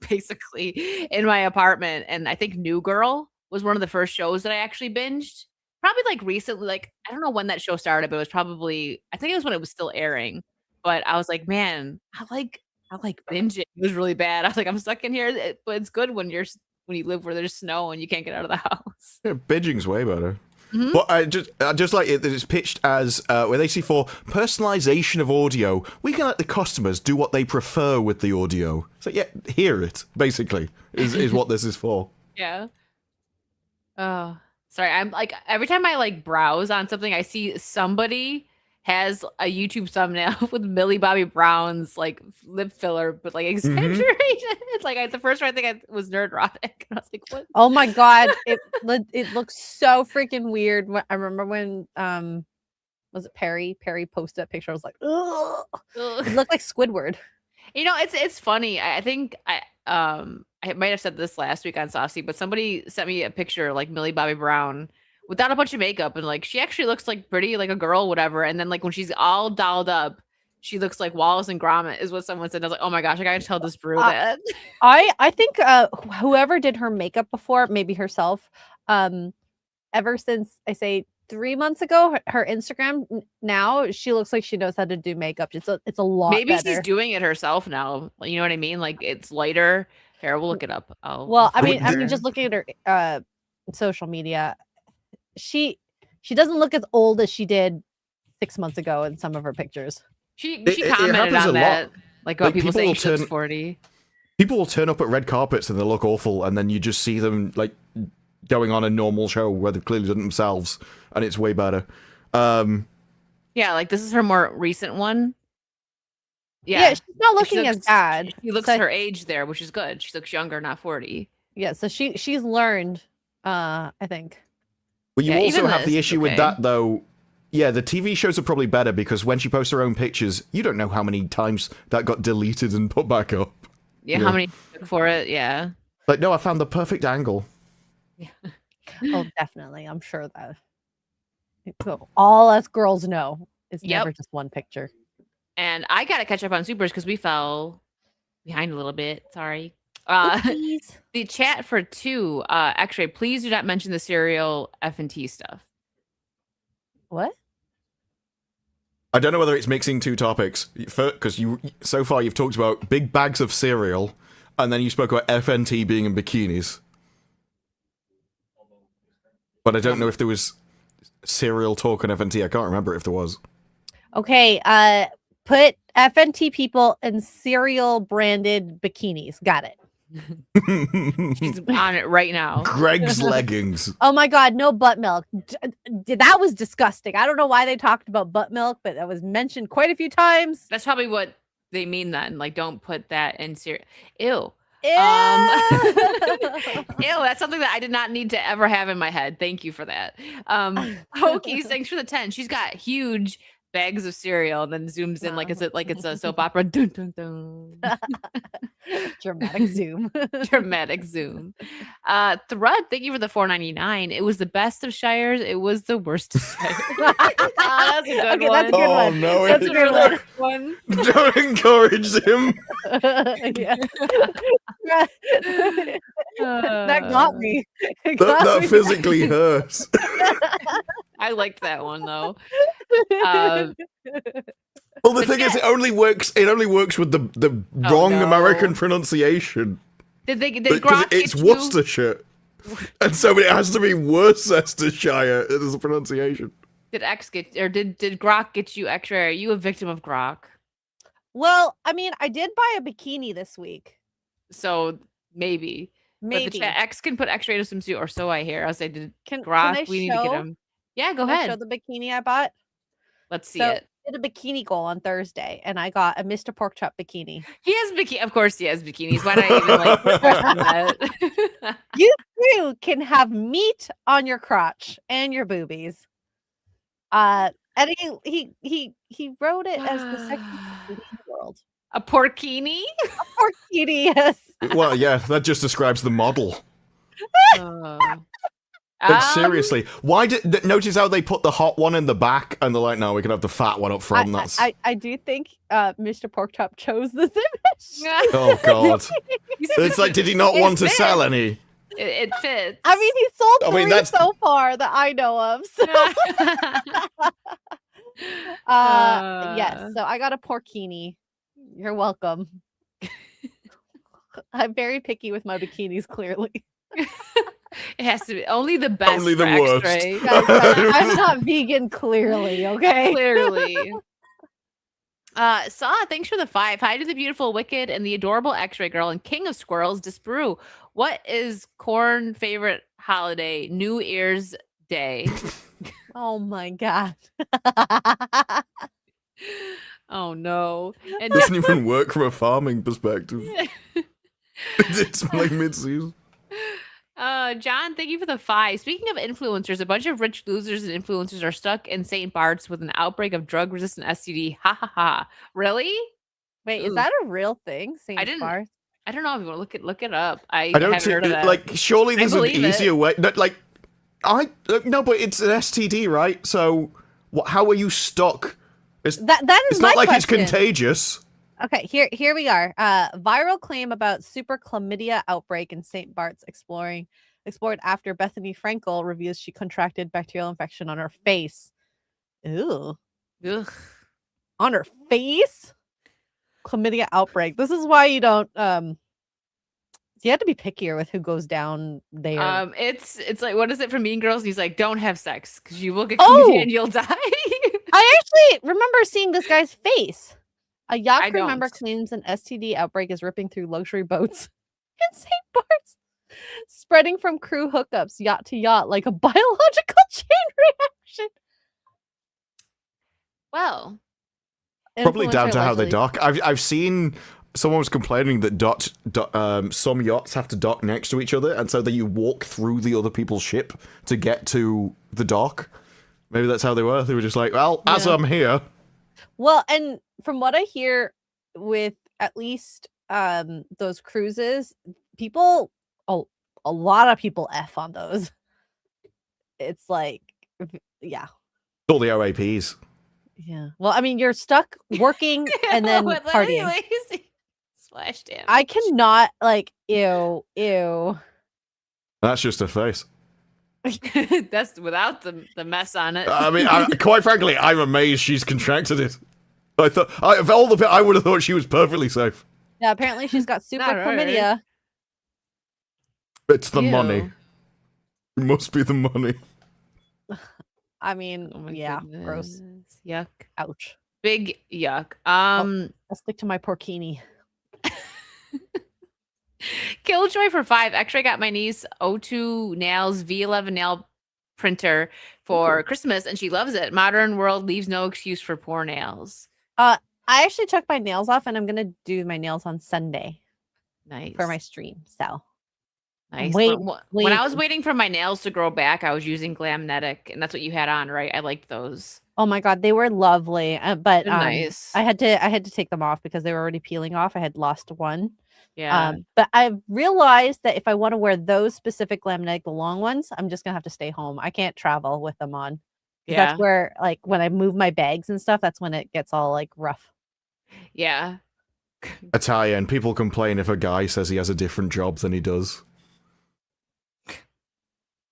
basically in my apartment, and I think New Girl was one of the first shows that I actually binged. Probably like recently, like I don't know when that show started, but it was probably I think it was when it was still airing. But I was like, man, I like binging. It was really bad. I was like, I'm stuck in here, but it's good when you live where there's snow and you can't get out of the house. Yeah, binging's way better. But I just like it that it's pitched as where they see for personalization of audio, we can let the customers do what they prefer with the audio. So yeah, hear it basically is what this is for. Yeah. Oh, sorry. I'm like every time I like browse on something, I see somebody has a YouTube thumbnail with Millie Bobby Brown's like lip filler, but like exaggerated. It's like the first one I think was nerdrotic. I was like, what? Oh my god, it looks so freaking weird. I remember when was it Perry posted that picture? I was like, ugh. It looked like Squidward. You know, it's funny. I think I might have said this last week on Saucy, but somebody sent me a picture like Millie Bobby Brown without a bunch of makeup, and like she actually looks like pretty, like a girl, whatever. And then like when she's all dolled up, she looks like Wallace and Gromit, is what someone said. And I was like, oh my gosh, I gotta tell this brew that. I think whoever did her makeup before, maybe herself, ever since I say 3 months ago, her Instagram now she looks like she knows how to do makeup. It's a lot. Maybe better. She's doing it herself now. You know what I mean? Like it's lighter. Here, we'll look it up. I mean, just looking at her social media, she doesn't look as old as she did 6 months ago in some of her pictures. She commented on that, like people saying she looks 40. People will turn up at red carpets and they look awful, and then you just see them like going on a normal show where they've clearly done it themselves, and it's way better. Yeah, like this is her more recent one. Yeah, she's not looking as bad. She looks her age there, which is good. She looks younger, not 40. Yeah, so she's learned, I think. Well, you also have the issue with that, though. Yeah, the TV shows are probably better because when she posts her own pictures, you don't know how many times that got deleted and put back up. Yeah, how many took for it? Yeah. Like, no, I found the perfect angle. Yeah. Oh, definitely. I'm sure that all us girls know it's never just one picture. And I got to catch up on Supers because we fell behind a little bit. Sorry. The chat for 2, actually, please do not mention the cereal F&T stuff. What? I don't know whether it's mixing 2 topics, because so far you've talked about big bags of cereal, and then you spoke about FNT being in bikinis. But I don't know if there was cereal talk on FNT. I can't remember if there was. Okay, put FNT people in cereal branded bikinis. Got it. She's on it right now. Greg's leggings. Oh my god, no butt milk. That was disgusting. I don't know why they talked about butt milk, but that was mentioned quite a few times. That's probably what they mean then. Like, don't put that in cereal. Ew. Ew. Ew, that's something that I did not need to ever have in my head. Thank you for that. Hokies, thanks for the 10. She's got huge bags of cereal and then zooms in like it's a soap opera. Dun, dun, dun. Dramatic zoom. Dramatic zoom. Thread, thank you for the $4.99. It was the best of Shires. It was the worst of Shires. That's a good one. That's a good one. No, that's a good one. Don't encourage him. That got me. That physically hurts. I liked that one though. Well, the thing is, it only works with the wrong American pronunciation. Did Grok it's Worcestershire, and so it has to be Worcestershire as a pronunciation. Did Grok get you extra? Are you a victim of Grok? Well, I mean, I did buy a bikini this week, so maybe. But the chat, X can put extra into some suit, or so I hear. I'll say, Grok? We need to get him. Yeah, go ahead. Show the bikini I bought. Let's see it. did a bikini goal on Thursday, and I got a Mr. Pork Chop bikini. He has bikini. Of course, he has bikinis. Why not even like question that? You too can have meat on your crotch and your boobies. And he wrote it as the sexiest bikini in the world. A porkini? A porkini, yes. Well, yeah, that just describes the model. But seriously, why did notice how they put the hot one in the back and they're like, no, we can have the fat one up front. I do think Mr. Porkchop chose this image. Oh god. It's like, did he not want to sell any? It fits. I mean, he sold three so far that I know of. So. Yes, so I got a porkini. You're welcome. I'm very picky with my bikinis, clearly. It has to be only the best. Only the worst. I'm not vegan, clearly. Okay, clearly. Saw, thanks for the 5. Hi to the beautiful Wicked and the adorable X-Ray Girl and King of Squirrels, Disbrew. What is Corn favorite holiday? New Year's Day. Oh my god. Oh no. It doesn't even work from a farming perspective. It's like mid-season. John, thank you for the 5. Speaking of influencers, a bunch of rich losers and influencers are stuck in St. Bart's with an outbreak of drug-resistant STD. Ha ha ha. Really? Wait, is that a real thing? St. Bart's? I don't know if you want to look it up. I don't haven't heard of that. Like, surely there's an easier way. No, like, no, but it's an STD, right? So, how are you stuck? That is it's my not like question. it's contagious. Okay, here we are. Viral claim about super chlamydia outbreak in St. Bart's explored after Bethany Frankel reveals she contracted bacterial infection on her face. Ew. Ugh. On her face? Chlamydia outbreak. This is why you don't you have to be pickier with who goes down there. It's like, what is it from Mean Girls? He's like, don't have sex because you will get chlamydia and you'll die. I actually remember seeing this guy's face. A yacht crew member claims an STD outbreak is ripping through luxury boats in St. Bart's, spreading from crew hookups yacht to yacht like a biological chain reaction. Well, probably down to how they dock. I've seen someone was complaining that some yachts have to dock next to each other, and so that you walk through the other people's ship to get to the dock. Maybe that's how they were. They were just like, well, as I'm here. Well, and from what I hear with at least those cruises, people, a lot of people F on those. It's like, yeah. All the OAPs. Yeah. Well, I mean, you're stuck working and then partying. Splash damage. I cannot, like, ew. That's just her face. That's without the mess on it. I mean, quite frankly, I'm amazed she's contracted it. I thought, of all the, I would have thought she was perfectly safe. Yeah, apparently she's got super chlamydia. It's the money. It must be the money. I mean, yeah, goodness. Gross. Yuck. Ouch. Big yuck. I'll stick to my porkini. Killjoy for 5. X-Ray got my niece O2 Nails V11 nail printer for Christmas, and she loves it. Modern world leaves no excuse for poor nails. I actually took my nails off, and I'm gonna do my nails on Sunday. Nice. For my stream. So nice. When I was waiting for my nails to grow back, I was using Glamnetic, and that's what you had on, right? I liked those. Oh my god, they were lovely. But nice. I had to take them off because they were already peeling off. I had lost one. Yeah. But I've realized that if I want to wear those specific Glamnetic, the long ones, I'm just gonna have to stay home. I can't travel with them on. Yeah. That's where, like, when I move my bags and stuff, that's when it gets all like rough. Yeah. Italian people complain if a guy says he has a different job than he does.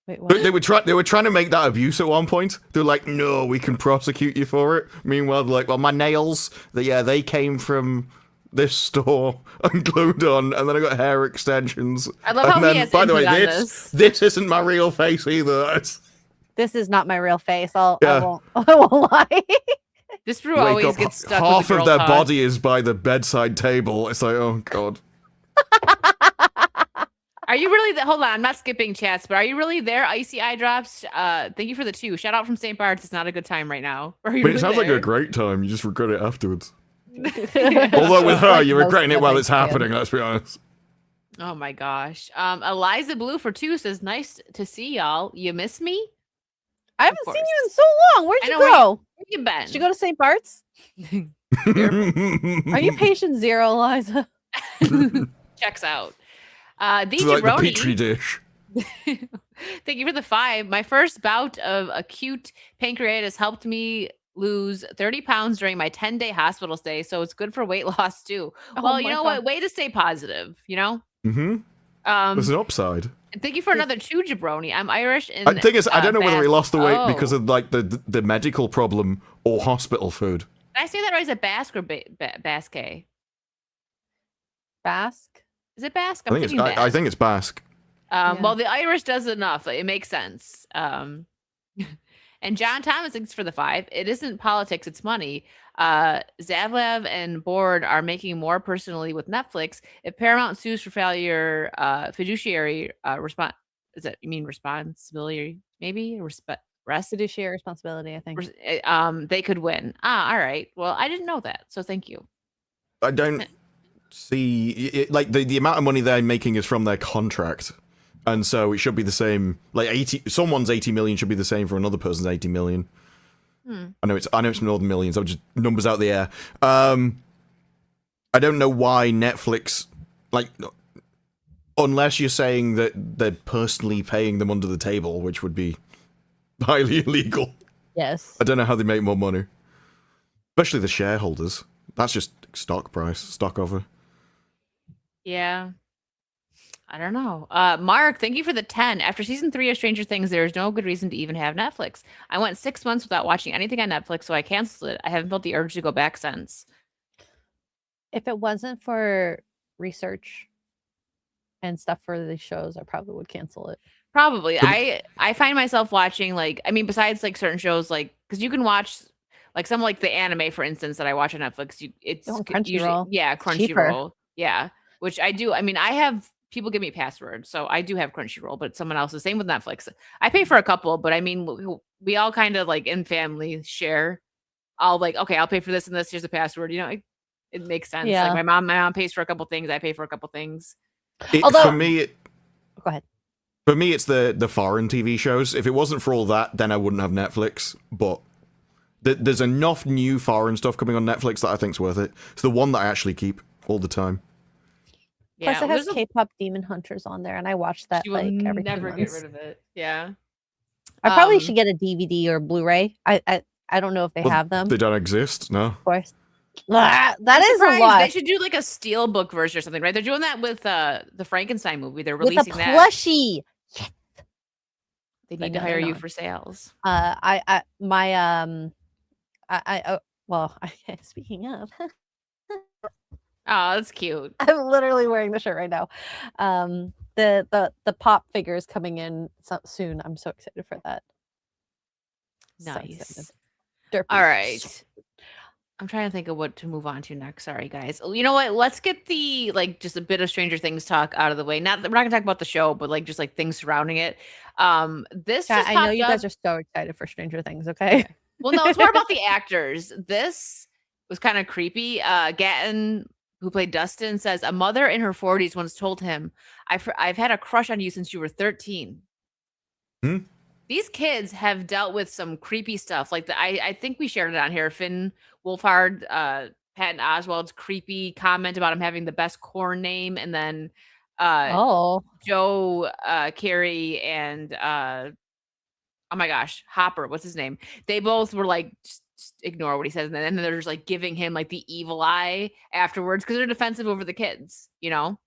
Wait, what? They were trying to make that abuse at one point. They're like, no, we can prosecute you for it. Meanwhile, they're like, well, my nails, they came from this store and glued on, and then I got hair extensions. I love how he has by the way, this isn't my real face either. This is not my real face. I won't lie. This brew always gets stuck half with the girl of their talk. body is by the bedside table. It's like, oh god. Are you really hold on, I'm not skipping chats, but are you really there? Icy eye drops. Thank you for the 2. Shout out from St. Bart's. It's not a good time right now. But it sounds like a great time. You just regret it afterwards. Yeah. Although with her, you're regretting it while it's happening, let's be honest. Oh my gosh. Eliza Blue for 2 says, nice to see y'all. You miss me? I haven't seen you in so long. Where'd you go? Where you been? Did you go to St. Bart's? Are you patient 0, Eliza? Checks out. It's like the petri dish. Thank you for the 5. My first bout of acute pancreatitis helped me lose 30 pounds during my 10-day hospital stay, so it's good for weight loss too. Well, you know what? Way to stay positive, you know? Mm-hmm. There's an upside. And thank you for another 2, Jabroni. I'm Irish and the thing is, I don't know whether he lost the weight because of like the medical problem or hospital food. Did I say that right? Is it Basque or Basque? Basque? Is it Basque? I think it's Basque. Well, the Irish does enough. It makes sense. And John Thomas thinks for the 5. It isn't politics, it's money. Zavlev and Board are making more personally with Netflix. If Paramount sues for failure, fiduciary is it? You mean responsibility? Maybe fiduciary responsibility. I think. They could win. All right. Well, I didn't know that, so thank you. I don't see it, like the amount of money they're making is from their contract. And so it should be the same. Like someone's 80 million should be the same for another person's 80 million. I know it's more than millions. I'm just numbers out the air. I don't know why Netflix, like, unless you're saying that they're personally paying them under the table, which would be highly illegal. Yes. I don't know how they make more money, especially the shareholders. That's just stock price, stock offer. Yeah. I don't know. Mark, thank you for the 10. After season 3 of Stranger Things, there is no good reason to even have Netflix. I went 6 months without watching anything on Netflix, so I canceled it. I haven't felt the urge to go back since. If it wasn't for research and stuff for the shows, I probably would cancel it. Probably. I find myself watching, like, I mean, besides like certain shows, like, because you can watch like some like the anime, for instance, that I watch on Netflix. It's Crunchyroll. Yeah, Crunchyroll. Yeah, which I do. I mean, I have people give me passwords, so I do have Crunchyroll, but someone else. The same with Netflix. I pay for a couple, but I mean, we all kind of like in family share. I'll like, okay, I'll pay for this and this. Here's the password. You know, it makes sense. Yeah. Like my mom pays for a couple things. I pay for a couple things. Although, for me, go ahead. For me, it's the foreign TV shows. If it wasn't for all that, then I wouldn't have Netflix. But there's enough new foreign stuff coming on Netflix that I think's worth it. It's the one that I actually keep all the time. Plus, it has K-pop Demon Hunters on there, and I watch that like every 2 months. Never get rid of it. Yeah. I probably should get a DVD or Blu-ray. I don't know if they have them. They don't exist, no. Of course. That is a lot. They should do like a steelbook version or something, right? They're doing that with the Frankenstein movie. They're releasing that. With a plushie. Yes. They need to hire you for sales. Speaking of. Oh, that's cute. I'm literally wearing the shirt right now. The pop figure is coming in soon. I'm so excited for that. Nice. So all right. I'm trying to think of what to move on to next. Sorry, guys. You know what? Let's get the just a bit of Stranger Things talk out of the way. We're not gonna talk about the show, but like just like things surrounding it. This just I know you guys are so excited for Stranger Things. Okay. Well, no, it's more about the actors. This was kind of creepy. Gatton, who played Dustin, says a mother in her 40s once told him, "I've had a crush on you since you were 13." These kids have dealt with some creepy stuff. Like I think we shared it on here. Finn Wolfhard, Patton Oswalt's creepy comment about him having the best corn name, and then Joe Carey and oh my gosh, Hopper, what's his name? They both were like, just ignore what he says, and then they're just like giving him like the evil eye afterwards because they're defensive over the kids, you know?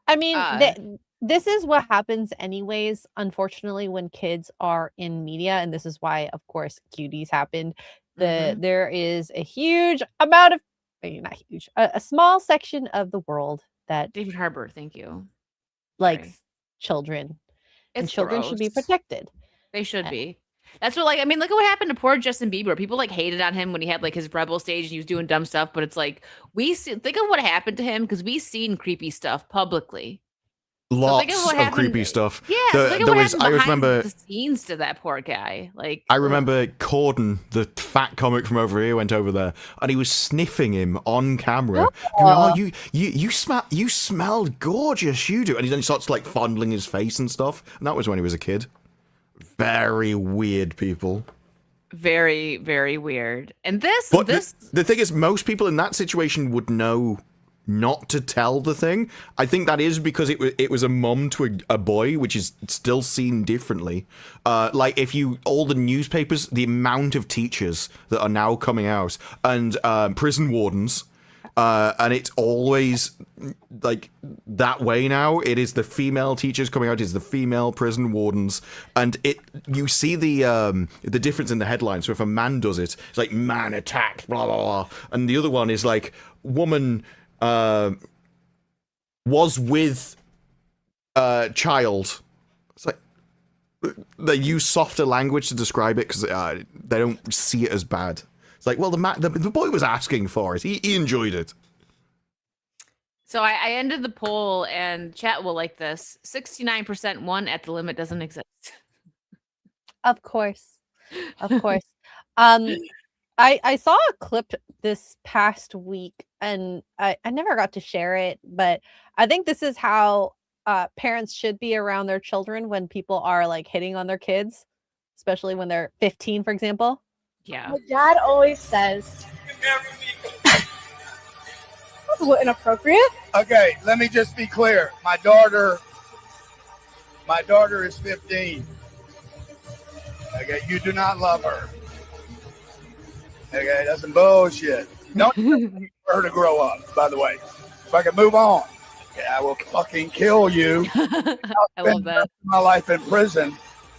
I mean, this is what happens anyways, unfortunately, when kids are in media, and this is why, of course, Cuties happened. There is a huge amount of, not huge, a small section of the world that David Harbour, thank you, likes children, and children should be protected. They should be. That's what, like, I mean, look at what happened to poor Justin Bieber. People like hated on him when he had like his rebel stage and he was doing dumb stuff, but it's like think of what happened to him because we've seen creepy stuff publicly. Lots of creepy stuff. Yeah, there was. I remember the scenes to that poor guy. Like I remember Corden, the fat comic from over here, went over there and he was sniffing him on camera. Oh, you smelled gorgeous, you do. And then he starts like fondling his face and stuff. And that was when he was a kid. Very weird people. Very, very weird. And the thing is, most people in that situation would know not to tell the thing. I think that is because it was a mum to a boy, which is still seen differently. Like if all the newspapers, the amount of teachers that are now coming out and prison wardens, and it's always like that way now. It is the female teachers coming out, it's the female prison wardens, and you see the difference in the headline. So if a man does it, it's like man attacked, blah blah blah, and the other one is like woman was with child. It's like they use softer language to describe it because they don't see it as bad. It's like, well, the boy was asking for it. He enjoyed it. So I ended the poll, and chat will like this. 69% won at the limit doesn't exist. Of course. I saw a clip this past week, and I never got to share it, but I think this is how parents should be around their children when people are like hitting on their kids, especially when they're 15, for example. Yeah. My dad always says, that's a little inappropriate. Okay, let me just be clear. My daughter is 15. Okay, you do not love her. Okay, that's some bullshit. Don't for her to grow up, by the way. If I can move on, I will fucking kill you. I love that. My life in prison,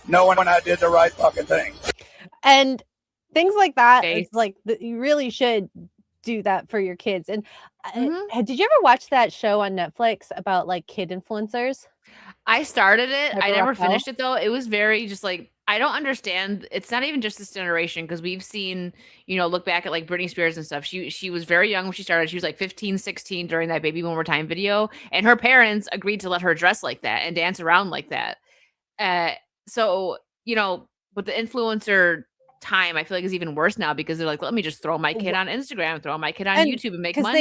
knowing when I did the right fucking thing. And things like that, it's like you really should do that for your kids. And did you ever watch that show on Netflix about like kid influencers? I started it. I never finished it though. It was very just like, I don't understand. It's not even just this generation, because we've seen, look back at like Britney Spears and stuff. She was very young when she started. She was like 15, 16 during that Baby One More Time video. And her parents agreed to let her dress like that and dance around like that. So, with the influencer time, I feel like is even worse now, because they're like, let me just throw my kid on Instagram, throw my kid on YouTube and make money.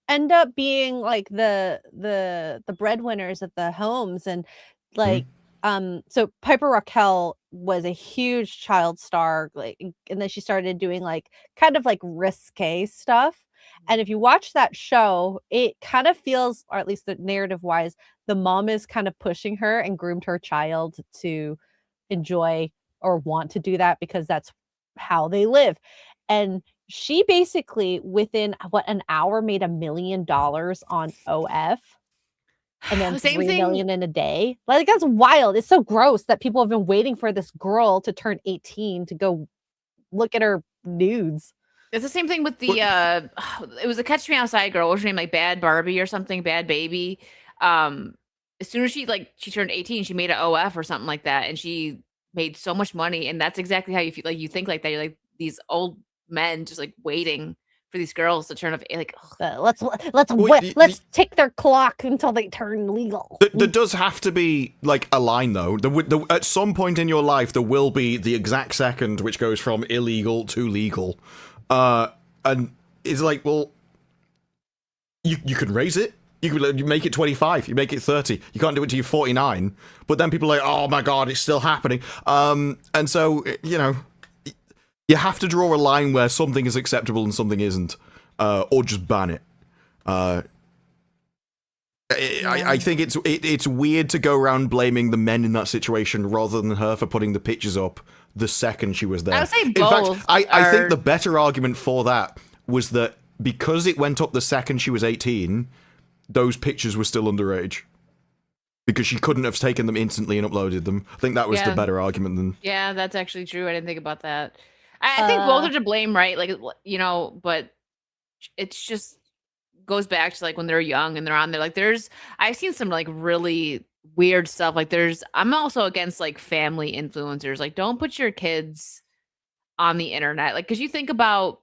They end up being like the breadwinners of the homes. And like, so Piper Raquel was a huge child star, like, and then she started doing like kind of like risque stuff. And if you watch that show, it kind of feels, or at least the narrative wise, the mom is kind of pushing her and groomed her child to enjoy or want to do that because that's how they live. And she basically within an hour made $1 million on OF. And then $3 million in a day. Like, that's wild. It's so gross that people have been waiting for this girl to turn 18 to go look at her nudes. It's the same thing with the it was a Catch Me Outside girl. What was her name? Like Bad Barbie or something, Bad Baby. As soon as she turned 18, she made an OF or something like that, and she made so much money. And that's exactly how you feel. Like, you think like that. You're like these old men just like waiting for these girls to turn up, like let's take their clock until they turn legal. There does have to be like a line though. At some point in your life, there will be the exact second which goes from illegal to legal, and it's like, well, you can raise it. You make it 25. You make it 30. You can't do it till you're 49. But then people are like, oh my god, it's still happening. And so you have to draw a line where something is acceptable and something isn't, or just ban it. I think it's weird to go around blaming the men in that situation rather than her for putting the pictures up the second she was there. I would say both. In fact, I think the better argument for that was that because it went up the second she was 18, those pictures were still underage. Because she couldn't have taken them instantly and uploaded them. I think that was the better argument than... Yeah, that's actually true. I didn't think about that. I think both are to blame, right? Like, but it's just goes back to like when they're young and they're on there. Like, I've seen some like really weird stuff. Like, I'm also against like family influencers. Like, don't put your kids on the internet. Like, because you think about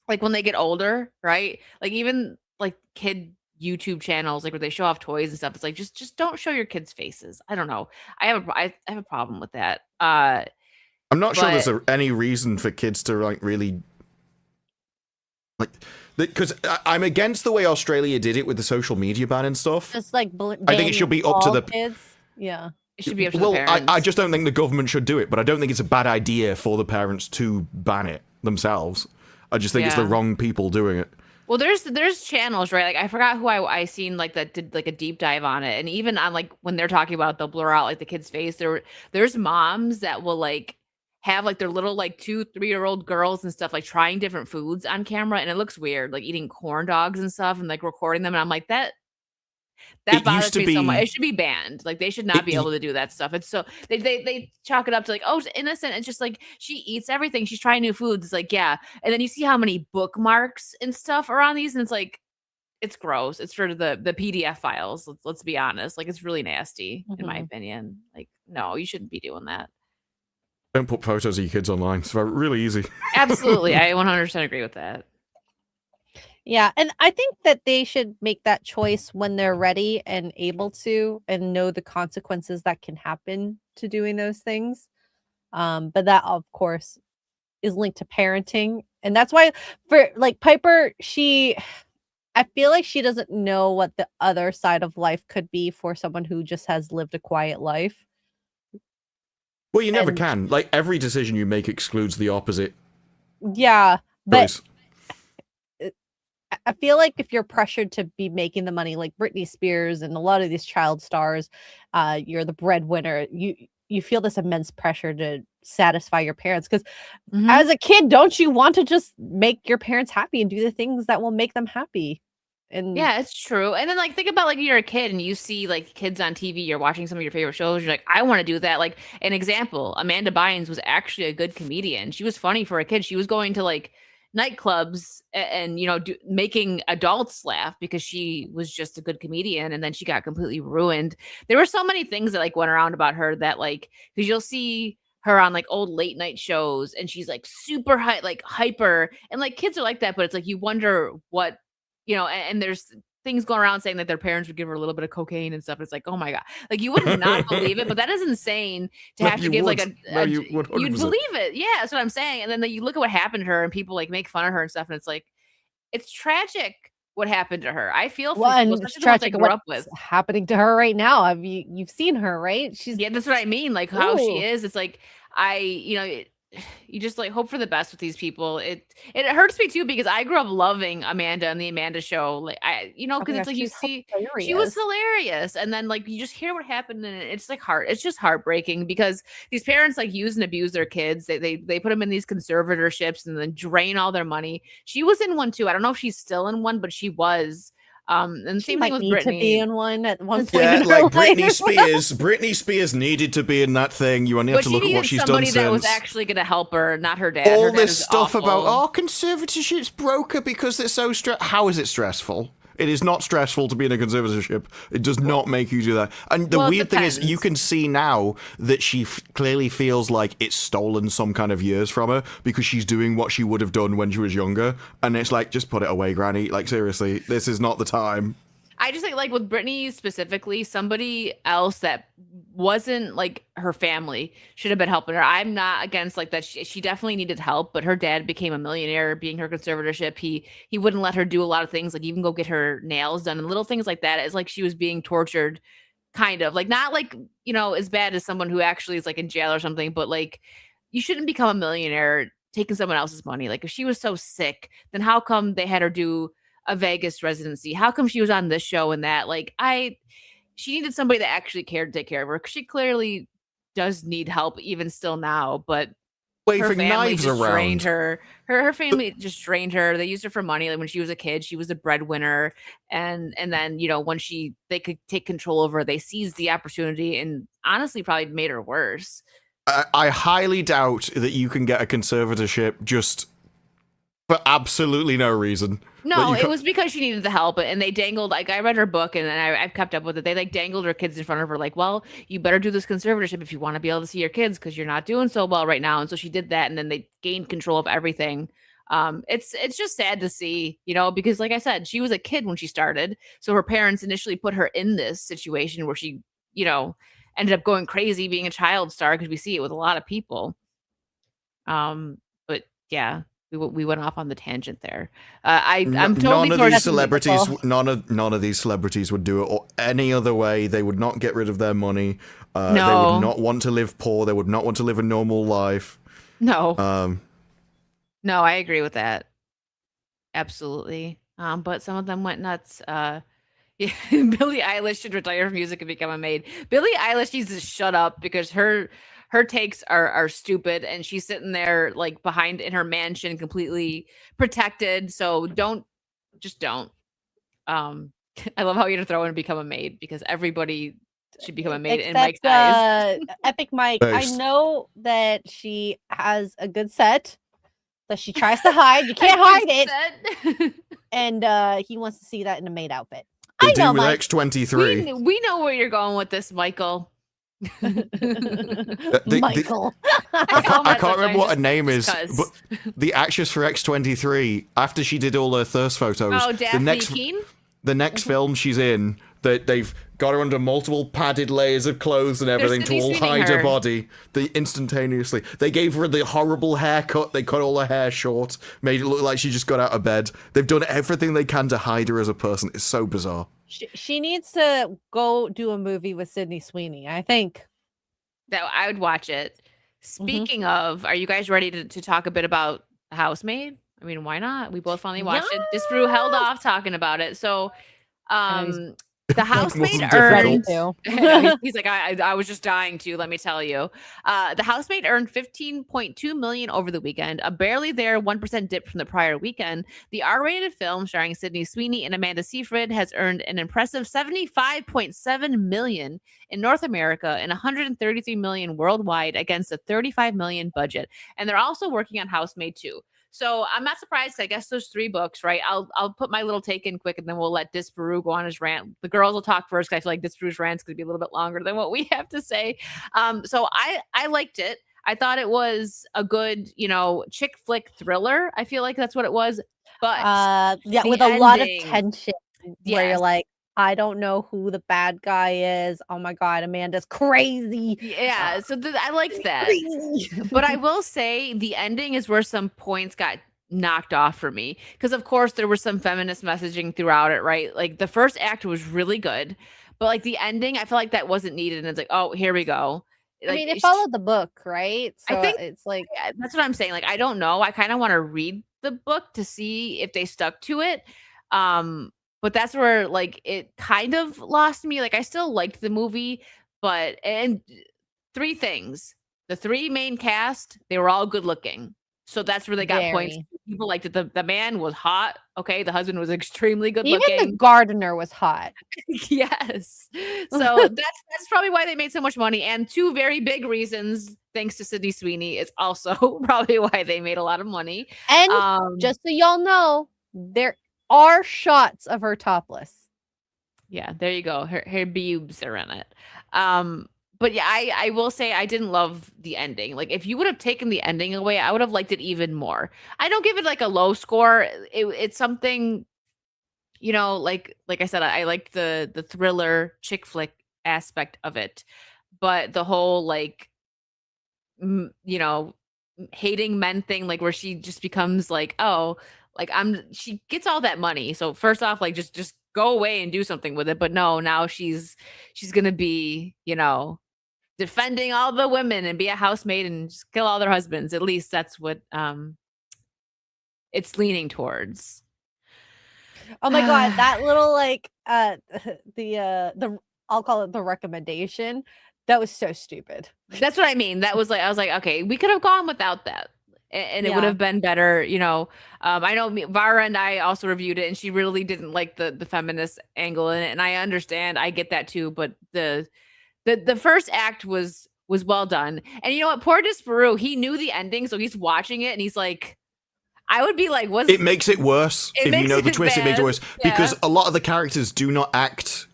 like when they get older, right? Like, even like kid YouTube channels, like where they show off toys and stuff. It's like just don't show your kids' faces. I don't know. I have a problem with that. I'm not sure there's any reason for kids to like really like, because I'm against the way Australia did it with the social media ban and stuff. Just like I think it should be up to the kids. Yeah. It should be up to the parents. I just don't think the government should do it, but I don't think it's a bad idea for the parents to ban it themselves. I just think it's the wrong people doing it. Well, there's channels, right? Like I forgot who I seen like that did like a deep dive on it, and even on like when they're talking about they'll blur out like the kid's face. There's moms that will like have like their little like 2-3-year-old girls and stuff like trying different foods on camera, and it looks weird, like eating corn dogs and stuff, and like recording them, and I'm like that bothers me so much. It should be banned. Like they should not be able to do that stuff. It's so they chalk it up to like, oh, it's innocent. It's just like she eats everything. She's trying new foods. It's like, yeah. And then you see how many bookmarks and stuff are on these, and it's like, it's gross. It's for the PDF files. Let's be honest. Like it's really nasty in my opinion. Like no, you shouldn't be doing that. Don't put photos of your kids online. It's really easy. Absolutely, I 100% agree with that. Yeah, and I think that they should make that choice when they're ready and able to, and know the consequences that can happen to doing those things. But that, of course, is linked to parenting, and that's why for like Piper, I feel like she doesn't know what the other side of life could be for someone who just has lived a quiet life. Well, you never can. Like every decision you make excludes the opposite. Yeah, but. Choice. I feel like if you're pressured to be making the money like Britney Spears and a lot of these child stars, you're the breadwinner, you feel this immense pressure to satisfy your parents. Because as a kid, don't you want to just make your parents happy and do the things that will make them happy? And yeah, it's true. And then like think about like you're a kid and you see like kids on TV, you're watching some of your favorite shows, you're like, I want to do that. Like an example, Amanda Bynes was actually a good comedian. She was funny for a kid. She was going to like nightclubs and you know making adults laugh because she was just a good comedian, and then she got completely ruined. There were so many things that like went around about her that like, because you'll see her on like old late night shows and she's like super hyper, and like kids are like that, but it's like you wonder what, you know, and there's things going around saying that their parents would give her a little bit of cocaine and stuff. It's like, oh my God, like you would not believe it, but that is insane to have to give like you'd believe it. Yeah, that's what I'm saying. And then you look at what happened to her and people like make fun of her and stuff. And it's like, it's tragic what happened to her. I feel it's tragic what's happening to her right now. You've seen her, right? Yeah, that's what I mean. Like how she is. It's like, you just like hope for the best with these people. It hurts me too because I grew up loving Amanda and the Amanda Show. Like because it's like you see hilarious. She was hilarious, and then like you just hear what happened, and it's like it's just heartbreaking because these parents like use and abuse their kids. They put them in these conservatorships and then drain all their money. She was in one too. I don't know if she's still in one, but she was. And the same thing with Britney. To be in one at one point. Yeah, like Britney Spears. Britney Spears needed to be in that thing. You only have to look at what she's done since. Somebody that was actually going to help her, not her dad. All her dad this stuff about conservatorship's broke her because it's so How is it stressful? It is not stressful to be in a conservatorship. It does not make you do that. And the weird thing is, you can see now that she clearly feels like it's stolen some kind of years from her because she's doing what she would have done when she was younger. And it's like, just put it away, Granny. Like, seriously, this is not the time. I just think, like, with Britney specifically, somebody else that wasn't, like, her family should have been helping her. I'm not against, like, that. She definitely needed help, but her dad became a millionaire being her conservatorship. He wouldn't let her do a lot of things, like even go get her nails done and little things like that. It's like she was being tortured, kind of. Like, not, like, you know, as bad as someone who actually is, like, in jail or something, but, like, you shouldn't become a millionaire taking someone else's money. Like, if she was so sick, then how come they had her do a Vegas residency? How come she was on this show and that? Like, she needed somebody that actually cared to take care of her, because she clearly does need help even still now, but her family just drained her. Her family just drained her. They used her for money. Like when she was a kid, she was a breadwinner, and then, you know, when they could take control over her, they seized the opportunity and honestly probably made her worse. I highly doubt that you can get a conservatorship just for absolutely no reason. No, it was because she needed the help, and they dangled, like, I read her book and I've kept up with it. They like dangled her kids in front of her, like, well, you better do this conservatorship if you want to be able to see your kids because you're not doing so well right now. And so she did that, and then they gained control of everything. It's just sad to see, you know, because like I said, she was a kid when she started, so her parents initially put her in this situation where she, you know, ended up going crazy being a child star, because we see it with a lot of people. But yeah, we went off on the tangent there. I'm totally none of these celebrities. None of these celebrities would do it or any other way. They would not get rid of their money. No. They would not want to live poor. They would not want to live a normal life. No. No, I agree with that. Absolutely. But some of them went nuts. Yeah, Billie Eilish should retire from music and become a maid. Billie Eilish needs to shut up, because her takes are stupid, and she's sitting there like behind in her mansion, completely protected. So don't. I love how you're gonna throw in and become a maid, because everybody should become a maid in Mike's eyes. Epic Mike. I know that she has a good set that she tries to hide. You can't hide it. And he wants to see that in a maid outfit. They I do know, with Mike. X23. We know where you're going with this, Michael. Michael. I can't remember what her name is, but the actress for X23, after she did all her thirst photos, Daphne Keane? The next film she's in, that they've got her under multiple padded layers of clothes and everything to all hide her body. Instantaneously. They gave her the horrible haircut. They cut all her hair short, made it look like she just got out of bed. They've done everything they can to hide her as a person. It's so bizarre. She needs to go do a movie with Sydney Sweeney, I think. That I would watch it. Speaking of, are you guys ready to talk a bit about Housemaid? I mean, why not? We both finally watched it. Disparu held off talking about it. So, the Housemaid earned. He's like, I was just dying to. Let me tell you, the Housemaid earned $15.2 million over the weekend, a barely there 1% dip from the prior weekend. The R-rated film starring Sydney Sweeney and Amanda Seyfried has earned an impressive $75.7 million in North America and $133 million worldwide against a $35 million budget. And they're also working on Housemaid 2. So I'm not surprised. I guess there's 3 books, right? I'll put my little take in quick, and then we'll let Disparu go on his rant. The girls will talk first, because I feel like Disparu's rant's going to be a little bit longer than what we have to say. So I liked it. I thought it was a good, you know, chick flick thriller. I feel like that's what it was. But with a lot of tension, where you're like, I don't know who the bad guy is. Oh my God, Amanda's crazy. Yeah, so I liked that. But I will say the ending is where some points got knocked off for me. Because, of course, there was some feminist messaging throughout it, right? Like, the first act was really good. But, like, the ending, I feel like that wasn't needed. And it's like, oh, here we go. Like, I mean, it followed the book, right? So I think it's like... That's what I'm saying. Like, I don't know. I kind of want to read the book to see if they stuck to it. But that's where, like, it kind of lost me. Like, I still liked the movie, and 3 things. The 3 main cast, they were all good looking. So that's where they got points. People liked it. The man was hot. Okay. The husband was extremely good looking. Even the gardener was hot. Yes. So that's probably why they made so much money. And 2 very big reasons, thanks to Sydney Sweeney, is also probably why they made a lot of money. And just so y'all know, there are shots of her topless. Yeah, there you go. Her boobs are in it. But yeah, I will say I didn't love the ending. Like, if you would have taken the ending away, I would have liked it even more. I don't give it like a low score. It's something, you know, like I said, I liked the thriller chick flick aspect of it, but the whole like, you know, hating men thing, like where she just becomes like, oh, like she gets all that money. So first off, like just go away and do something with it. But no, now she's gonna be, you know, defending all the women and be a housemaid and just kill all their husbands. At least that's what it's leaning towards. Oh my God, that little like the I'll call it the recommendation. That was so stupid. That's what I mean. That was like, I was like, okay, we could have gone without that. And it would have been better, you know. I know Vara and I also reviewed it, and she really didn't like the feminist angle in it, and I understand, I get that too. But the first act was well done, and you know what? Poor Disparu, he knew the ending, so he's watching it, and he's like, I would be like, "What's?" It makes it worse if you know the twist. It makes it worse because a lot of the characters do not act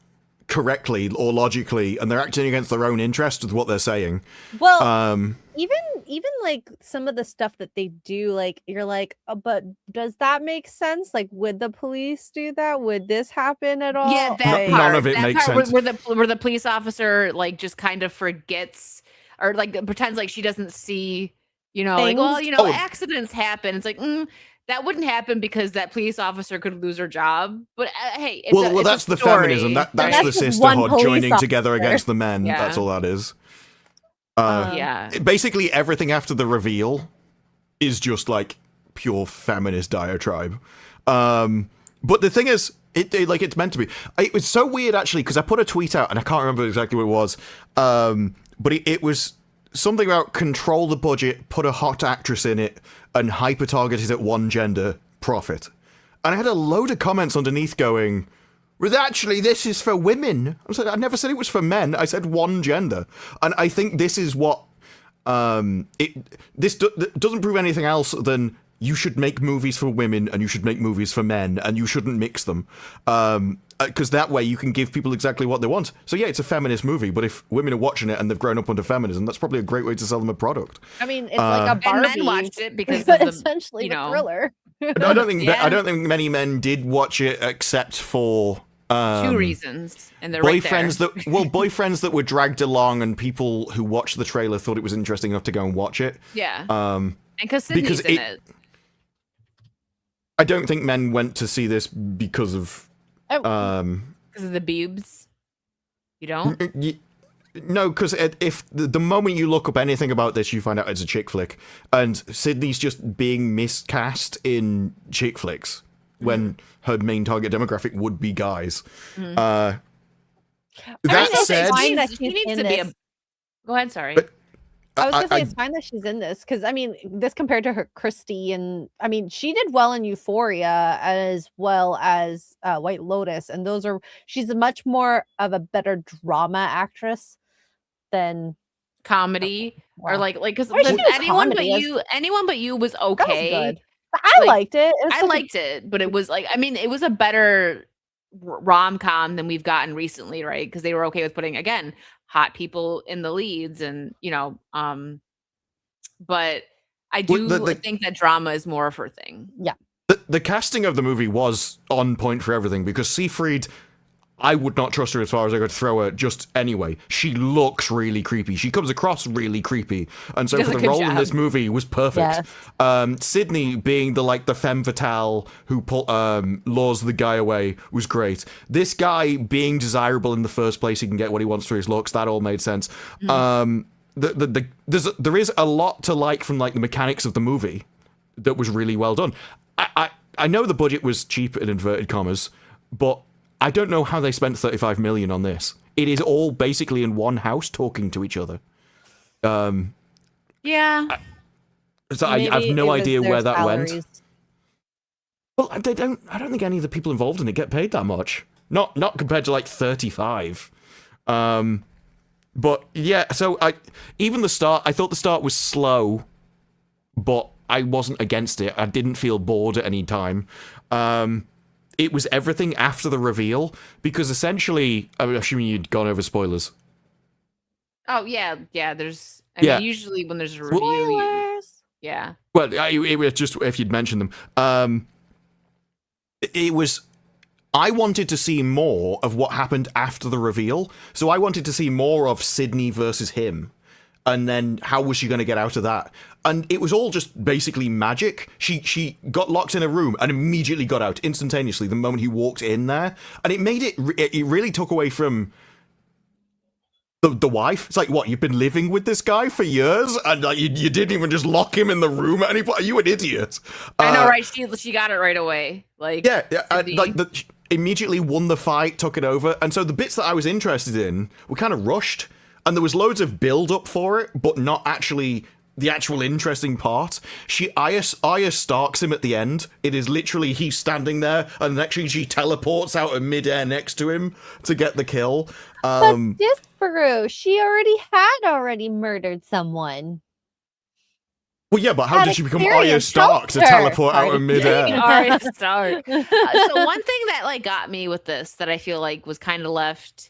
correctly or logically, and they're acting against their own interest with what they're saying. Well, even like some of the stuff that they do, like you're like, but does that make sense? Like, would the police do that? Would this happen at all? Yeah, that part. None of it that makes part sense. Where the police officer like just kind of forgets or like pretends like she doesn't see, like, well, accidents happen. It's like, that wouldn't happen because that police officer could lose her job. But hey, it's that's the story. feminism. That's the just one sisterhood police joining together officer. against the men. Yeah. That's all that is. Basically everything after the reveal is just like pure feminist diatribe. But the thing is, it's meant to be. It was so weird actually because I put a tweet out and I can't remember exactly what it was. But it was something about control the budget, put a hot actress in it, and hyper target it at one gender, profit. And I had a load of comments underneath going, well, actually, this is for women. I was like, I never said it was for men. I said one gender. And I think this is what... this doesn't prove anything else than you should make movies for women and you should make movies for men and you shouldn't mix them. Because that way you can give people exactly what they want. So yeah, it's a feminist movie, but if women are watching it and they've grown up under feminism, that's probably a great way to sell them a product. I mean, it's like a Barbie. And men watched it because but of the, essentially the thriller. I don't think many men did watch it except for... two reasons, and they're boyfriends right there. boyfriends that were dragged along, and people who watched the trailer thought it was interesting enough to go and watch it. Yeah, and because Sydney's in it. I don't think men went to see this because of because of the boobs. You don't? No, because if the moment you look up anything about this, you find out it's a chick flick, and Sydney's just being miscast in chick flicks when her main target demographic would be guys. That said, she needs to be a... Go ahead, sorry. I was gonna say it's fine that she's in this because I mean this compared to her Christy, and I mean she did well in Euphoria as well as White Lotus, and she's a much more of a better drama actress than comedy or like because anyone but you was okay. That was good. I liked it. I liked it, but it was like, I mean, it was a better rom-com than we've gotten recently, right? Because they were okay with putting, again, hot people in the leads, and but I do think that drama is more of her thing. Yeah. The casting of the movie was on point for everything because Seyfried, I would not trust her as far as I could throw her just anyway. She looks really creepy. She comes across really creepy. And so for the role in this movie was perfect. Yes. Sydney being the femme fatale who lures the guy away was great. This guy being desirable in the first place, he can get what he wants through his looks. That all made sense. There is a lot to like from the mechanics of the movie that was really well done. I know the budget was cheap in inverted commas, but I don't know how they spent 35 million on this. It is all basically in one house talking to each other. Yeah. So I have no idea where that went. Well, I don't think any of the people involved in it get paid that much. Not compared to 35. But yeah, so I thought the start was slow, but I wasn't against it. I didn't feel bored at any time. It was everything after the reveal, because essentially, I'm assuming you'd gone over spoilers. Oh, yeah. There's, I mean, usually when there's a review, yeah. Well, it was just, if you'd mentioned them. I wanted to see more of what happened after the reveal, so I wanted to see more of Sydney versus him. And then how was she going to get out of that? And it was all just basically magic. She got locked in a room and immediately got out instantaneously the moment he walked in there. And it made it really took away from the wife. It's like, what, you've been living with this guy for years? And you didn't even just lock him in the room at any point? Are you an idiot? I know, right? She got it right away. Immediately won the fight, took it over. And so the bits that I was interested in were kind of rushed. And there was loads of build-up for it, but not actually the actual interesting part. Arya stalks him at the end. It is literally he's standing there, and next thing she teleports out of midair next to him to get the kill. But Disparu, she already murdered someone. Well, yeah, but how did she become Arya Stark to teleport out of midair? Arya Stark. So one thing that got me with this that I feel was kind of left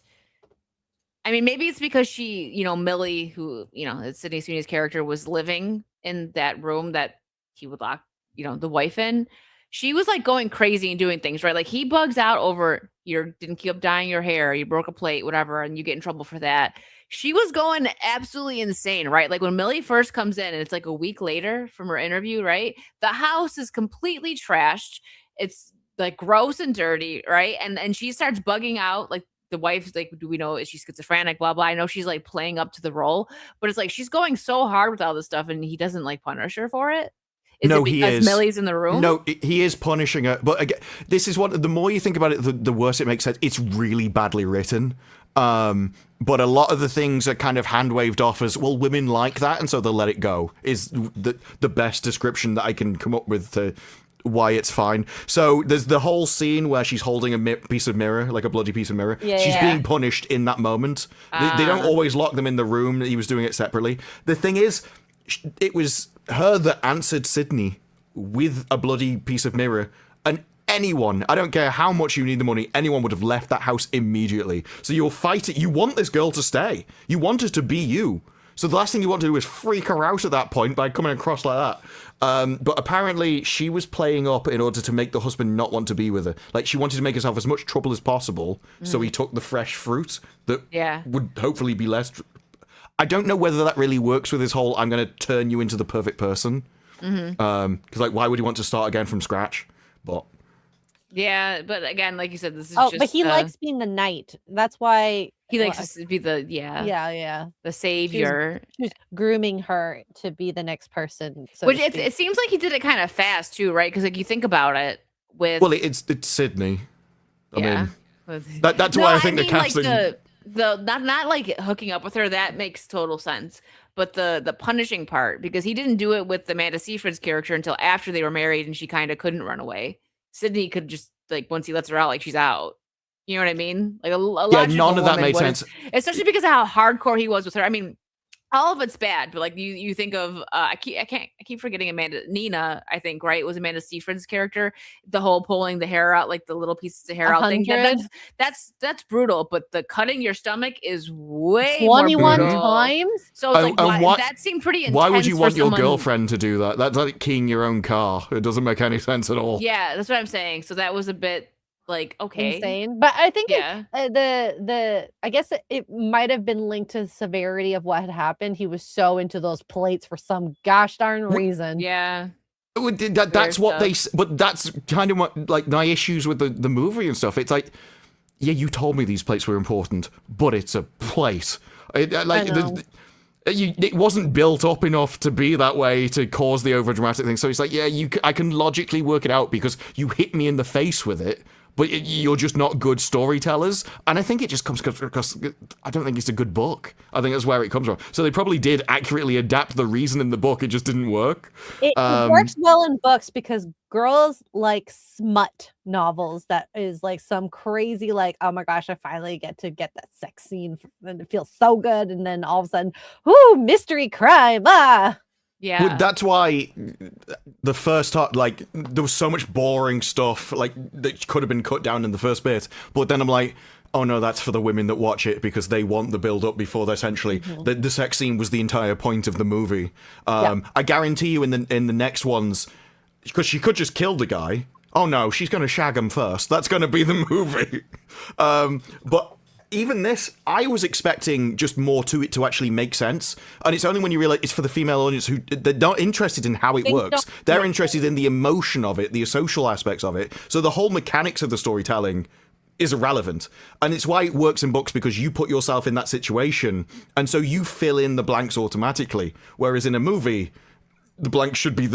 I mean, maybe it's because she, Millie, who, is Sydney Sweeney's character, was living in that room that he would lock, the wife in. She was like going crazy and doing things, right? Like he bugs out over you didn't keep dyeing your hair, you broke a plate, whatever, and you get in trouble for that. She was going absolutely insane, right? Like when Millie first comes in and it's like a week later from her interview, right? The house is completely trashed. It's like gross and dirty, right? And she starts bugging out. Like the wife's like, do we know is she schizophrenic? Blah blah. I know she's like playing up to the role, but it's like she's going so hard with all this stuff, and he doesn't like punish her for it. Is it because Millie's in the room? No, he is punishing her. But again, this is what the more you think about it, the worse it makes sense. It's really badly written. But a lot of the things are kind of hand waved off as, well, women like that, and so they'll let it go. Is the best description that I can come up with to why it's fine. So there's the whole scene where she's holding a piece of mirror, like a bloody piece of mirror. She's being punished in that moment. They don't always lock them in the room. He was doing it separately. The thing is, it was her that answered Sydney with a bloody piece of mirror, and anyone, I don't care how much you need the money, anyone would have left that house immediately. So you'll fight it. You want this girl to stay. You want her to be you. So the last thing you want to do is freak her out at that point by coming across like that. But apparently she was playing up in order to make the husband not want to be with her. Like she wanted to make herself as much trouble as possible. So he took the fresh fruit that would hopefully be less. I don't know whether that really works with his whole, I'm going to turn you into the perfect person. Because like, why would he want to start again from scratch? But yeah, but again, like you said, this is but he likes being the knight. That's why he likes to be the the savior. She's grooming her to be the next person. So which it seems like he did it kind of fast too, right? Because like you think about it, with it's Sydney. I mean, that's why I think the casting. Like the not like hooking up with her, that makes total sense. But the punishing part, because he didn't do it with Amanda Seyfried's character until after they were married and she kind of couldn't run away. Sydney could just, like, once he lets her out, like, she's out. You know what I mean? Like, a none of that made sense. Especially because of how hardcore he was with her. I mean, all of it's bad, but like you think of I keep forgetting Nina, I think, right? It was Amanda Seyfried's character, the whole pulling the hair out, like the little pieces of hair out thing. That's brutal, but the cutting your stomach is way 21 more brutal. times. So it's like that seemed pretty intense. Why would you want your girlfriend to do that? That's like keying your own car. It doesn't make any sense at all. Yeah, that's what I'm saying. So that was a bit like, okay, insane. But I think I guess it might have been linked to the severity of what had happened. He was so into those plates for some gosh darn reason. Yeah. That's what they, but that's kind of what, like, my issues with the movie and stuff. It's like, yeah, you told me these plates were important, but it's a plate. It wasn't built up enough to be that way to cause the overdramatic thing. So it's like, yeah, I can logically work it out because you hit me in the face with it. But you're just not good storytellers. And I think it just comes because I don't think it's a good book. I think that's where it comes from. So they probably did accurately adapt the reason in the book. It just didn't work. It works well in books because girls like smut novels that is like some crazy, like, oh my gosh, I finally get that sex scene and it feels so good. And then all of a sudden, ooh, mystery crime. Yeah, well, that's why the first part, like, there was so much boring stuff, like, that could have been cut down in the first bit. But then I'm like, oh no, that's for the women that watch it because they want the build up before they're essentially the sex scene was the entire point of the movie. I guarantee you in the next ones, because she could just kill the guy. Oh no, she's going to shag him first. That's going to be the movie. But even this, I was expecting just more to it to actually make sense. And it's only when you realize it's for the female audience who they're not interested in how it works. They're interested in the emotion of it, the social aspects of it. So the whole mechanics of the storytelling is irrelevant. And it's why it works in books, because you put yourself in that situation. And so you fill in the blanks automatically. Whereas in a movie, the blank should be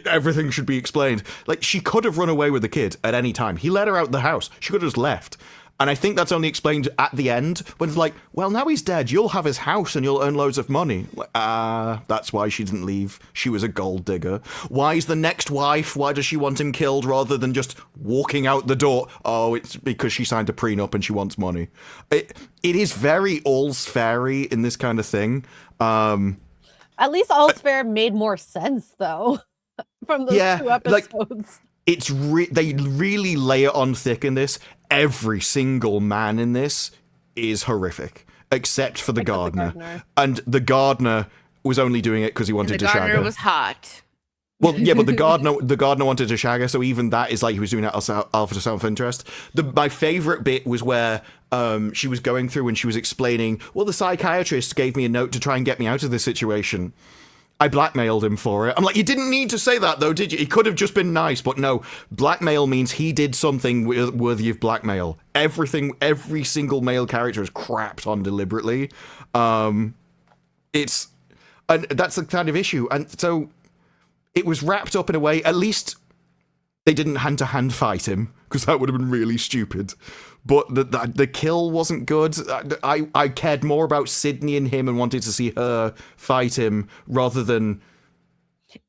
everything should be explained. Like, she could have run away with the kid at any time. He let her out the house. She could have just left. And I think that's only explained at the end, when it's like, well, now he's dead, you'll have his house and you'll earn loads of money. That's why she didn't leave. She was a gold digger. Why is the next wife, why does she want him killed rather than just walking out the door? Oh, it's because she signed a prenup and she wants money. It is very All's Fairy in this kind of thing. At least All's Fair made more sense, though, from those 2 episodes. Like, it's they really lay it on thick in this. Every single man in this is horrific. except for the gardener. And the gardener was only doing it because he wanted to shag her. The gardener was hot. Well, yeah, but the gardener wanted to shag her, so even that is like he was doing that out of self-interest. My favourite bit was where she was going through and she was explaining, well, the psychiatrist gave me a note to try and get me out of this situation. I blackmailed him for it. I'm like, you didn't need to say that, though, did you? He could have just been nice, but no. Blackmail means he did something worthy of blackmail. Every single male character is crapped on deliberately. And that's the kind of issue. And so it was wrapped up in a way, at least they didn't hand-to-hand fight him, because that would have been really stupid. But the kill wasn't good. I cared more about Sydney and him and wanted to see her fight him rather than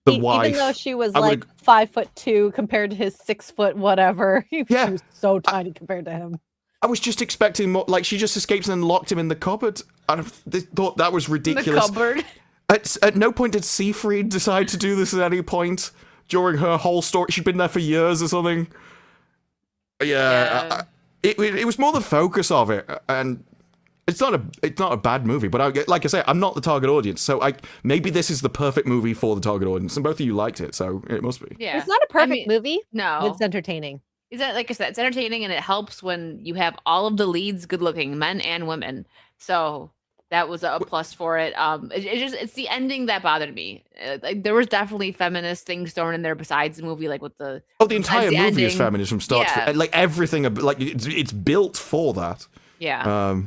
the wife. Even though she was 5'2" compared to his 6 foot whatever. She was so tiny compared to him. I was just expecting more, like she just escaped and then locked him in the cupboard. I thought that was ridiculous. The cupboard. At no point did Seafried decide to do this at any point during her whole story. She'd been there for years or something. Yeah. It was more the focus of it, and it's not a bad movie, but like I say, I'm not the target audience, so maybe this is the perfect movie for the target audience, and both of you liked it, so it must be. Yeah, it's not a perfect movie. No, it's entertaining. Is that, like I said, it's entertaining, and it helps when you have all of the leads good-looking, men and women. So that was a plus for it. It's the ending that bothered me. Like there was definitely feminist things thrown in there besides the movie, like with the entire movie ending is feminist from start to like everything. Like it's built for that. Yeah.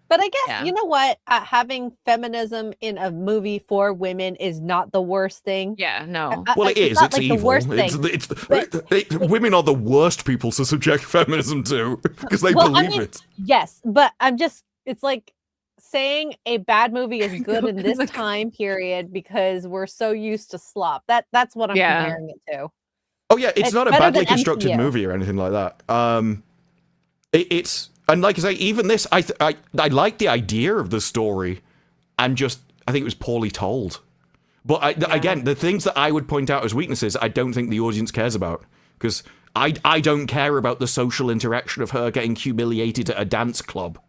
But I guess you know what? Having feminism in a movie for women is not the worst thing. Yeah, no. Well, it is. It's like evil. The worst thing. Women are the worst people to subject feminism to because they believe it. Yes, but it's like saying a bad movie is good in this time period because we're so used to slop. That's what I'm comparing it to. Oh yeah, it's not a badly constructed movie or anything like that. It's and like I say, even this, I like the idea of the story, and just I think it was poorly told. But again, the things that I would point out as weaknesses, I don't think the audience cares about because I don't care about the social interaction of her getting humiliated at a dance club.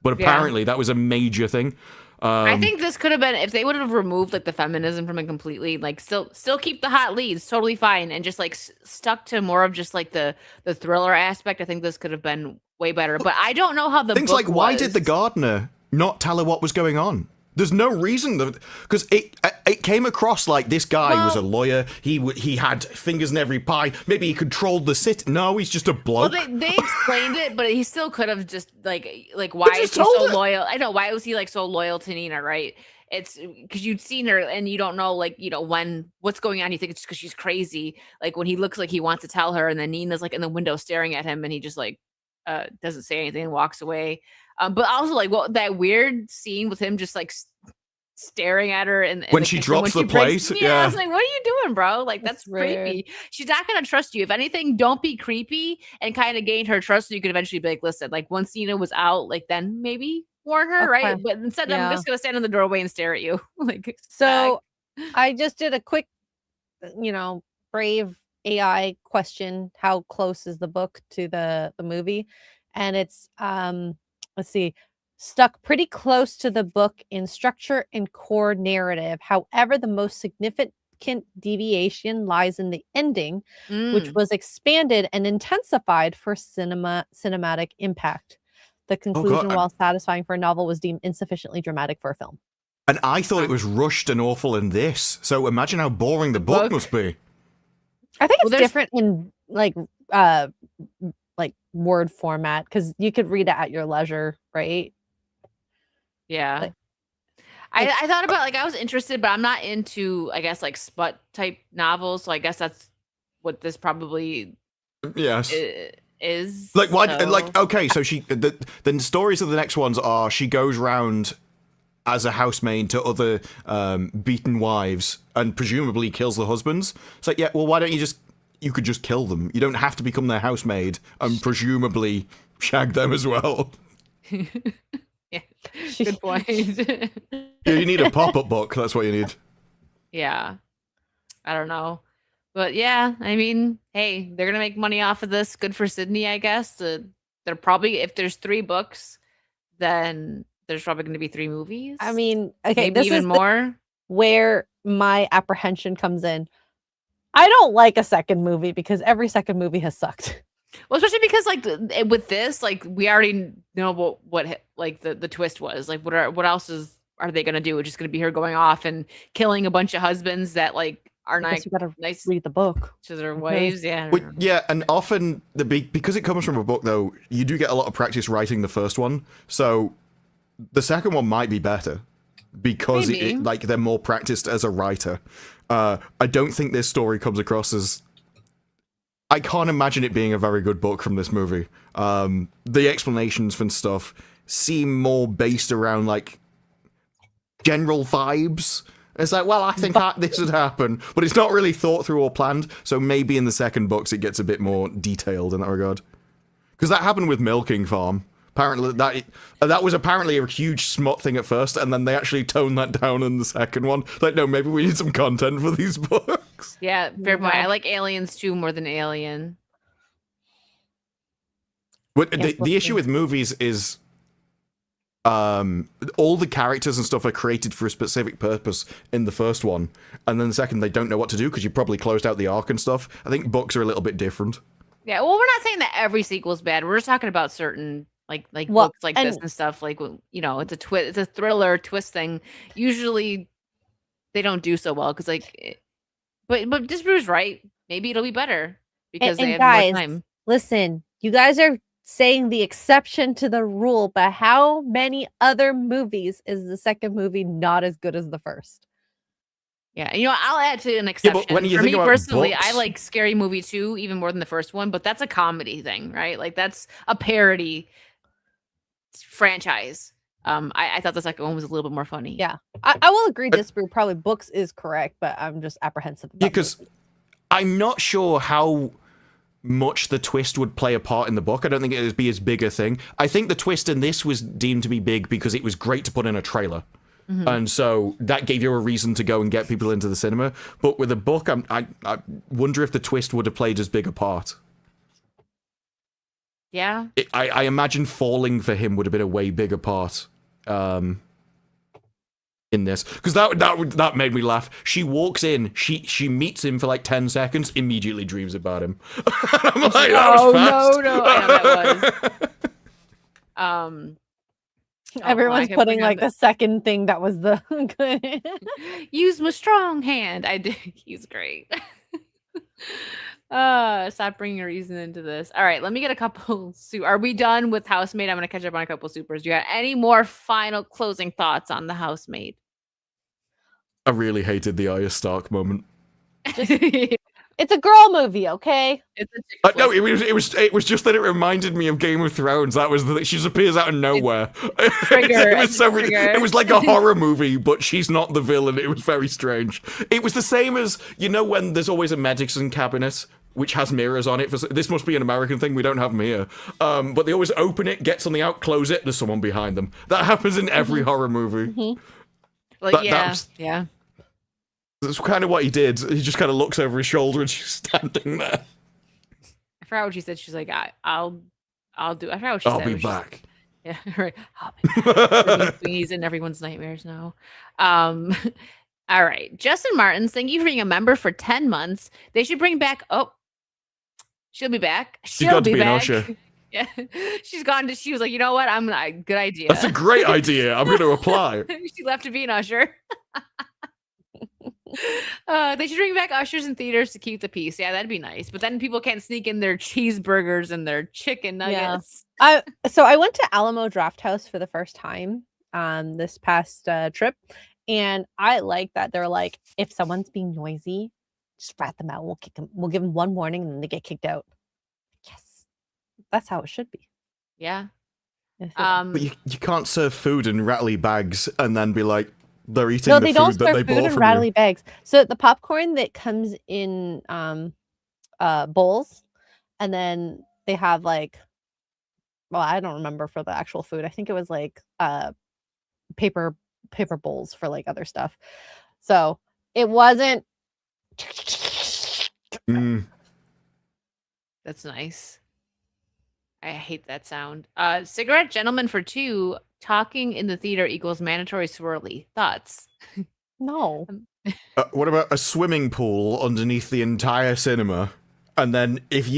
But apparently that was a major thing. I think this could have been, if they would have removed like the feminism from it completely, like still keep the hot leads, totally fine, and just like stuck to more of just like the thriller aspect. I think this could have been way better. But I don't know how the things like why did the gardener not tell her what was going on? There's no reason because it came across like this guy was a lawyer. He had fingers in every pie. Maybe he controlled the city. No, he's just a bloke. Well, they explained it, but he still could have just like why is he so loyal? I know, why was he like so loyal to Nina, right? It's because you'd seen her and you don't know what's going on. You think it's because she's crazy. Like when he looks like he wants to tell her, and then Nina's like in the window staring at him, and he just like doesn't say anything and walks away. But also like that weird scene with him just like staring at her and when she drops the plate. I was like, what are you doing, bro? Like that's creepy. She's not gonna trust you. If anything, don't be creepy and kind of gain her trust so you could eventually be like, listen, like once Nina was out, like then maybe warn her, right? But instead I'm just gonna stand in the doorway and stare at you. Like so I just did a quick brave AI question. How close is the book to the movie? And it's let's see, stuck pretty close to the book in structure and core narrative. However, the most significant deviation lies in the ending, which was expanded and intensified for cinematic impact. The conclusion, while satisfying for a novel, was deemed insufficiently dramatic for a film. And I thought it was rushed and awful in this. So imagine how boring the book must be. I think it's different in like word format because you could read it at your leisure, right? Yeah. I thought about I was interested, but I'm not into I guess like smut type novels, so I guess that's what this probably is. Like why okay, so she the stories of the next ones are she goes round as a housemaid to other beaten wives and presumably kills the husbands. It's like, yeah, well, why don't you could just kill them. You don't have to become their housemaid and presumably shag them as well. Yeah, good point. You need a pop-up book. That's what you need. Yeah. I don't know. But yeah, I mean, hey, they're going to make money off of this. Good for Sydney, I guess. They're probably, if there's 3 books, then there's probably going to be 3 movies. I mean, okay, maybe even more. Where my apprehension comes in. I don't like a second movie because every second movie has sucked. Well, especially because like with this, like we already know what like the twist was. Like what else are they gonna do? It's just gonna be her going off and killing a bunch of husbands that like are nice. You gotta nice read the book to their wives. Yeah, yeah, and often because it comes from a book though, you do get a lot of practice writing the first one, so the second one might be better because like they're more practiced as a writer. I don't think this story comes across as. I can't imagine it being a very good book from this movie. The explanations and stuff seem more based around like general vibes. It's like, well, I think this would happen, but it's not really thought through or planned. So maybe in the second books it gets a bit more detailed in that regard. Because that happened with Milking Farm. Apparently that was apparently a huge smut thing at first, and then they actually toned that down in the second one. Like, no, maybe we need some content for these books. Yeah, fair point. I like Aliens 2 more than Alien. But the issue with movies is all the characters and stuff are created for a specific purpose in the first one, and then the second they don't know what to do because you probably closed out the arc and stuff. I think books are a little bit different. Yeah, well, we're not saying that every sequel is bad. We're just talking about certain books like this and stuff. Like, you know, it's a thriller twist thing. Usually, they don't do so well because but Disbrew's right. Maybe it'll be better because they have more time. Listen, you guys are saying the exception to the rule, but how many other movies is the second movie not as good as the first? Yeah, you know, I'll add to an exception. When you For think me about personally, books, I like Scary Movie 2 even more than the first one, but that's a comedy thing, right? Like that's a parody franchise. I thought the second one was a little bit more funny. Yeah, I will agree. Disbrew probably books is correct, but I'm just apprehensive about because I'm not sure how much the twist would play a part in the book. I don't think it would be as big a thing. I think the twist in this was deemed to be big because it was great to put in a trailer. Mm-hmm. And so that gave you a reason to go and get people into the cinema. But with a book, I wonder if the twist would have played as big a part. Yeah. I imagine falling for him would have been a way bigger part in this. Because that made me laugh. She walks in, she meets him for like 10 seconds, immediately dreams about him. I'm like, that was fast. No. I know that was. Everyone's putting like the second thing that was the good. Use my strong hand. I did. He's great. Stop bringing a reason into this. All right, let me get a couple. Are we done with Housemaid? I'm gonna catch up on a couple supers. Do you have any more final closing thoughts on the Housemaid? I really hated the Arya Stark moment. It's a girl movie, okay? It's a no, it was just that it reminded me of Game of Thrones. That was she just appears out of nowhere. It was like a horror movie, but she's not the villain. It was very strange. It was the same as, you know, when there's always a medicine cabinet which has mirrors on it. This must be an American thing. We don't have them here. But they always open it, get something out, close it. There's someone behind them. That happens in every horror movie. Mm-hmm. Like, yeah. That's kind of what he did. He just kind of looks over his shoulder and she's standing there. I forgot what she said. She's like, I'll do. I forgot what she said. I'll be back. Yeah, right. I'll be back. He's in everyone's nightmares now. All right. Justin Martins, thank you for being a member for 10 months. They should bring back. Oh, she'll be back. She'll be back. Yeah, she's gone. She was like, you know what? Good idea. That's a great idea. I'm going to apply. She left to be an usher. They should bring back ushers in theaters to keep the peace. Yeah, that'd be nice. But then people can't sneak in their cheeseburgers and their chicken nuggets. Yeah. So I went to Alamo Drafthouse for the first time this past trip, and I like that they're like, if someone's being noisy, just rat them out. We'll kick them. We'll give them one warning, and then they get kicked out. Yes, that's how it should be. Yeah. But you can't serve food in rattly bags and then be like, they're eating no, the they food don't that they serve bought food in from rattly you. bags. So the popcorn that comes in bowls, and then they have like, well, I don't remember for the actual food. I think it was like paper bowls for like other stuff. So it wasn't. That's nice. I hate that sound. Cigarette Gentleman for 2. talking in the theater equals mandatory swirly. Thoughts? No. What about a swimming pool underneath the entire cinema? And then if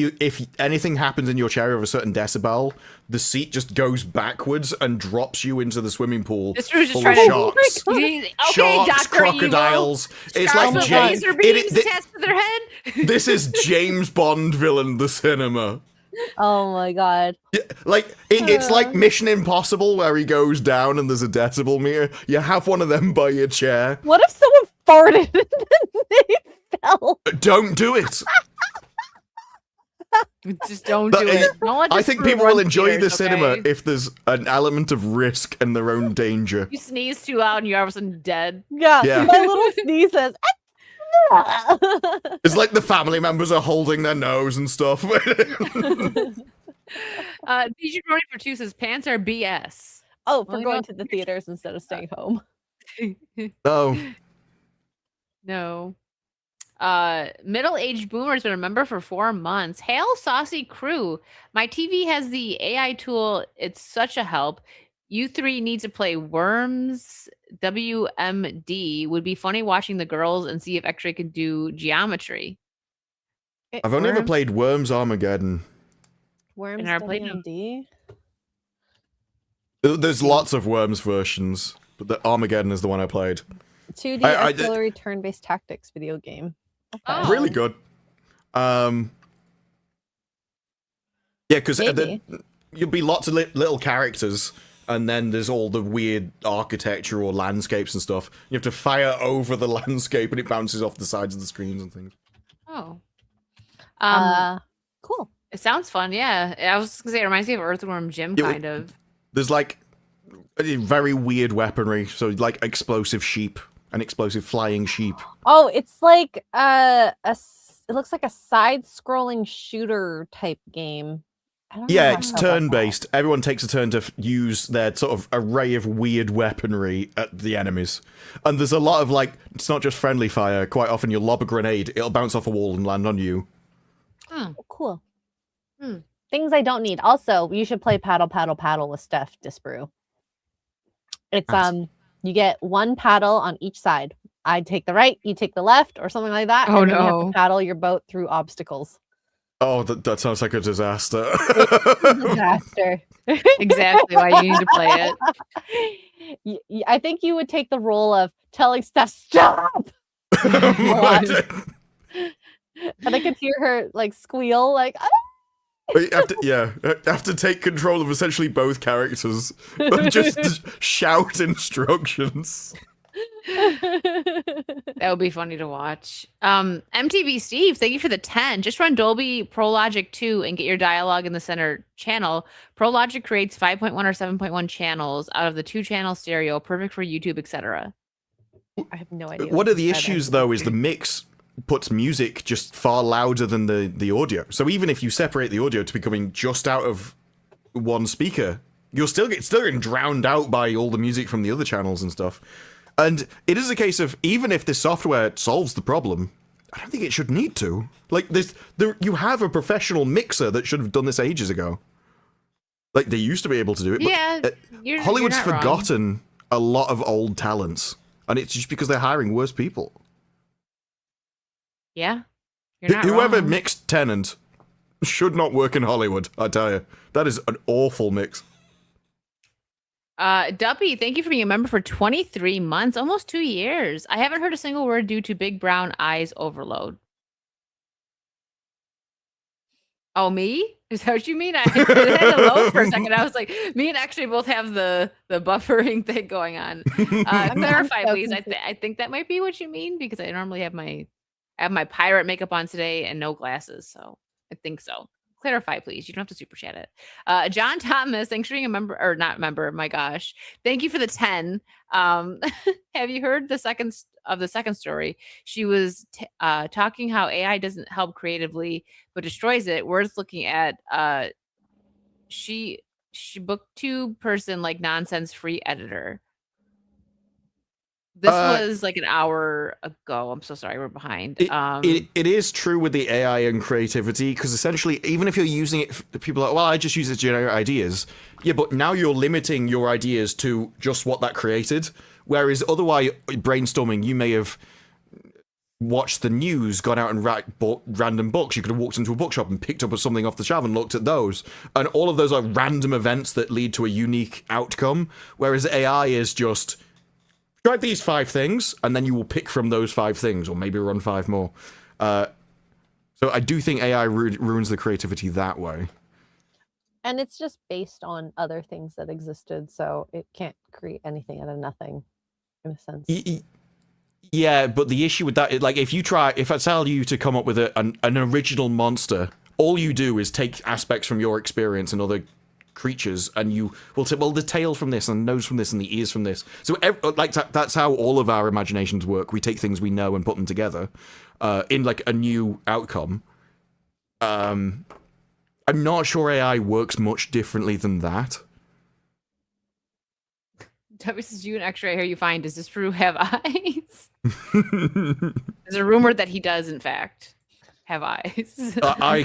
anything happens in your chair of a certain decibel, the seat just goes backwards and drops you into the swimming pool This was just full trying of to sharks. Okay, Sharks, Dr. crocodiles. Evil. It's Stars like with James. laser beams attached to their head. This is James Bond villain the cinema. Oh my god. Yeah, like it's like Mission Impossible where he goes down and there's a decibel meter. You have one of them by your chair. What if someone farted and then they fell? Don't do it. Just don't do it. Don't let I this think screw people run will enjoy the theaters, cinema okay? if there's an element of risk and their own danger. You sneeze too loud and you're all of a sudden dead. Yeah, Yeah. my little sneeze says. It's like the family members are holding their nose and stuff. DJ Brony for 2 says pants are BS. Oh, for Well, you going know- to the theaters instead of staying home. Oh, No. Middle-aged boomers been a member for 4 months. Hail, Saucy crew. My TV has the AI tool. It's such a help. You 3 need to play Worms WMD. Would be funny watching the girls and see if X-Ray can do geometry. I've only ever Worms? played Worms Armageddon. Worms And I played them. WMD. There's lots of Worms versions, but the Armageddon is the one I played. 2D I- artillery turn-based tactics video game. Okay. Oh. Really good. Yeah, because Maybe. you'll be lots of little characters, and then there's all the weird architecture or landscapes and stuff. You have to fire over the landscape, and it bounces off the sides of the screens and things. Oh. Cool. It sounds fun, yeah. I was just gonna say it reminds me of Earthworm Jim, Yeah, kind of. There's like a very weird weaponry, so like explosive sheep and explosive flying sheep. Oh, it's like it looks like a side-scrolling shooter type game. I don't know Yeah, how it's to tell about turn-based. Everyone takes a turn to use their sort of array of weird weaponry at the enemies. And there's a lot of, like, it's not just friendly fire. Quite often you'll lob a grenade, it'll bounce off a wall and land on you. that. Oh, cool. Hmm. Things I don't need. Also, you should play Paddle Paddle Paddle with Steph Disbrew. It's Nice. you get one paddle on each side. I take the right, you take the left, or something like that. Oh, and then you have no. to paddle your boat through obstacles. Oh, that sounds like a disaster. Disaster. Exactly why you need to play it. I think you would take the role of telling Steph, stop! What? And I could hear her like squeal, like, "Ah!" You have to take control of essentially both characters. Just shout instructions. That would be funny to watch. MTV Steve, thank you for the 10. Just run Dolby Pro Logic 2 and get your dialogue in the center channel. Pro Logic creates 5.1 or 7.1 channels out of the 2-channel stereo, perfect for YouTube, etc. I have no idea. One of the that issues, is. though, is the mix puts music just far louder than the audio. So even if you separate the audio to becoming just out of one speaker, you'll still getting drowned out by all the music from the other channels and stuff. And it is a case of, even if this software solves the problem, I don't think it should need to. Like, you have a professional mixer that should have done this ages ago. Like, they used to be able to do it, but Yeah, you're Hollywood's not wrong. forgotten a lot of old talents. And it's just because they're hiring worse people. Yeah. You're not Whoever wrong. mixed Tenant should not work in Hollywood, I tell you. That is an awful mix. Duppy, thank you for being a member for 23 months, almost 2 years. I haven't heard a single word due to big brown eyes overload. Oh, me? Is that what you mean? I had to load for a second. I was like, me and actually both have the buffering thing going on. Clarify, so please. I think that might be what you mean, because I normally have my pirate makeup on today and no glasses, so I think so. Clarify, please. You don't have to super chat it. John Thomas, thanks for being a member, or not member. My gosh, thank you for the 10. Have you heard the second story? She was talking how AI doesn't help creatively but destroys it. Worth looking at. She booktube person like nonsense free editor. This was like an hour ago. I'm so sorry, we're behind. It is true with the AI and creativity, because essentially, even if you're using it, people are like, well, I just use it to generate ideas. Yeah, but now you're limiting your ideas to just what that created. Whereas otherwise, brainstorming, you may have watched the news, gone out and bought random books. You could have walked into a bookshop and picked up something off the shelf and looked at those. And all of those are random events that lead to a unique outcome. Whereas AI is just, try these 5 things, and then you will pick from those 5 things, or maybe run 5 more. So I do think AI ruins the creativity that way. And it's just based on other things that existed, so it can't create anything out of nothing, in a sense. Yeah, but the issue with that is, like, if I tell you to come up with an original monster, all you do is take aspects from your experience and other creatures, and you will say, well, the tail from this, and the nose from this, and the ears from this. So, that's how all of our imaginations work. We take things we know and put them together in, like, a new outcome. I'm not sure AI works much differently than that. W says, you an X-ray here you find, does this true have eyes? There's a rumor that he does, in fact, have eyes. I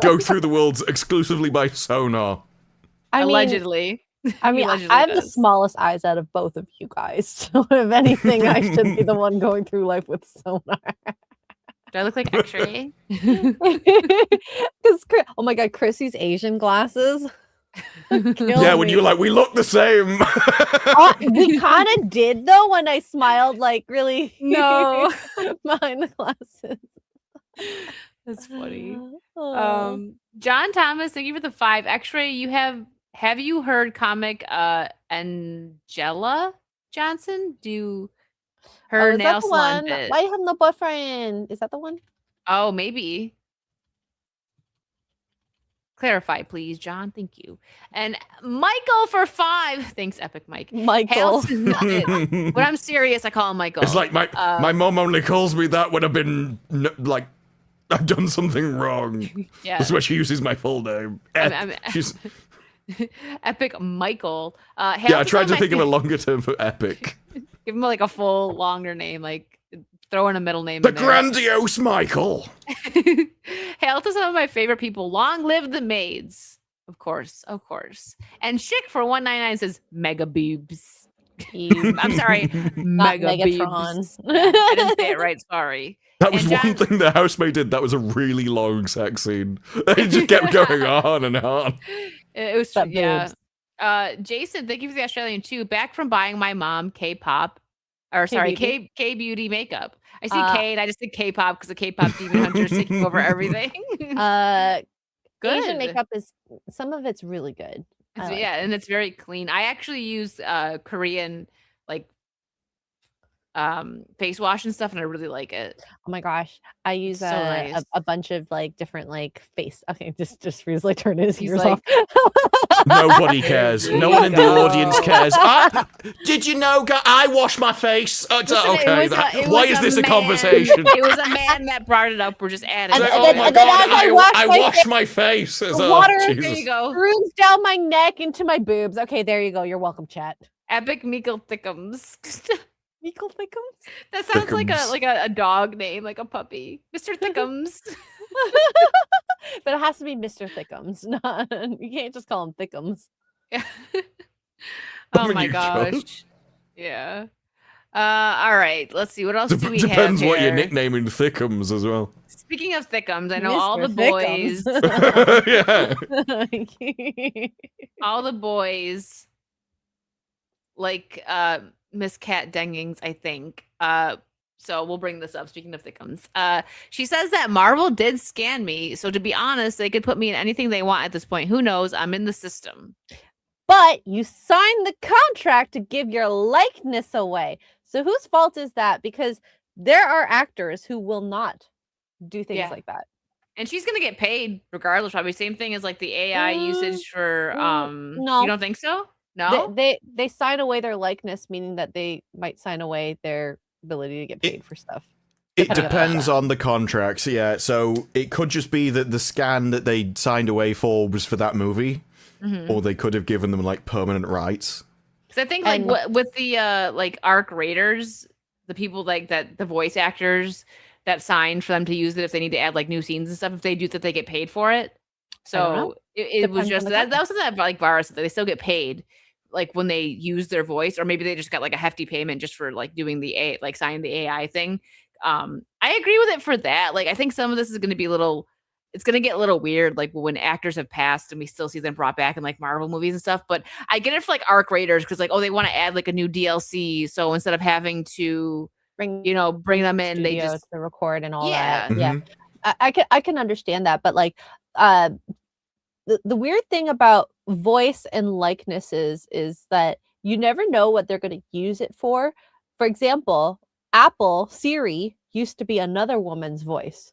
go through the world exclusively by sonar. Allegedly. I have the smallest eyes out of both of you guys. So if anything, I should be the one going through life with sonar. Do I look like X-ray? Oh my god, Chrissy's Asian glasses. Yeah, when you're like, we look the same. We kind of did though when I smiled, like really. No, behind the glasses. That's funny. John Thomas, thank you for the 5. X-ray, you have you heard comic Angela Johnson do her nail salon bit? Why you have no boyfriend? Is that the one? Oh, maybe. Clarify, please, John. Thank you. And Michael for 5. Thanks, Epic Mike. Michael. When I'm serious, I call him Michael. It's like my mom only calls me that when I've been like, I've done something wrong. Yeah. That's why she uses my full name. She's Epic Michael. Yeah, I tried to think of a longer term for Epic. Give him like a full longer name, like throw in a middle name. The grandiose Michael. Hail to some of my favorite people. Long live the maids. Of course. And Chick for 199 says mega boobs. I'm sorry, mega boobs. I didn't say it right. Sorry. That was one thing the Housemaid did. That was a really long sex scene. It just kept going on and on. It was Jason, thank you for the Australian too. Back from buying my mom K-pop, or sorry, K-beauty makeup. I see K and I just think K-pop because the K-pop demon hunter is taking over everything. Good. Asian makeup is, some of it's really good. And it's very clean. I actually use Korean like face wash and stuff, and I really like it. Oh my gosh, I use nice. a bunch of like different like face. Okay, just Reeves like turned his ears like, off. Nobody cares. No one in the audience cares. Did you know? I wash my face. Why is this a conversation? It was a man that brought it up. We're just adding. Oh my god! I wash my face. Water, there you go. Runes down my neck into my boobs. Okay, there you go. You're welcome, chat. Epic Meekle Thickums. Meekle Thickums? That sounds like a dog name, like a puppy. Mr. Thickums. But it has to be Mr. Thickums. You can't just call him Thickums. Yeah. Oh my gosh. Yeah. All right. Let's see. What else do we have? Depends what you're nicknaming Thickums as well. Speaking of Thickums, I know Mr. all the boys. Yeah. All the boys like Miss Cat Dengings, I think. So we'll bring this up. Speaking of Thickums, she says that Marvel did scan me. So to be honest, they could put me in anything they want at this point. Who knows? I'm in the system. But you signed the contract to give your likeness away. So whose fault is that? Because there are actors who will not do things like that. And she's gonna get paid regardless. Probably same thing as like the AI usage for no. You don't think so? No. They sign away their likeness, meaning that they might sign away their ability to get paid for stuff. It depends on the contracts, yeah. So it could just be that the scan that they signed away for was for that movie, or they could have given them like permanent rights. Because I think like with the like ARC Raiders, the people like that, the voice actors that signed for them to use it if they need to add like new scenes and stuff, if they do that, they get paid for it. So it was just that was something that like Vara said, that they still get paid like when they use their voice, or maybe they just got like a hefty payment just for like doing the like signing the AI thing. I agree with it for that. Like I think some of this is going to be it's going to get a little weird, like when actors have passed and we still see them brought back in like Marvel movies and stuff. But I get it for like ARC Raiders because like, oh, they want to add like a new DLC. So instead of having to bring them in, they just to record and all Yeah. that. Yeah, I can understand that, but like the weird thing about voice and likenesses is that you never know what they're going to use it for. For example, Apple Siri used to be another woman's voice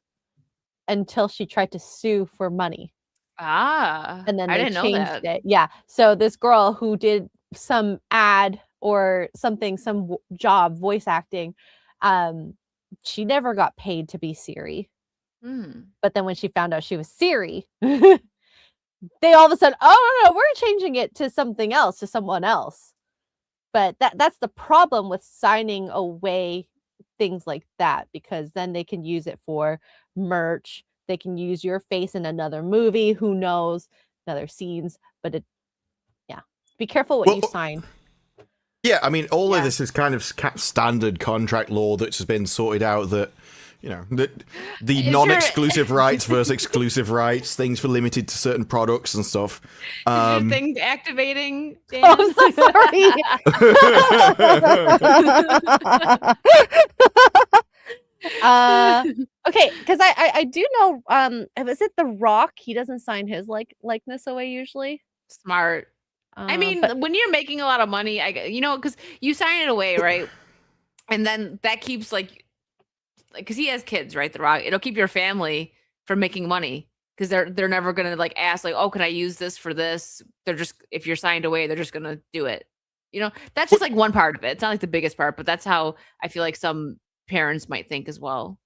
until she tried to sue for money. And then they changed it. Yeah. So this girl who did some ad or something, some job voice acting, she never got paid to be Siri. But then when she found out she was Siri, they all of a sudden, oh no, we're changing it to something else, to someone else. But that's the problem with signing away things like that, because then they can use it for merch. They can use your face in another movie, who knows, other scenes. But be careful what you sign. Yeah, I mean, all of this is kind of standard contract law that's been sorted out, that the non-exclusive rights versus exclusive rights, things for limited to certain products and stuff. Is your thing activating, Dan? Oh, I'm so sorry. Okay, because I do know, is it The Rock? He doesn't sign his likeness away usually. Smart. I mean, when you're making a lot of money, because you sign it away, right? And then that keeps like because he has kids, right? The Rock, it'll keep your family from making money, because they're never gonna like ask like, oh, can I use this for this? They're just, if you're signed away, they're just gonna do it. That's just like one part of it. It's not like the biggest part, but that's how I feel like some parents might think as well.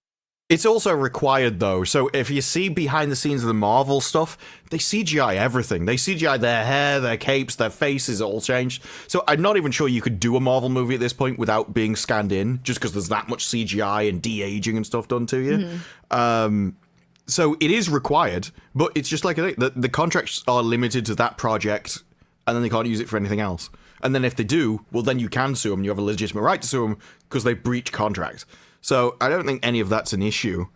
It's also required, though. So if you see behind the scenes of the Marvel stuff, they CGI everything. They CGI their hair, their capes, their faces, all changed. So I'm not even sure you could do a Marvel movie at this point without being scanned in, just because there's that much CGI and de-aging and stuff done to you. So it is required, but it's just like the contracts are limited to that project, and then they can't use it for anything else. And then if they do, well, then you can sue them. You have a legitimate right to sue them because they breached contract. So I don't think any of that's an issue.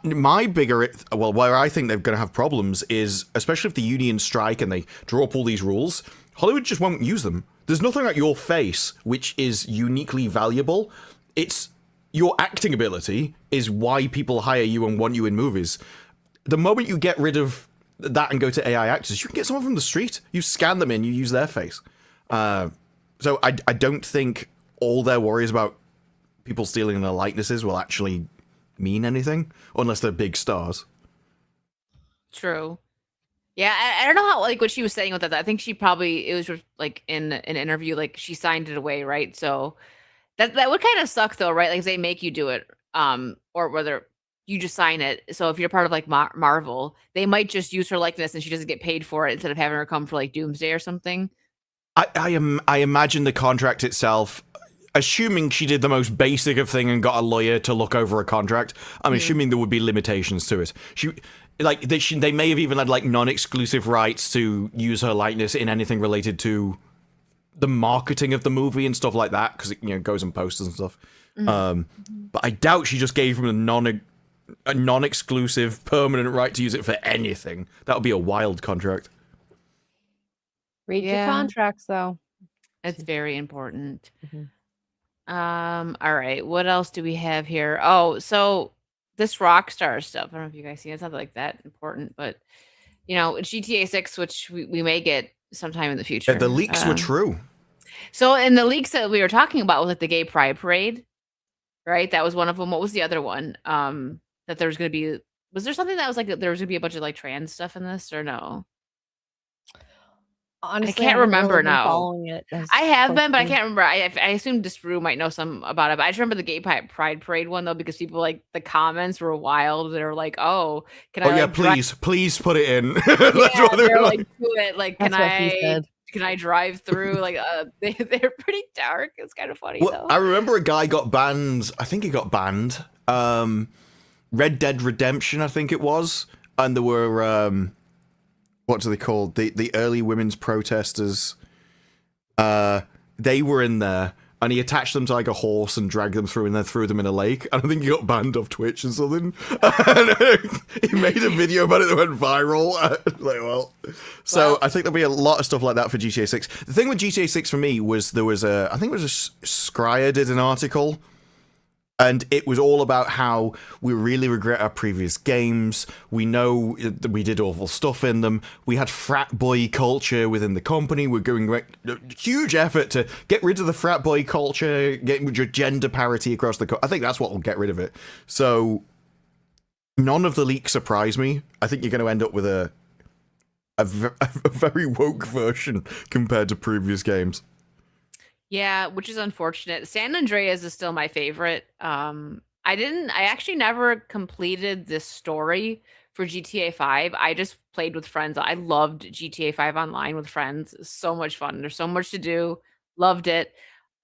My where I think they're going to have problems is, especially if the unions strike and they draw up all these rules, Hollywood just won't use them. There's nothing like your face which is uniquely valuable. It's your acting ability is why people hire you and want you in movies. The moment you get rid of that and go to AI actors, you can get someone from the street. You scan them in, you use their face. So I don't think all their worries about people stealing their likenesses will actually mean anything, unless they're big stars. True. Yeah, I don't know how, like, what she was saying with that. I think she probably, it was just, like, in an interview, like, she signed it away, right? So that would kind of suck, though, right? Like, they make you do it, or whether you just sign it. So if you're part of, like, Marvel, they might just use her likeness and she doesn't get paid for it instead of having her come for, like, Doomsday or something. I imagine the contract itself, assuming she did the most basic of thing and got a lawyer to look over a contract, I'm assuming there would be limitations to it. They may have even had like non-exclusive rights to use her likeness in anything related to the marketing of the movie and stuff like that, because it goes in posters and stuff. But I doubt she just gave him a non-exclusive permanent right to use it for anything. That would be a wild contract. Read your contracts, though. It's very important. All right, what else do we have here? Oh, so this Rockstar stuff, I don't know if you guys see it. It's not like that important, but GTA 6, which we may get sometime in the future. Yeah, the leaks were true. So in the leaks that we were talking about was like the gay pride parade, right? That was one of them. What was the other one? That there was going to be, was there something that was like there was going to be a bunch of like trans stuff in this, or no? Honestly, I can't remember really been now. following it I have been, but I closely. can't remember. I assume Disparu might know some about it. But I just remember the Gay Pride Parade one though, because people like the comments were wild. They were like, "Oh, can I like please put it in." That's yeah, what they're like, "Do it." Like, That's what he said. can I drive through? Like, they're pretty dark. It's kind of funny though. I remember a guy got banned. I think he got banned. Red Dead Redemption, I think it was, and there were what do they call the early women's protesters? They were in there, and he attached them to like a horse and dragged them through, and then threw them in a lake. And I think he got banned off Twitch or something. He made a video about it that went viral. So I think there'll be a lot of stuff like that for GTA 6. The thing with GTA 6 for me was I think it was Scryer did an article. And it was all about how we really regret our previous games. We know that we did awful stuff in them. We had frat boy culture within the company. We're going huge effort to get rid of the frat boy culture, get gender parity across the. I think that's what will get rid of it. So none of the leaks surprise me. I think you're going to end up with a very woke version compared to previous games. Yeah, which is unfortunate. San Andreas is still my favorite. I actually never completed this story for GTA 5. I just played with friends. I loved GTA 5 online with friends. It's so much fun. There's so much to do. Loved it.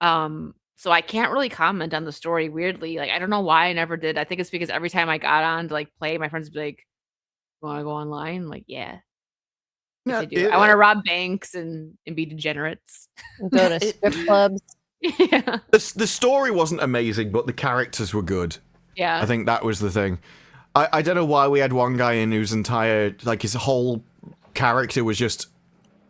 So I can't really comment on the story weirdly. Like, I don't know why I never did. I think it's because every time I got on to like play, my friends would be like, "You want to go online?" I'm like, yeah. Yes, I do. I want to rob banks and be degenerates. Go to strip clubs. Yeah. The story wasn't amazing, but the characters were good. Yeah. I think that was the thing. I don't know why we had one guy in whose entire, like, his whole character was just,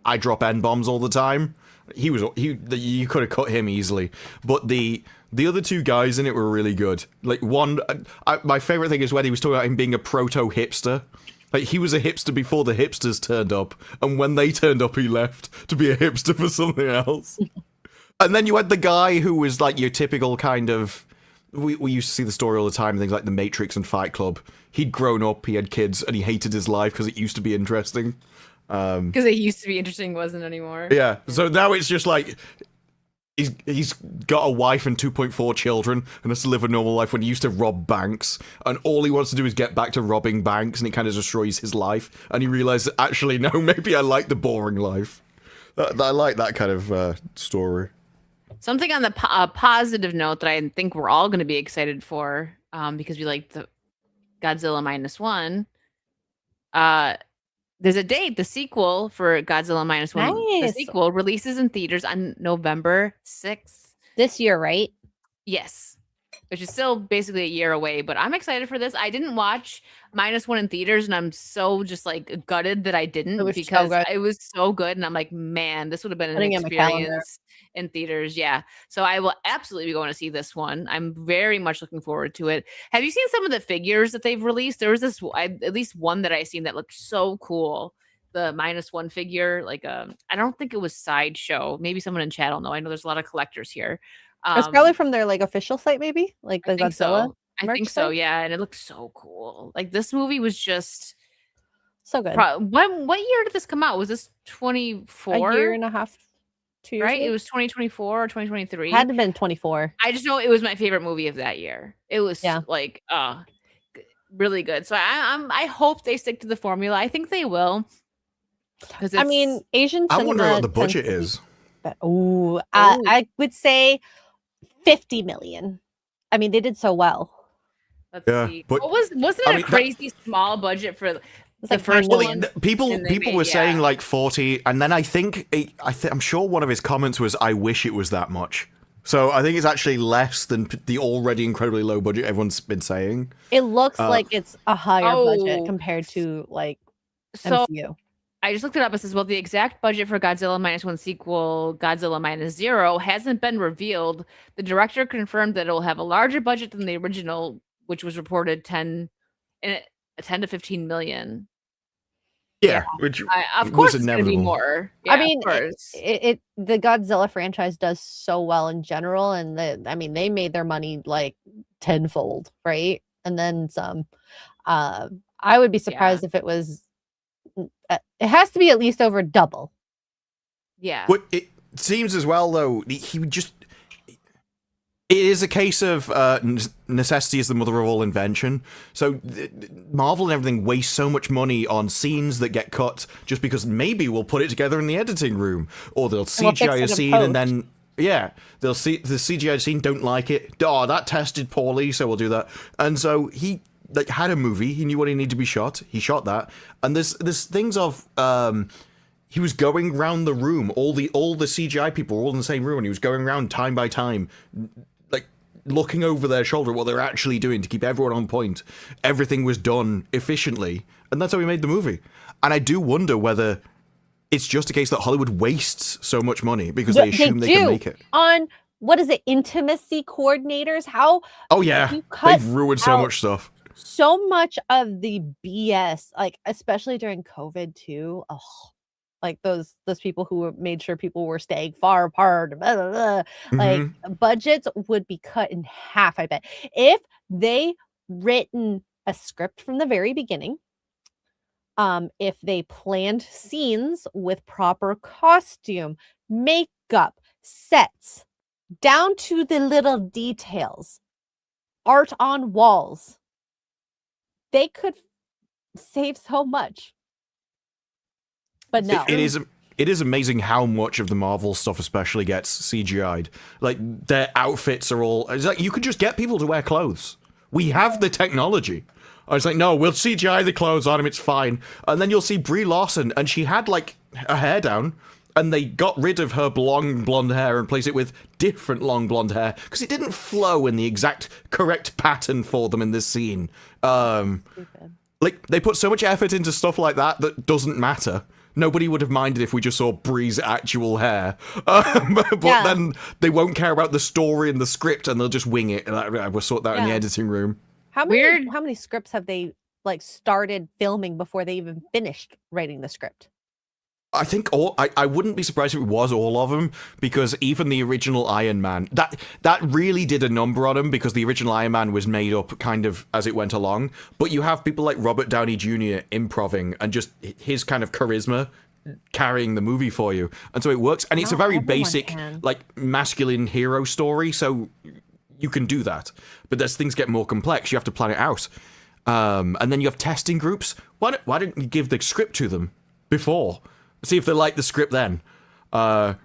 I drop N-bombs all the time. You could have cut him easily. But the other two guys in it were really good. Like, one, my favorite thing is when he was talking about him being a proto-hipster. Like, he was a hipster before the hipsters turned up, and when they turned up, he left to be a hipster for something else. And then you had the guy who was, like, your typical kind of... We used to see the story all the time, things like The Matrix and Fight Club. He'd grown up, he had kids, and he hated his life because it used to be interesting. Because it used to be interesting, wasn't anymore. Yeah, so now it's just like... He's got a wife and 2.4 children and has to live a normal life when he used to rob banks, and all he wants to do is get back to robbing banks, and it kind of destroys his life, and he realizes, actually, no, maybe I like the boring life. I like that kind of story. Something on the positive note that I think we're all going to be excited for, because we like the Godzilla -1. There's a date. The sequel for Godzilla -1, nice. The sequel releases in theaters on November 6th. This year, right? Yes. Which is still basically a year away, but I'm excited for this. I didn't watch -1 in theaters, and I'm so just like gutted that I didn't, because it was so good. And I'm like, man, this would have been an experience in theaters. Yeah. So I will absolutely be going to see this one. I'm very much looking forward to it. Have you seen some of the figures that they've released? There was this, at least one that I seen that looked so cool. The -1 figure, like I don't think it was Sideshow. Maybe someone in chat will know. I know there's a lot of collectors here. It's probably from their like official site, maybe like the Godzilla. I think so. Yeah, and it looks so cool. Like, this movie was just so good. What year did this come out? Was this 24? A year and a half, 2 years. Right? It was 2024 or 2023. Had to have been 24. I just know it was my favorite movie of that year. It was like really good. So I hope they stick to the formula. I think they will. I mean, Asian cinema. I wonder what the budget is. I would say 50 million. I mean, they did so well. Let's see. But wasn't it a crazy small budget for the first one? People were saying like 40, and then I think I'm sure one of his comments was, "I wish it was that much." So I think it's actually less than the already incredibly low budget everyone's been saying. It looks like it's a higher budget compared to like MCU. I just looked it up. It says, well, the exact budget for Godzilla -1 sequel, Godzilla -0, hasn't been revealed. The director confirmed that it will have a larger budget than the original, which was reported 10 to 15 million. Yeah, which of course it's going to be more. Yeah, I mean, the Godzilla franchise does so well in general, and they made their money like tenfold, right? And then some. I would be surprised if it was. It has to be at least over double. Yeah. But it seems as well, though, he would just... It is a case of necessity is the mother of all invention. So Marvel and everything waste so much money on scenes that get cut just because maybe we'll put it together in the editing room, or they'll CGI a scene and then they'll see the CGI scene, don't like it. Oh, that tested poorly, so we'll do that. And so he had a movie. He knew what he needed to be shot. He shot that, and there's things of. He was going round the room. All the CGI people were all in the same room, and he was going around time by time, looking over their shoulder at what they're actually doing to keep everyone on point. Everything was done efficiently, and that's how we made the movie. And I do wonder whether it's just a case that Hollywood wastes so much money because they assume they can make it. On, what is it, intimacy coordinators? How? Oh yeah, they've ruined so much stuff. So much of the BS, like especially during COVID too. Oh, like those people who made sure people were staying far apart, blah, blah, blah. Like budgets would be cut in half, I bet, if they written a script from the very beginning. If they planned scenes with proper costume, makeup, sets, down to the little details, art on walls, they could save so much. But no. It is amazing how much of the Marvel stuff especially gets CGI'd. Like, their outfits are all... It's like, you could just get people to wear clothes. We have the technology. I was like, no, we'll CGI the clothes on him, it's fine. And then you'll see Brie Larson, and she had, like, a hair down, and they got rid of her long blonde hair and replaced it with different long blonde hair, because it didn't flow in the exact correct pattern for them in this scene. Like, they put so much effort into stuff like that doesn't matter. Nobody would have minded if we just saw Brie's actual hair. But then they won't care about the story and the script, and they'll just wing it. And we'll sort that in the editing room. How many scripts have they started filming before they even finished writing the script? I think I wouldn't be surprised if it was all of them, because even the original Iron Man, that really did a number on him, because the original Iron Man was made up kind of as it went along. But you have people like Robert Downey Jr. improving and just his kind of charisma carrying the movie for you. And so it works. And it's a very basic, like, masculine hero story, so you can do that. But as things get more complex, you have to plan it out. And then you have testing groups. Why don't you give the script to them before? See if they like the script then. No.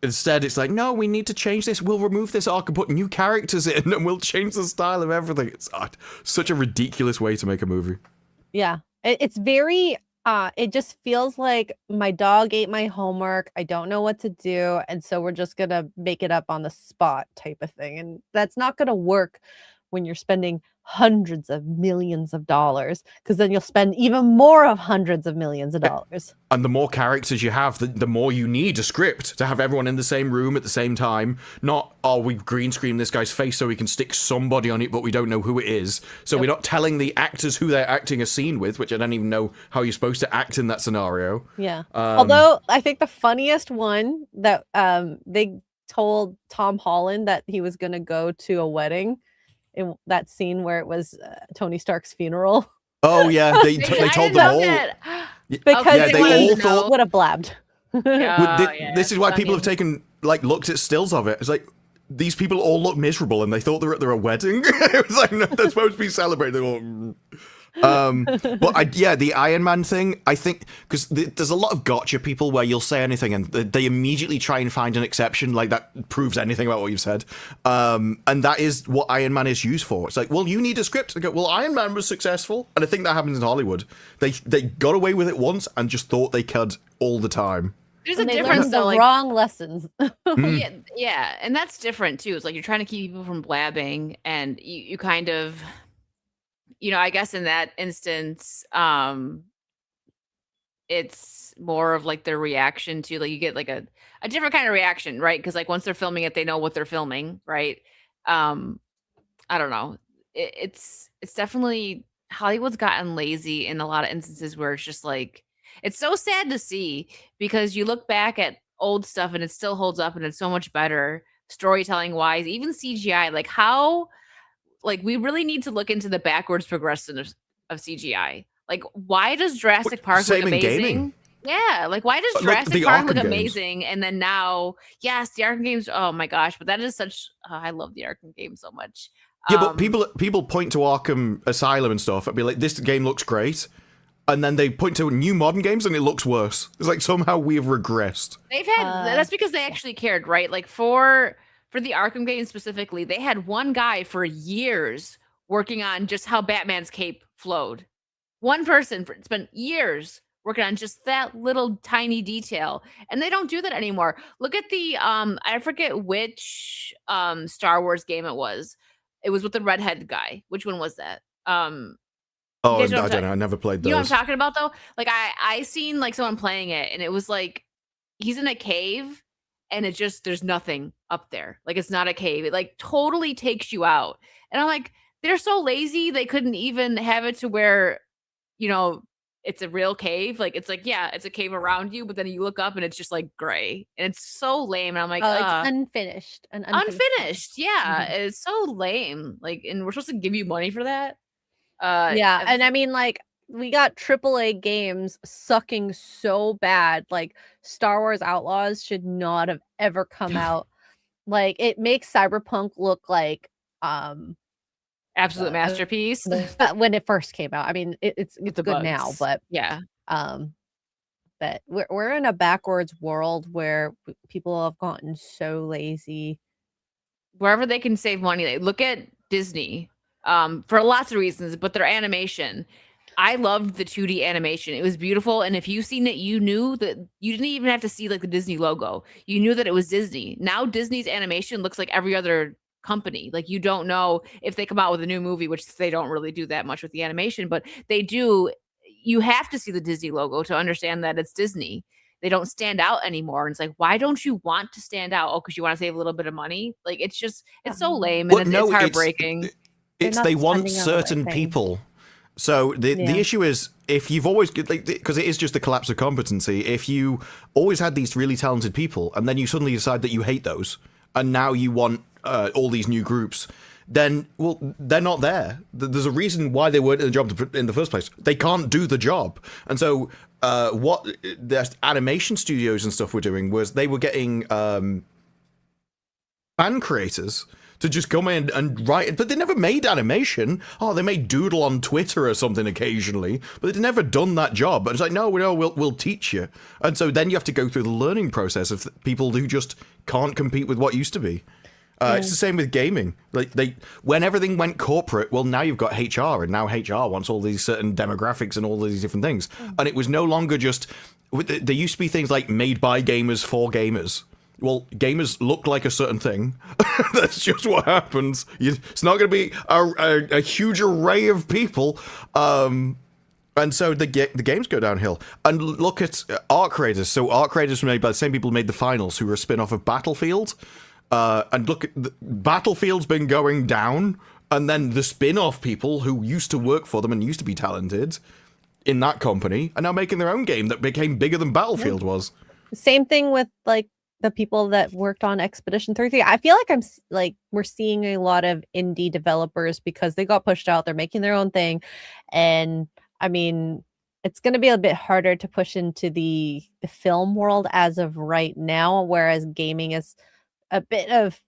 Instead, it's like, no, we need to change this. We'll remove this arc and put new characters in, and we'll change the style of everything. It's such a ridiculous way to make a movie. Yeah. It's very... it just feels like my dog ate my homework. I don't know what to do. And so we're just going to make it up on the spot type of thing. And that's not going to work when you're spending hundreds of millions of dollars, because then you'll spend even more of hundreds of millions of dollars. And the more characters you have, the more you need a script to have everyone in the same room at the same time. Not, we green screen this guy's face so we can stick somebody on it, but we don't know who it is. So we're not telling the actors who they're acting a scene with, which I don't even know how you're supposed to act in that scenario. Yeah. Although I think the funniest one that they told Tom Holland that he was going to go to a wedding, in that scene where it was Tony Stark's funeral. Oh yeah, they told them all. Because they all thought would have blabbed. This is why people have taken looked at stills of it. It's like, these people all look miserable, and they thought they were at a wedding. It was like, no, they're supposed to be celebrating. But the Iron Man thing, I think, because there's a lot of gotcha people where you'll say anything and they immediately try and find an exception, like that proves anything about what you've said. And that is what Iron Man is used for. It's like, well, you need a script. They go, well, Iron Man was successful. And I think that happens in Hollywood. They got away with it once and just thought they could all the time. There's a difference, though. Wrong lessons. Yeah, and that's different too. It's like you're trying to keep people from blabbing, and you kind of... I guess in that instance, it's more of like their reaction to, like, you get like a different kind of reaction, right? Because like once they're filming it, they know what they're filming, right? I don't know. It's definitely, Hollywood's gotten lazy in a lot of instances where it's just like, it's so sad to see, because you look back at old stuff and it still holds up and it's so much better storytelling wise, even CGI, like how... Like, we really need to look into the backwards progression of CGI. Like, why does Jurassic Park look amazing? Yeah, like why does Look, Jurassic the Park look Arkham games. amazing, and then now, yes, the Arkham games. Oh my gosh, but that is such. I love the Arkham game so much. Yeah, but people point to Arkham Asylum and stuff and be like, this game looks great. And then they point to new modern games and it looks worse. It's like somehow we have regressed. They've had that's because they actually cared, right? Like for the Arkham games specifically, they had one guy for years working on just how Batman's cape flowed. One person spent years working on just that little tiny detail, and they don't do that anymore. Look at the I forget which Star Wars game it was. It was with the redhead guy. Which one was that? Oh, I don't know. I never played those. You know what I'm talking about though? Like I seen like someone playing it, and it was like he's in a cave, and it just there's nothing up there. Like it's not a cave. It like totally takes you out. And I'm like, they're so lazy. They couldn't even have it to where, you know, it's a real cave. Like it's like, yeah, it's a cave around you, but then you look up and it's just like gray, and it's so lame. And I'm like, it's unfinished. Unfinished. Yeah, it's so lame. Like, and we're supposed to give you money for that. Yeah, and I mean, like, we got AAA games sucking so bad. Like, Star Wars Outlaws should not have ever come out. Like, it makes Cyberpunk look like absolute masterpiece when it first came out. I mean, it's good bugs. now, but yeah, but we're in a backwards world where people have gotten so lazy. Wherever they can save money, they look at Disney. For lots of reasons, but their animation. I loved the 2D animation. It was beautiful. And if you've seen it, you knew that you didn't even have to see like the Disney logo. You knew that it was Disney. Now Disney's animation looks like every other company. Like you don't know if they come out with a new movie, which they don't really do that much with the animation, but they do. You have to see the Disney logo to understand that it's Disney. They don't stand out anymore. And it's like, why don't you want to stand out? Oh, because you want to save a little bit of money. Like it's just, it's so lame. And it's heartbreaking. They want certain people. So the issue is, if you've always, because it is just the collapse of competency, if you always had these really talented people and then you suddenly decide that you hate those and now you want all these new groups, then, well, they're not there. There's a reason why they weren't in the job in the first place. They can't do the job. And so what the animation studios and stuff were doing was they were getting fan creators to just come in and write it, but they never made animation. Oh, they made doodle on Twitter or something occasionally, but they'd never done that job. And it's like, no, we'll teach you. And so then you have to go through the learning process of people who just can't compete with what used to be. It's the same with gaming. Like when everything went corporate, well, now you've got HR, and now HR wants all these certain demographics and all these different things. And it was no longer just. There used to be things like made by gamers for gamers. Well, gamers look like a certain thing. That's just what happens. It's not going to be a huge array of people. And so the games go downhill. And look at Art Creators. So Art Creators were made by the same people who made The Finals, who were a spin-off of Battlefield. And look, Battlefield's been going down. And then the spin-off people who used to work for them and used to be talented in that company are now making their own game that became bigger than Battlefield was. Same thing with, like, the people that worked on Expedition 33. I feel like we're seeing a lot of indie developers because they got pushed out. They're making their own thing. And I mean, it's going to be a bit harder to push into the film world as of right now, whereas gaming is a bit of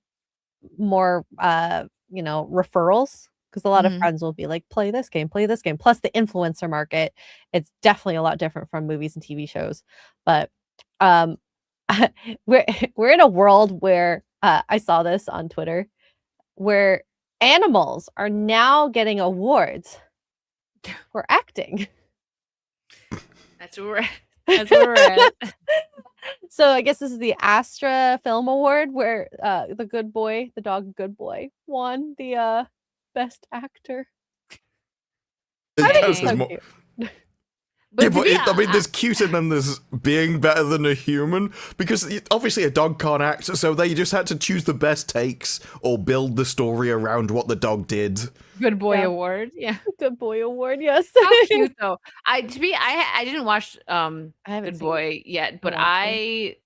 more, referrals, because a lot of friends will be like, play this game. Plus the influencer market, it's definitely a lot different from movies and TV shows. But, we're in a world where I saw this on Twitter, where animals are now getting awards for acting. That's where we're at. So I guess this is the Astra Film Award, where the dog Good Boy, won the best actor. I think it's so cute. But I mean, there's cuter than there's being better than a human, because obviously a dog can't act, so they just had to choose the best takes or build the story around what the dog did. Good Boy Award, yeah. Good Boy Award, yes. How cute though. I didn't watch Good Boy yet, but I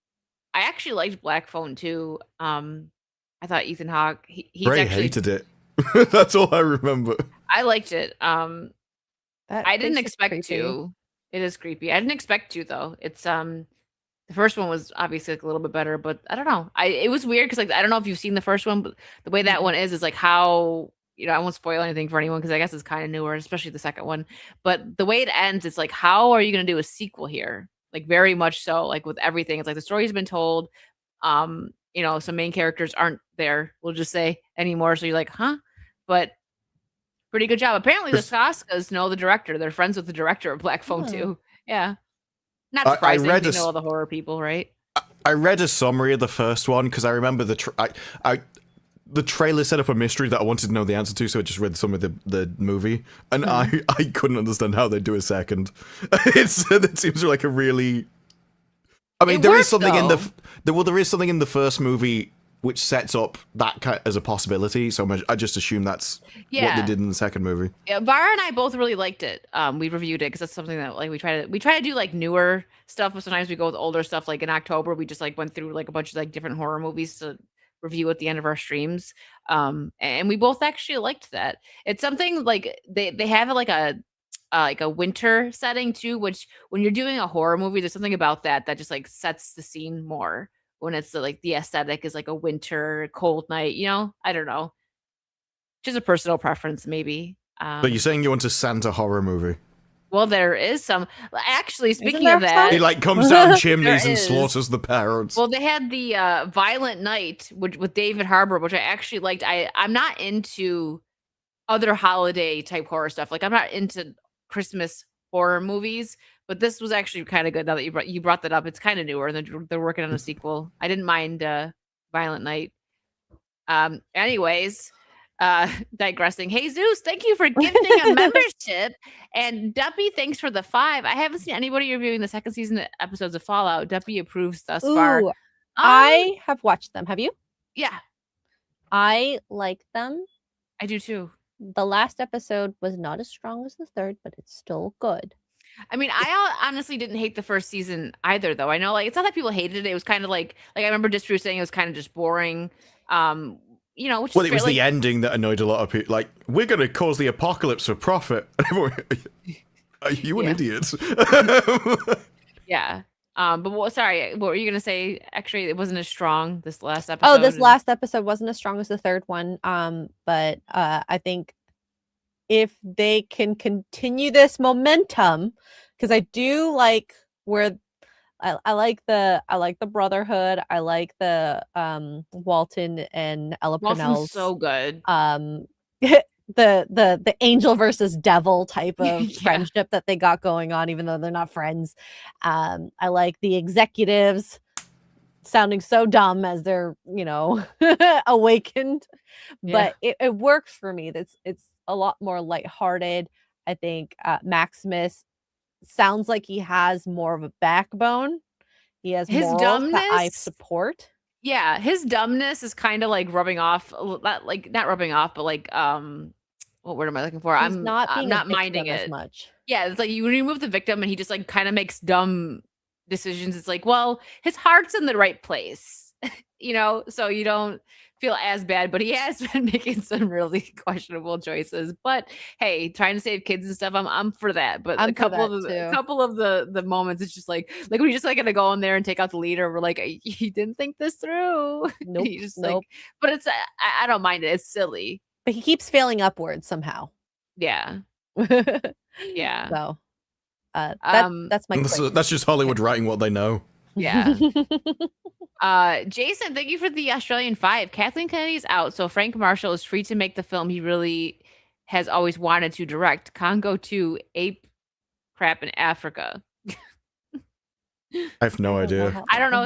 actually liked Black Phone too. I thought Ethan Hawke he's Bray actually hated it. That's all I remember. I liked it. I didn't expect to. It is creepy. I didn't expect to though. It's the first one was obviously like a little bit better, but I don't know. It was weird because like I don't know if you've seen the first one, but the way that one is like how I won't spoil anything for anyone because I guess it's kind of newer, especially the second one. But the way it ends, it's like how are you going to do a sequel here? Like very much so, like with everything. It's like the story's been told. Some main characters aren't there. We'll just say anymore. So you're like, huh? But pretty good job. Apparently, the Skaskas know the director. They're friends with the director of Black Phone too. Yeah. Not surprising. They know all the horror people, right? I read a summary of the first one because I remember the trailer set up a mystery that I wanted to know the answer to, so I just read some of the movie, and I couldn't understand how they'd do a second. It seems like a really. I mean, there is something there is something in the first movie which sets up that as a possibility. So I just assume that's what they did in the second movie. Yeah, Vara and I both really liked it. We reviewed it because that's something that like we try to do like newer stuff, but sometimes we go with older stuff. Like in October, we just like went through like a bunch of like different horror movies to review at the end of our streams. And we both actually liked that. It's something like they have like a winter setting too, which when you're doing a horror movie, there's something about that just like sets the scene more. When it's like the aesthetic is like a winter cold night, I don't know, just a personal preference maybe. But you're saying you want a Santa horror movie? Well, there is some. Actually, speaking of that, he like comes down chimneys and slaughters the parents. Well, they had the Violent Night with David Harbour, which I actually liked. I'm not into other holiday type horror stuff. Like I'm not into Christmas horror movies. But this was actually kind of good now that you brought that up. It's kind of newer, and they're working on a sequel. I didn't mind Violent Night. Anyways, digressing. Hey Zeus, thank you for gifting a membership, and Duppy, thanks for the 5. I haven't seen anybody reviewing the second season episodes of Fallout. Duppy approves thus far. I have watched them. Have you? Yeah, I like them. I do too. The last episode was not as strong as the third, but it's still good. I mean, I honestly didn't hate the first season either, though. I know, like, it's not that people hated it. It was kind of like I remember Distru saying it was kind of just boring. Which it was the ending that annoyed a lot of people. Like, we're going to cause the apocalypse for profit. Are you an idiot? Yeah. But sorry, what were you going to say? Actually, it wasn't as strong this last episode. Oh, this last episode wasn't as strong as the third one. But I think if they can continue this momentum, because I do like where I like the Brotherhood. I like the Walton and Ella Purnell's so good. The angel versus devil type of friendship that they got going on, even though they're not friends. I like the executives sounding so dumb as they're awakened, but it works for me. It's a lot more lighthearted. I think Maximus sounds like he has more of a backbone. He has his morals dumbness that I support. Yeah, his dumbness is kind of like rubbing off, not rubbing off, but like what word am I looking for? He's I'm not minding it as much. Yeah, it's like you remove the victim and he just like kind of makes dumb decisions. It's like, well, his heart's in the right place, so you don't feel as bad, but he has been making some really questionable choices. But hey, trying to save kids and stuff, I'm for that. But a couple of the moments, it's just like we're just like gonna go in there and take out the leader. We're like, he didn't think this through. Nope. Like, but it's I don't mind it. It's silly. But he keeps failing upwards somehow. Yeah. Yeah. So that's my that's just Hollywood writing what they know. Yeah. Jason, thank you for the Australian 5. Kathleen Kennedy's out, so Frank Marshall is free to make the film he really has always wanted to direct. Congo 2, Ape Crap in Africa. I have no idea. I don't know.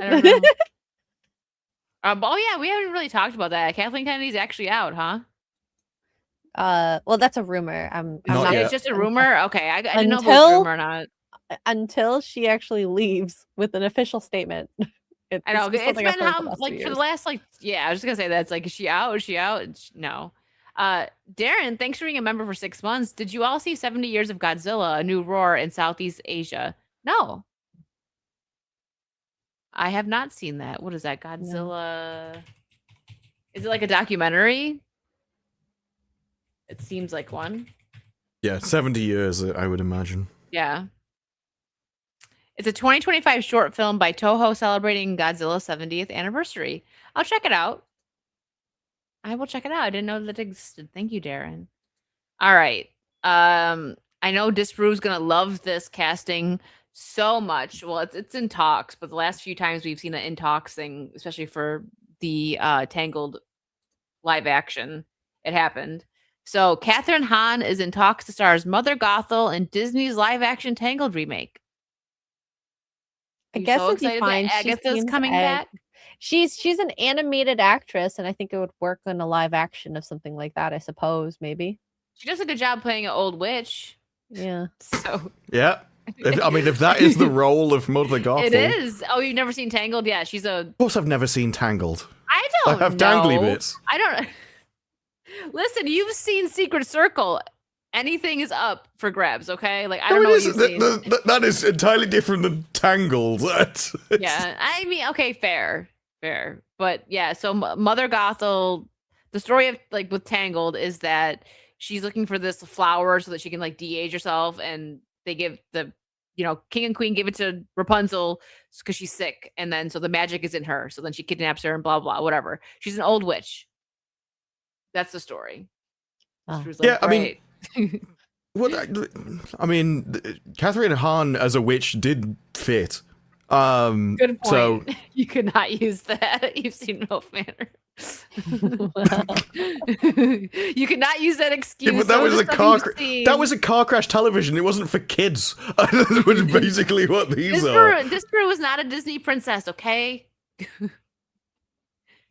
I don't know. Oh yeah, we haven't really talked about that. Kathleen Kennedy's actually out, huh? Well, that's a rumor. It's just a rumor. Okay, I didn't know if it was a rumor or not. Until she actually leaves with an official statement. I know it's been for the last I was just gonna say that it's like, is she out? Is she out? No. Darren, thanks for being a member for 6 months. Did you all see 70 Years of Godzilla: A New Roar in Southeast Asia? No. I have not seen that. What is that? Godzilla? No. Is it like a documentary? It seems like one. Yeah, 70 years, I would imagine. Yeah. It's a 2025 short film by Toho celebrating Godzilla's 70th anniversary. I'll check it out. I will check it out. I didn't know that it existed. Thank you, Darren. All right. I know Disparu's gonna love this casting so much. Well, it's in talks, but the last few times we've seen it in talks thing, especially for the Tangled live action, it happened. So Catherine Hahn is in talks to star as Mother Gothel in Disney's live action Tangled remake. I guess so it'd be fine. Agatha's coming back. She's an animated actress, and I think it would work in a live action of something like that. I suppose maybe she does a good job playing an old witch. Yeah. So yeah. If that is the role of Mother Gothel, it is. Oh, you've never seen Tangled? Yeah, she's a. Of course, I've never seen Tangled. I don't. I have know. dangly bits. I don't. Listen, you've seen Secret Circle. Anything is up for grabs, okay? Like, I don't know what you've seen. That is entirely different than Tangled. Yeah, I mean, okay, fair. But yeah, so Mother Gothel, the story of, like, with Tangled is that she's looking for this flower so that she can, like, de-age herself, and they give the, king and queen give it to Rapunzel because she's sick, and then so the magic is in her, so then she kidnaps her and blah, blah, whatever. She's an old witch. That's the story. Oh. Yeah, I mean, Catherine Hahn as a witch did fit. Good point. So you could not use that. You've seen Milf Manor. You could not use that excuse. Yeah, but that was a car. That was a car crash television. It wasn't for kids. That was basically what these are. Disparu was not a Disney princess, okay?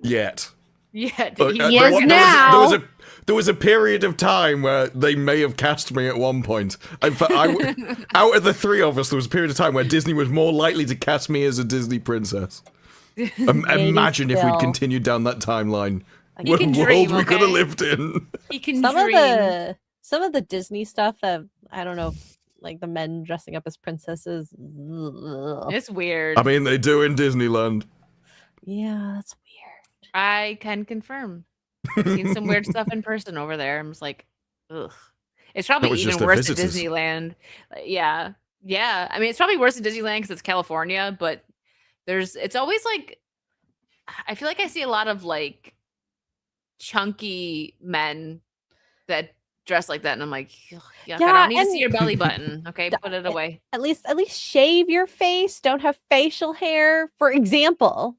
Yet. Yeah, yes, now. There was a period of time where they may have cast me at one point. In fact, out of the three of us, there was a period of time where Disney was more likely to cast me as a Disney princess. Imagine if we'd continued down that timeline. What world we could have lived in. He can dream. Some of the Disney stuff that, I don't know, like the men dressing up as princesses. It's weird. I mean, they do in Disneyland. Yeah, that's weird. I can confirm. I've seen some weird stuff in person over there. I'm just like, ugh. It's probably even worse at Disneyland. Yeah. I mean, it's probably worse at Disneyland because it's California, but it's always like, I feel like I see a lot of like chunky men that dress like that, and I'm like, yuck, I don't need to see your belly button. Okay, put it away. At least shave your face. Don't have facial hair, for example.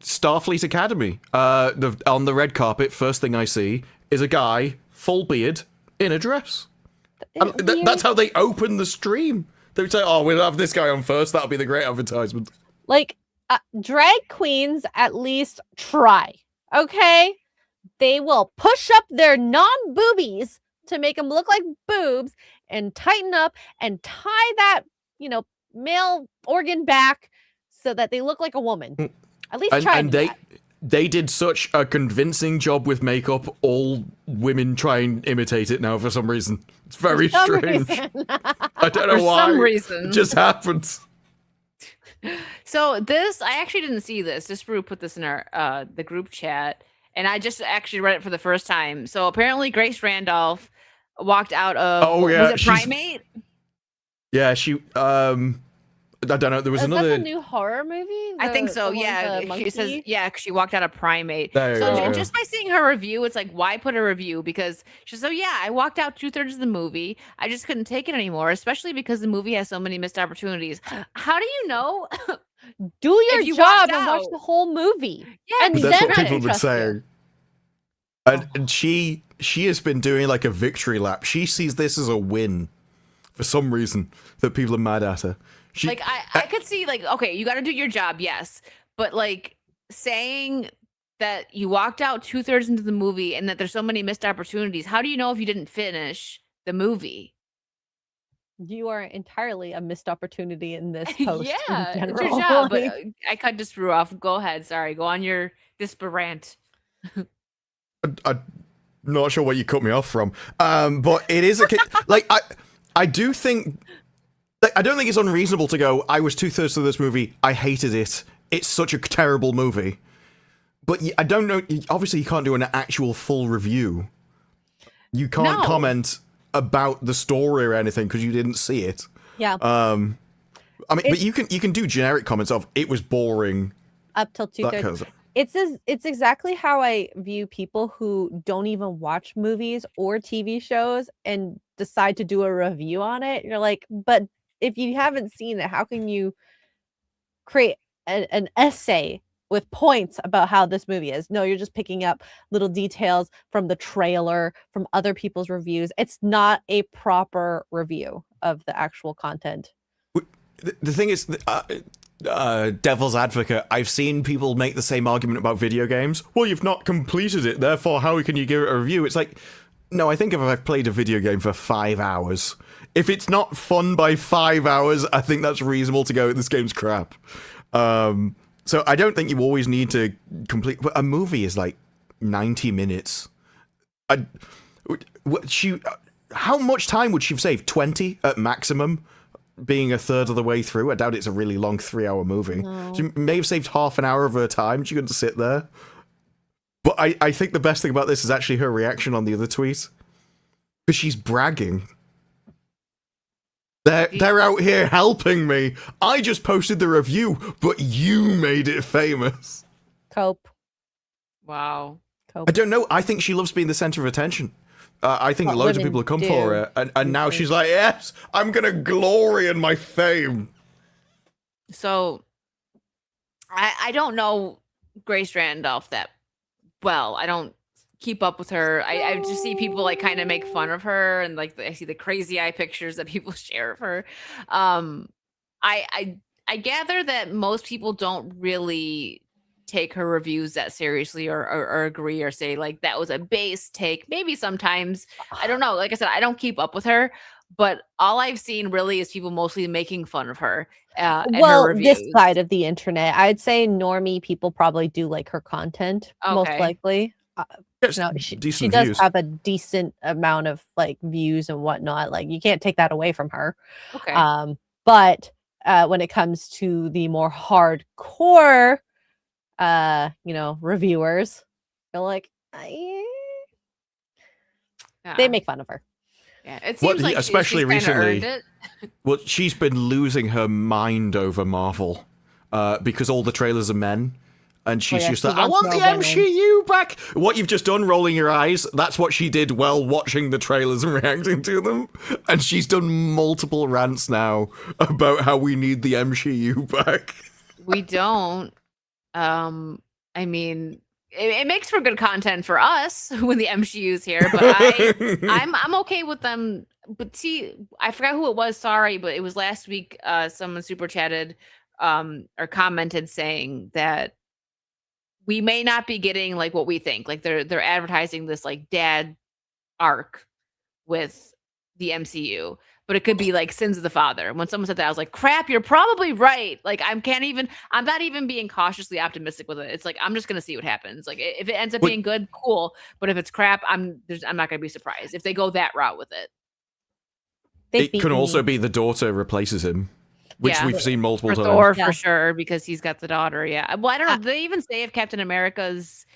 Starfleet Academy. On the red carpet, first thing I see is a guy, full beard, in a dress. That's how they open the stream. They would say, "Oh, we'll have this guy on first. That'll be the great advertisement." Like, drag queens at least try. Okay, they will push up their non-boobies to make them look like boobs, and tighten up and tie that, male organ back so that they look like a woman. At least try. And they did such a convincing job with makeup. All women try and imitate it now for some reason. It's very strange. I don't know why. For some reason. It just happens. So I actually didn't see this. Disparu put this in our the group chat, and I just actually read it for the first time. So apparently Grace Randolph walked out of was it Primate? Yeah, she I don't know. There was another. Is that the new horror movie? I think so. Yeah, she says. Yeah, she walked out of Primate. So just by seeing her review, it's like, why put a review? Because she says, "Oh yeah, I walked out 2/3 of the movie. I just couldn't take it anymore, especially because the movie has so many missed opportunities." How do you know? Do your job and watch the whole movie. Yeah, and that's what people have been saying. And she has been doing like a victory lap. She sees this as a win for some reason that people are mad at her. I could see, like, okay, you got to do your job, yes, but like saying that you walked out 2/3 into the movie and that there's so many missed opportunities. How do you know if you didn't finish the movie? You are entirely a missed opportunity in this post. Yeah, it's your job. But I cut Disparu off. Go ahead. Sorry. Go on your Disparu rant. I'm not sure what you cut me off from. But it is I do think. I don't think it's unreasonable to go, I was 2/3 of this movie, I hated it, it's such a terrible movie. But I don't know, obviously you can't do an actual full review. You can't comment about the story or anything because you didn't see it. Yeah. I mean, but you can do generic comments of it was boring up till 2:30. It's exactly how I view people who don't even watch movies or TV shows and decide to do a review on it. You're like, but if you haven't seen it, how can you create an essay with points about how this movie is? No, you're just picking up little details from the trailer, from other people's reviews. It's not a proper review of the actual content. The thing is, devil's advocate, I've seen people make the same argument about video games. Well, you've not completed it, therefore how can you give it a review? It's like, no, I think if I've played a video game for 5 hours, if it's not fun by 5 hours, I think that's reasonable to go, this game's crap. So I don't think you always need to complete... A movie is like 90 minutes. How much time would she have saved? 20 at maximum? Being a third of the way through? I doubt it's a really long 3-hour movie. No. She may have saved half an hour of her time. She couldn't sit there. But I think the best thing about this is actually her reaction on the other tweet. Because she's bragging. They're out here helping me. I just posted the review, but you made it famous. Cope. Wow. Cope. I don't know. I think she loves being the center of attention. I think loads of people have come for her, and now she's like, yes, I'm gonna glory in my fame. So, I don't know Grace Randolph that well. I don't keep up with her. I just see people like kind of make fun of her, and like I see the crazy eye pictures that people share of her. I gather that most people don't really take her reviews that seriously or agree or say like that was a base take. Maybe sometimes, I don't know. Like I said, I don't keep up with her, but all I've seen really is people mostly making fun of her. Well, her this side of the internet, I'd say normie people probably do like her content, most likely. She does have a decent amount of like views and whatnot. Like you can't take that away from her. Okay. But when it comes to the more hardcore reviewers, they're like, they make fun of her. Yeah, it seems like especially she's recently. Earned it. Well, she's been losing her mind over Marvel because all the trailers are men. And she's just like, I want the MCU back. What you've just done, rolling your eyes, that's what she did while watching the trailers and reacting to them. And she's done multiple rants now about how we need the MCU back. We don't. I mean, it makes for good content for us when the MCU's here, but I'm okay with them. But see, I forgot who it was. Sorry, but it was last week. Someone super chatted or commented saying that we may not be getting like what we think. Like they're advertising this like dad arc with the MCU, but it could be like Sins of the Father. When someone said that, I was like, crap, you're probably right. Like I'm not even being cautiously optimistic with it. It's like, I'm just going to see what happens. Like if it ends up being good, cool. But if it's crap, I'm not going to be surprised if they go that route with it. It can also be the daughter replaces him. Which we've seen multiple times. Thor, for sure, because he's got the daughter. Yeah. Well, I don't know. Do they even say if Captain America's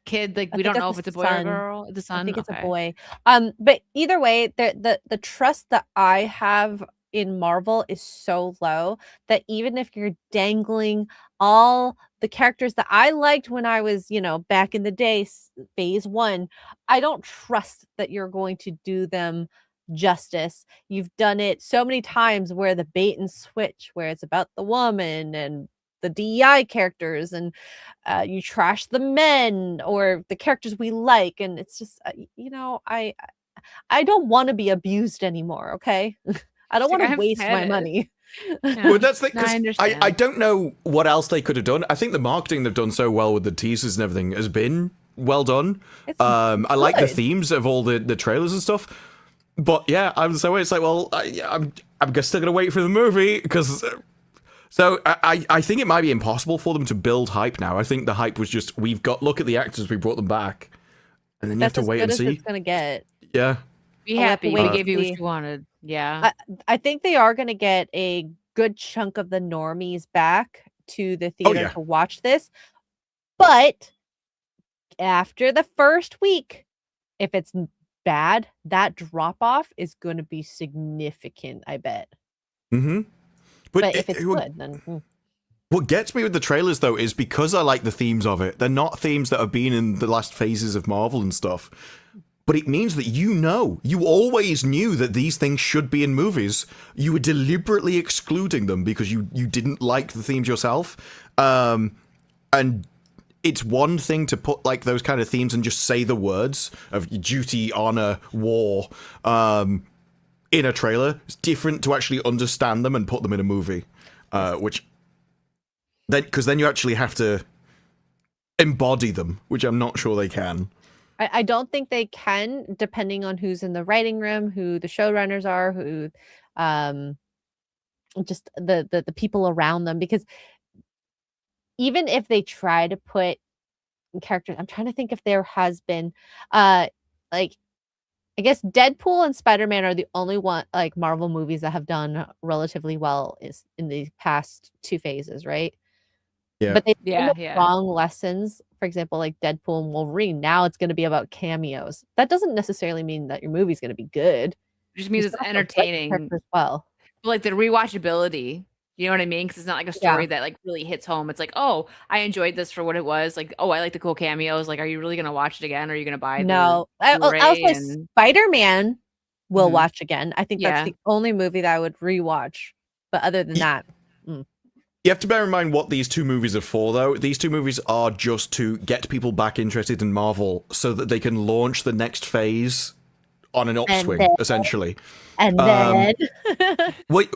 kid? Like we don't know if it's a boy or a girl. The son. I think it's a boy. But either way, the trust that I have in Marvel is so low that even if you're dangling all the characters that I liked when I was, back in the day, phase 1, I don't trust that you're going to do them justice. You've done it so many times where the bait and switch, where it's about the woman and the DEI characters, and you trash the men or the characters we like, and it's just I don't want to be abused anymore. Okay. I don't want to waste my money. Yeah. Well, that's because I don't know what else they could have done. I think the marketing they've done so well with the teasers and everything has been well done. I like the themes of all the trailers and stuff. But yeah, it's like, well, I'm still gonna wait for the movie because. So I think it might be impossible for them to build hype now. I think the hype was just look at the actors, we brought them back, and then you have to wait and see. That's as good as it's gonna get. Yeah. Be happy. We gave you what you wanted. Yeah. I think they are gonna get a good chunk of the normies back to the theater to watch this, but after the first week, if it's bad, that drop off is going to be significant, I bet. But But if it's good, then. What gets me with the trailers, though, is because I like the themes of it. They're not themes that have been in the last phases of Marvel and stuff. But it means that you always knew that these things should be in movies. You were deliberately excluding them because you didn't like the themes yourself. And it's one thing to put like those kind of themes and just say the words of duty, honor, war in a trailer. It's different to actually understand them and put them in a movie, because then you actually have to embody them, which I'm not sure they can. I don't think they can, depending on who's in the writing room, who the showrunners are, who just the people around them. Because even if they try to put characters, I'm trying to think if there has been like, I guess Deadpool and Spider-Man are the only one like Marvel movies that have done relatively well in the past 2 phases, right? Yeah. But they wrong lessons. For example, like Deadpool and Wolverine. Now it's going to be about cameos. That doesn't necessarily mean that your movie's going to be good. It just means it's entertaining as well. But like the rewatchability, you know what I mean? Because it's not like a story that like really hits home. It's like, oh, I enjoyed this for what it was. Like, oh, I like the cool cameos. Like, are you really going to watch it again? Or are you going to buy No, I'll say Spider-Man will watch again. I think that's the only movie that I would rewatch. But other than that, You have to bear in mind what these 2 movies are for, though. These 2 movies are just to get people back interested in Marvel so that they can launch the next phase on an upswing, essentially. And then... but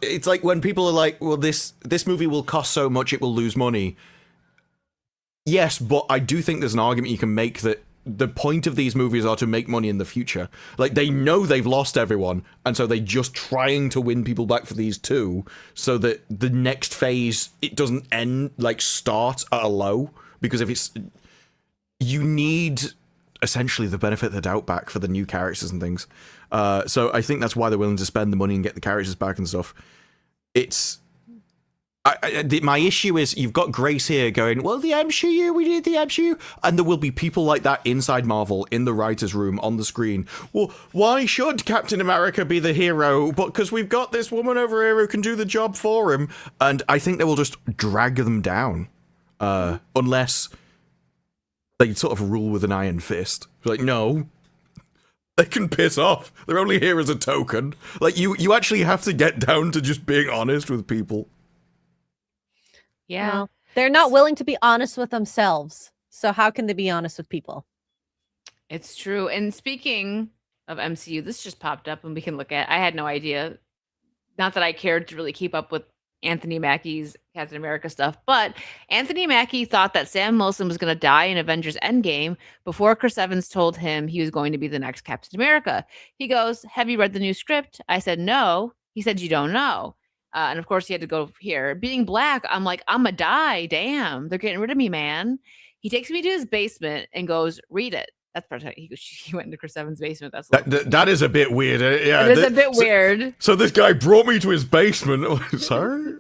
it's like when people are like, well, this movie will cost so much it will lose money. Yes, but I do think there's an argument you can make that the point of these movies are to make money in the future. Like, they know they've lost everyone, and so they're just trying to win people back for these 2, so that the next phase, it doesn't start at a low. Because if it's... You need, essentially, the benefit of the doubt back for the new characters and things. So I think that's why they're willing to spend the money and get the characters back and stuff. It's... my issue is you've got Grace here going, well, the MCU, we did the MCU, and there will be people like that inside Marvel in the writer's room on the screen. Well, why should Captain America be the hero? But because we've got this woman over here who can do the job for him. And I think they will just drag them down unless they sort of rule with an iron fist. Like, no, they can piss off. They're only here as a token. Like, you actually have to get down to just being honest with people. Yeah. Well, they're not willing to be honest with themselves. So how can they be honest with people? It's true. And speaking of MCU, this just popped up and we can look at. I had no idea. Not that I cared to really keep up with Anthony Mackie's Captain America stuff, but Anthony Mackie thought that Sam Wilson was going to die in Avengers Endgame before Chris Evans told him he was going to be the next Captain America. He goes, "Have you read the new script?" I said, "No." He said, "You don't know." And of course, he had to go here. Being black, I'm like, I'm a die. Damn, they're getting rid of me, man. He takes me to his basement and goes, "Read it." That's part of he went into Chris Evans' basement. That is a bit weird. Yeah, it is a bit weird. So this guy brought me to his basement. Sorry?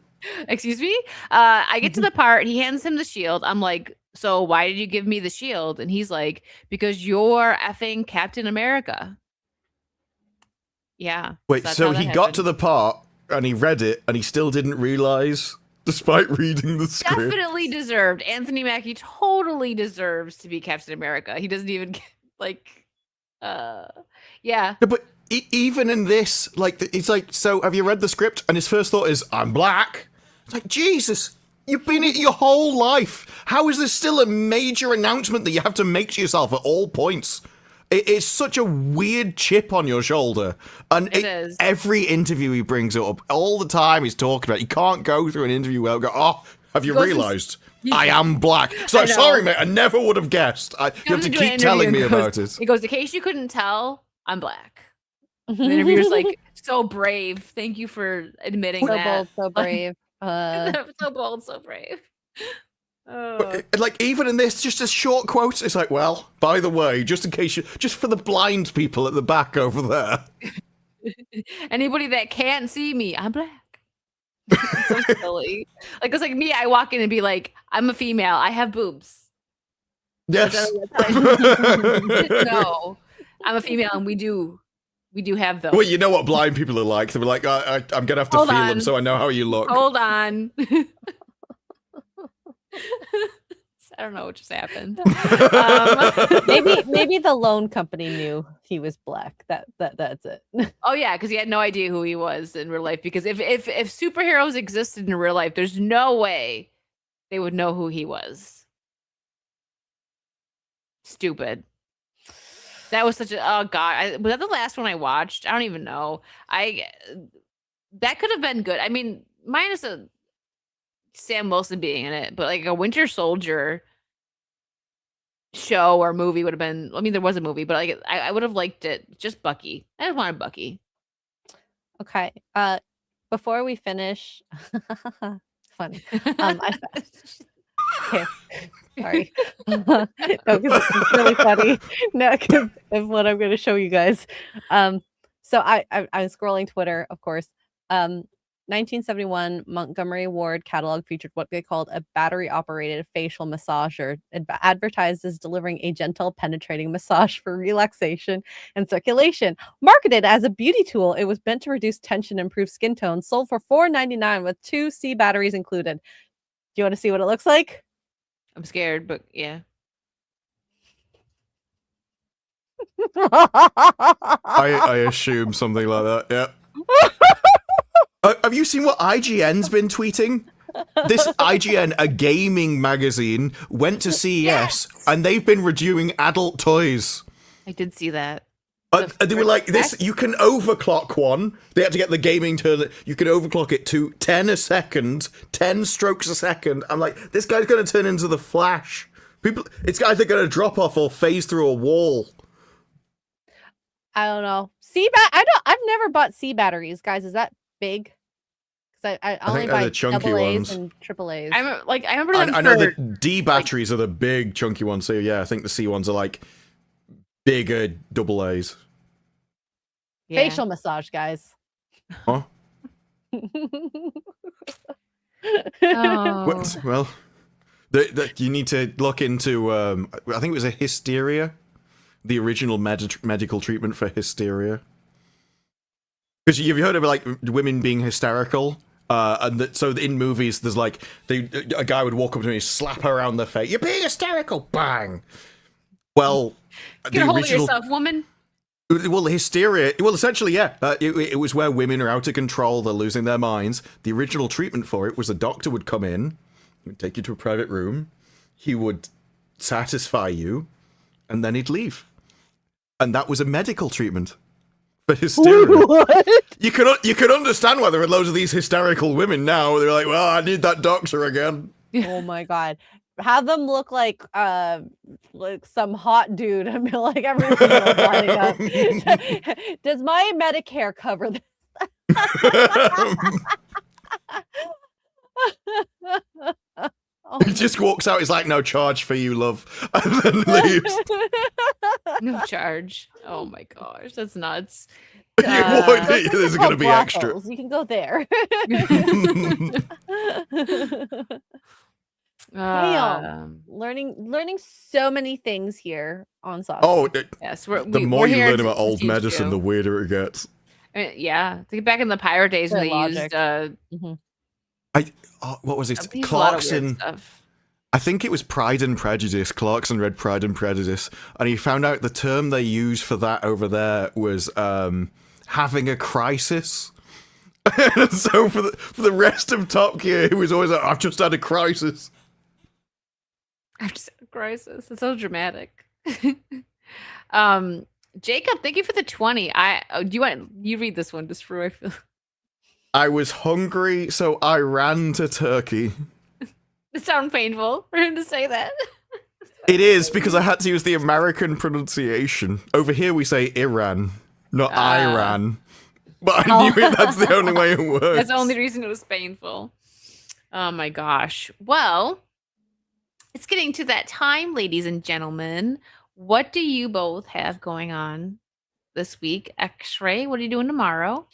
Excuse me? I get to the part, he hands him the shield. I'm like, "So why did you give me the shield?" And he's like, "Because you're effing Captain America." Yeah. Wait, so he got to the part and he read it and he still didn't realize, despite reading the script. Definitely deserved. Anthony Mackie totally deserves to be Captain America. He doesn't even yeah. But even in this, like, it's like, so have you read the script? And his first thought is, "I'm black." It's like, Jesus, you've been it your whole life. How is this still a major announcement that you have to make to yourself at all points? It is such a weird chip on your shoulder. And it is. Every interview he brings it up, all the time he's talking about it. You can't go through an interview where go, "Oh, have you realised I am black?" So sorry, mate, I never would have guessed. You have to keep telling me about it. He goes, "In case you couldn't tell, I'm black." And the interviewer's like, "So brave. Thank you for admitting so that." Bold, so brave. So bold, so brave. Oh. Like, even in this, just a short quote, it's like, "Well, by the way, just in case just for the blind people at the back over there." Anybody that can't see me, I'm black. It's so silly. Like, it's like me, I walk in and be like, "I'm a female, I have boobs." Yes. No, I'm a female and we do We do have those. Well, you know what blind people are like. They're like, I'm going to have to Hold feel on. them so I know how you look. Hold on. I don't know what just happened. Maybe the loan company knew he was black. That's it. Oh yeah, because he had no idea who he was in real life. Because if superheroes existed in real life, there's no way they would know who he was. Stupid. That was such a oh god. Was that the last one I watched? I don't even know. That could have been good. I mean, minus Sam Wilson being in it, but like a Winter Soldier show or movie would have been. I mean, there was a movie, but like I would have liked it. Just Bucky. I just wanted Bucky. Okay. Before we finish, funny. Okay. Sorry. No, because it's really funny. No, because of what I'm going to show you guys. So I was scrolling Twitter, of course. 1971 Montgomery Ward catalog featured what they called a battery-operated facial massager, advertised as delivering a gentle, penetrating massage for relaxation and circulation. Marketed as a beauty tool, it was meant to reduce tension and improve skin tone. Sold for $4.99 with 2 C batteries included. Do you want to see what it looks like? I'm scared, but yeah. I assume something like that. Yeah. Have you seen what IGN's been tweeting? This IGN, a gaming magazine, went to CES and they've been reviewing adult toys. I did see that. They were like, this, you can overclock one. They had to get the gaming turn. You can overclock it to 10 a second, 10 strokes a second. I'm like, this guy's going to turn into the Flash. It's either going to drop off or phase through a wall. I don't know. I've never bought C batteries, guys. Is that big? Because I only think buy they're the chunky double A's ones. and triple A's. I remember them. I know the D batteries are the big chunky ones. So yeah, I think the C ones are like bigger double A's. Yeah. Facial massage, guys. Huh? Oh. Well, you need to look into. I think it was a hysteria, the original medical treatment for hysteria. Because you've heard of like women being hysterical, and so in movies there's like a guy would walk up to me, slap her around the face. You're being hysterical, bang. Well, Get a hold of yourself, woman. Well, hysteria. Well, essentially, yeah. It was where women are out of control. They're losing their minds. The original treatment for it was a doctor would come in, he would take you to a private room, he would satisfy you, and then he'd leave. And that was a medical treatment for hysteria. What? You can understand why there are loads of these hysterical women now. They're like, well, I need that doctor again. Oh my god. Have them look like some hot dude and be like, everything's lining up. Does my Medicare cover this? He just walks out, he's like, no charge for you, love, and then leaves. No charge. Oh my gosh, that's nuts. There's going to be extra. You can go there. Learning so many things here on Saucy. Oh, yes. The more you learn about old medicine, the weirder it gets. Yeah, think back in the pirate days when they used. What was it? Clarkson. I think it was Pride and Prejudice. Clarkson read Pride and Prejudice, and he found out the term they used for that over there was having a crisis. And so for the rest of Top Gear, he was always like, "I've just had a crisis." I've just had a crisis. It's so dramatic. Jacob, thank you for the 20. You read this one just for I feel. I was hungry, so I ran to Turkey. It sounds painful for him to say that. It is, because I had to use the American pronunciation. Over here we say Iran, not Iran. But I knew that's the only way it works. That's the only reason it was painful. Oh my gosh. Well, it's getting to that time, ladies and gentlemen. What do you both have going on this week? X-Ray, what are you doing tomorrow?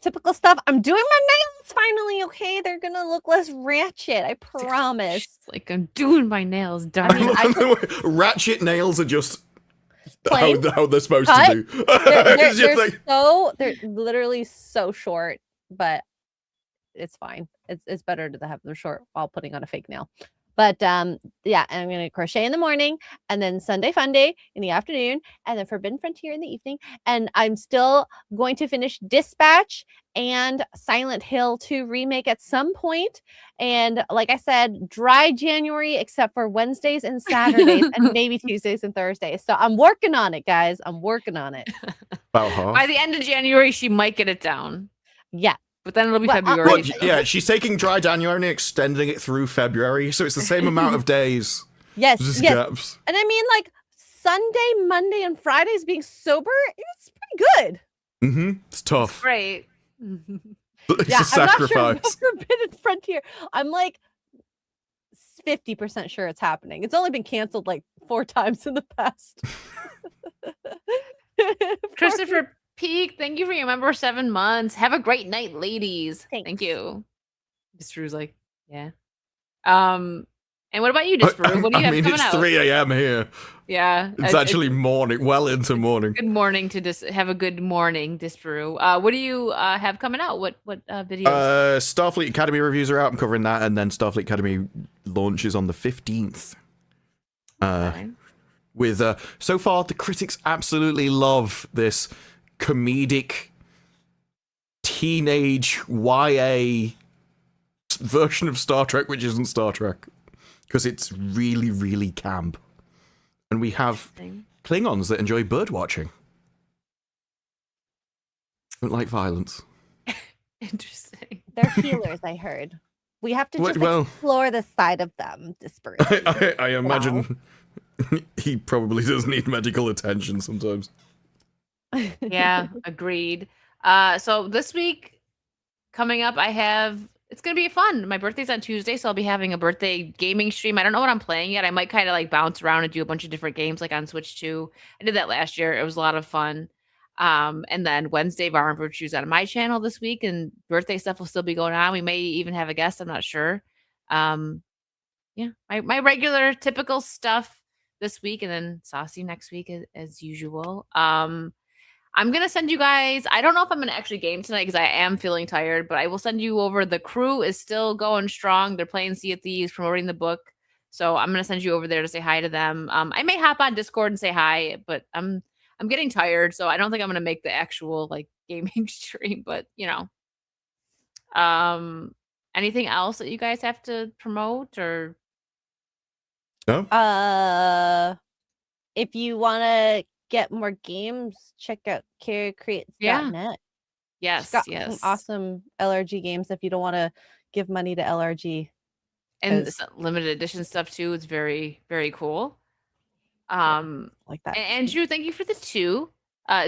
Typical stuff. I'm doing my nails finally. Okay, they're gonna look less ratchet. I promise. Like I'm doing my nails, darling. Ratchet nails are just plain, how they're supposed cut. to do. They're literally so short, but it's fine. It's better to have them short while putting on a fake nail. But yeah, and I'm gonna crochet in the morning, and then Sunday Fun Day in the afternoon, and then Forbidden Frontier in the evening. And I'm still going to finish Dispatch and Silent Hill 2 remake at some point. And like I said, dry January except for Wednesdays and Saturdays, and maybe Tuesdays and Thursdays. So I'm working on it, guys. I'm working on it. About half. By the end of January, she might get it down. Yeah. But then it'll be February. Yeah, she's taking dry January and extending it through February, so it's the same amount of days. Yes, Just yes. gaps. And I mean, like Sunday, Monday, and Fridays being sober, it's pretty good. It's tough. Great. It's Yeah, a sacrifice. I'm not sure about Forbidden Frontier. I'm like 50% sure it's happening. It's only been canceled like 4 times in the past. Christopher Peak, thank you for your member 7 months. Have a great night, ladies. Thanks. Thank you. Disparu's like, yeah. And what about you, Disparu? What do you have coming it's out? 3 a.m. here. Yeah. It's actually morning, well into morning. Good morning to have a good morning, Disparu. What do you have coming out? What videos? Starfleet Academy reviews are out. I'm covering that, and then Starfleet Academy launches on the 15th. With so far, the critics absolutely love this comedic teenage YA version of Star Trek, which isn't Star Trek, because it's really, really camp. And we have Klingons that enjoy bird watching. Don't like violence. Interesting. They're healers, I heard. We have to just explore the side of them, Disparu. I imagine he probably does need medical attention sometimes. Yeah, agreed. So this week coming up, it's gonna be fun. My birthday's on Tuesday, so I'll be having a birthday gaming stream. I don't know what I'm playing yet. I might kind of like bounce around and do a bunch of different games, like on Switch 2. I did that last year. It was a lot of fun. And then Wednesday, Bar and Virtues on my channel this week, and birthday stuff will still be going on. We may even have a guest. I'm not sure. Yeah, my regular typical stuff this week, and then Saucy next week as usual. I'm going to send you guys, I don't know if I'm going to actually game tonight because I am feeling tired, but I will send you over. The crew is still going strong. They're playing Sea of Thieves, promoting the book. So I'm going to send you over there to say hi to them. I may hop on Discord and say hi, but I'm getting tired, so I don't think I'm going to make the actual like gaming stream, but you know. Anything else that you guys have to promote or? No. If you want to get more games, check out carriercreates.net. Yes, got some awesome LRG games if you don't want to give money to LRG. And limited edition stuff too. It's very, very cool. Like that. And Andrew, thank you for the 2.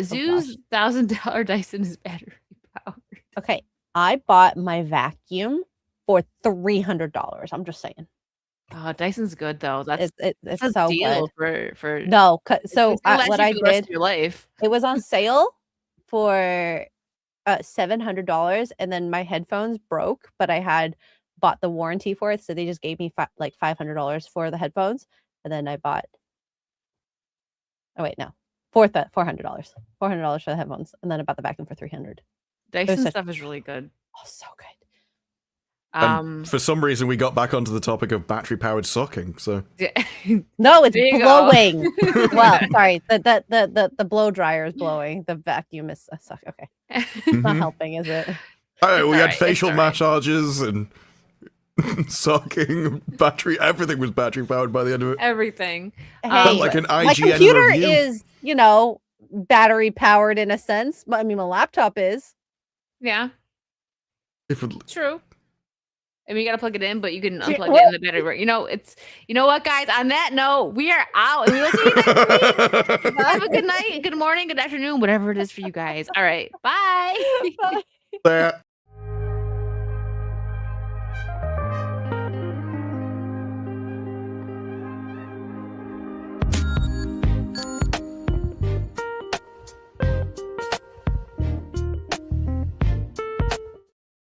Zoo's $1,000 Dyson is battery powered. Okay, I bought my vacuum for $300. I'm just saying. Oh, Dyson's good though. That's it's so deal good for no. So what I did, your life. It was on sale for $700, and then my headphones broke, but I had bought the warranty for it, so they just gave me like $500 for the headphones, and then I bought. Oh wait, no, $400 for the headphones, and then I bought the vacuum for $300. Dyson stuff is really good. Oh, so good. For some reason, we got back onto the topic of battery-powered socking. So no, it's blowing. Well, sorry, the blow dryer is blowing. The vacuum is okay. It's not helping, is it? Oh, we had facial massages and socking, battery. Everything was battery-powered by the end of it. Everything. Hey, like an IGN my computer review. is, battery-powered in a sense, but I mean, my laptop is. Yeah. True. I mean, you gotta plug it in, but you can unplug it in the battery. You know what, guys? On that note, we are out. We will see you next week. Have a good night, good morning, good afternoon, whatever it is for you guys. All right, bye. Bye.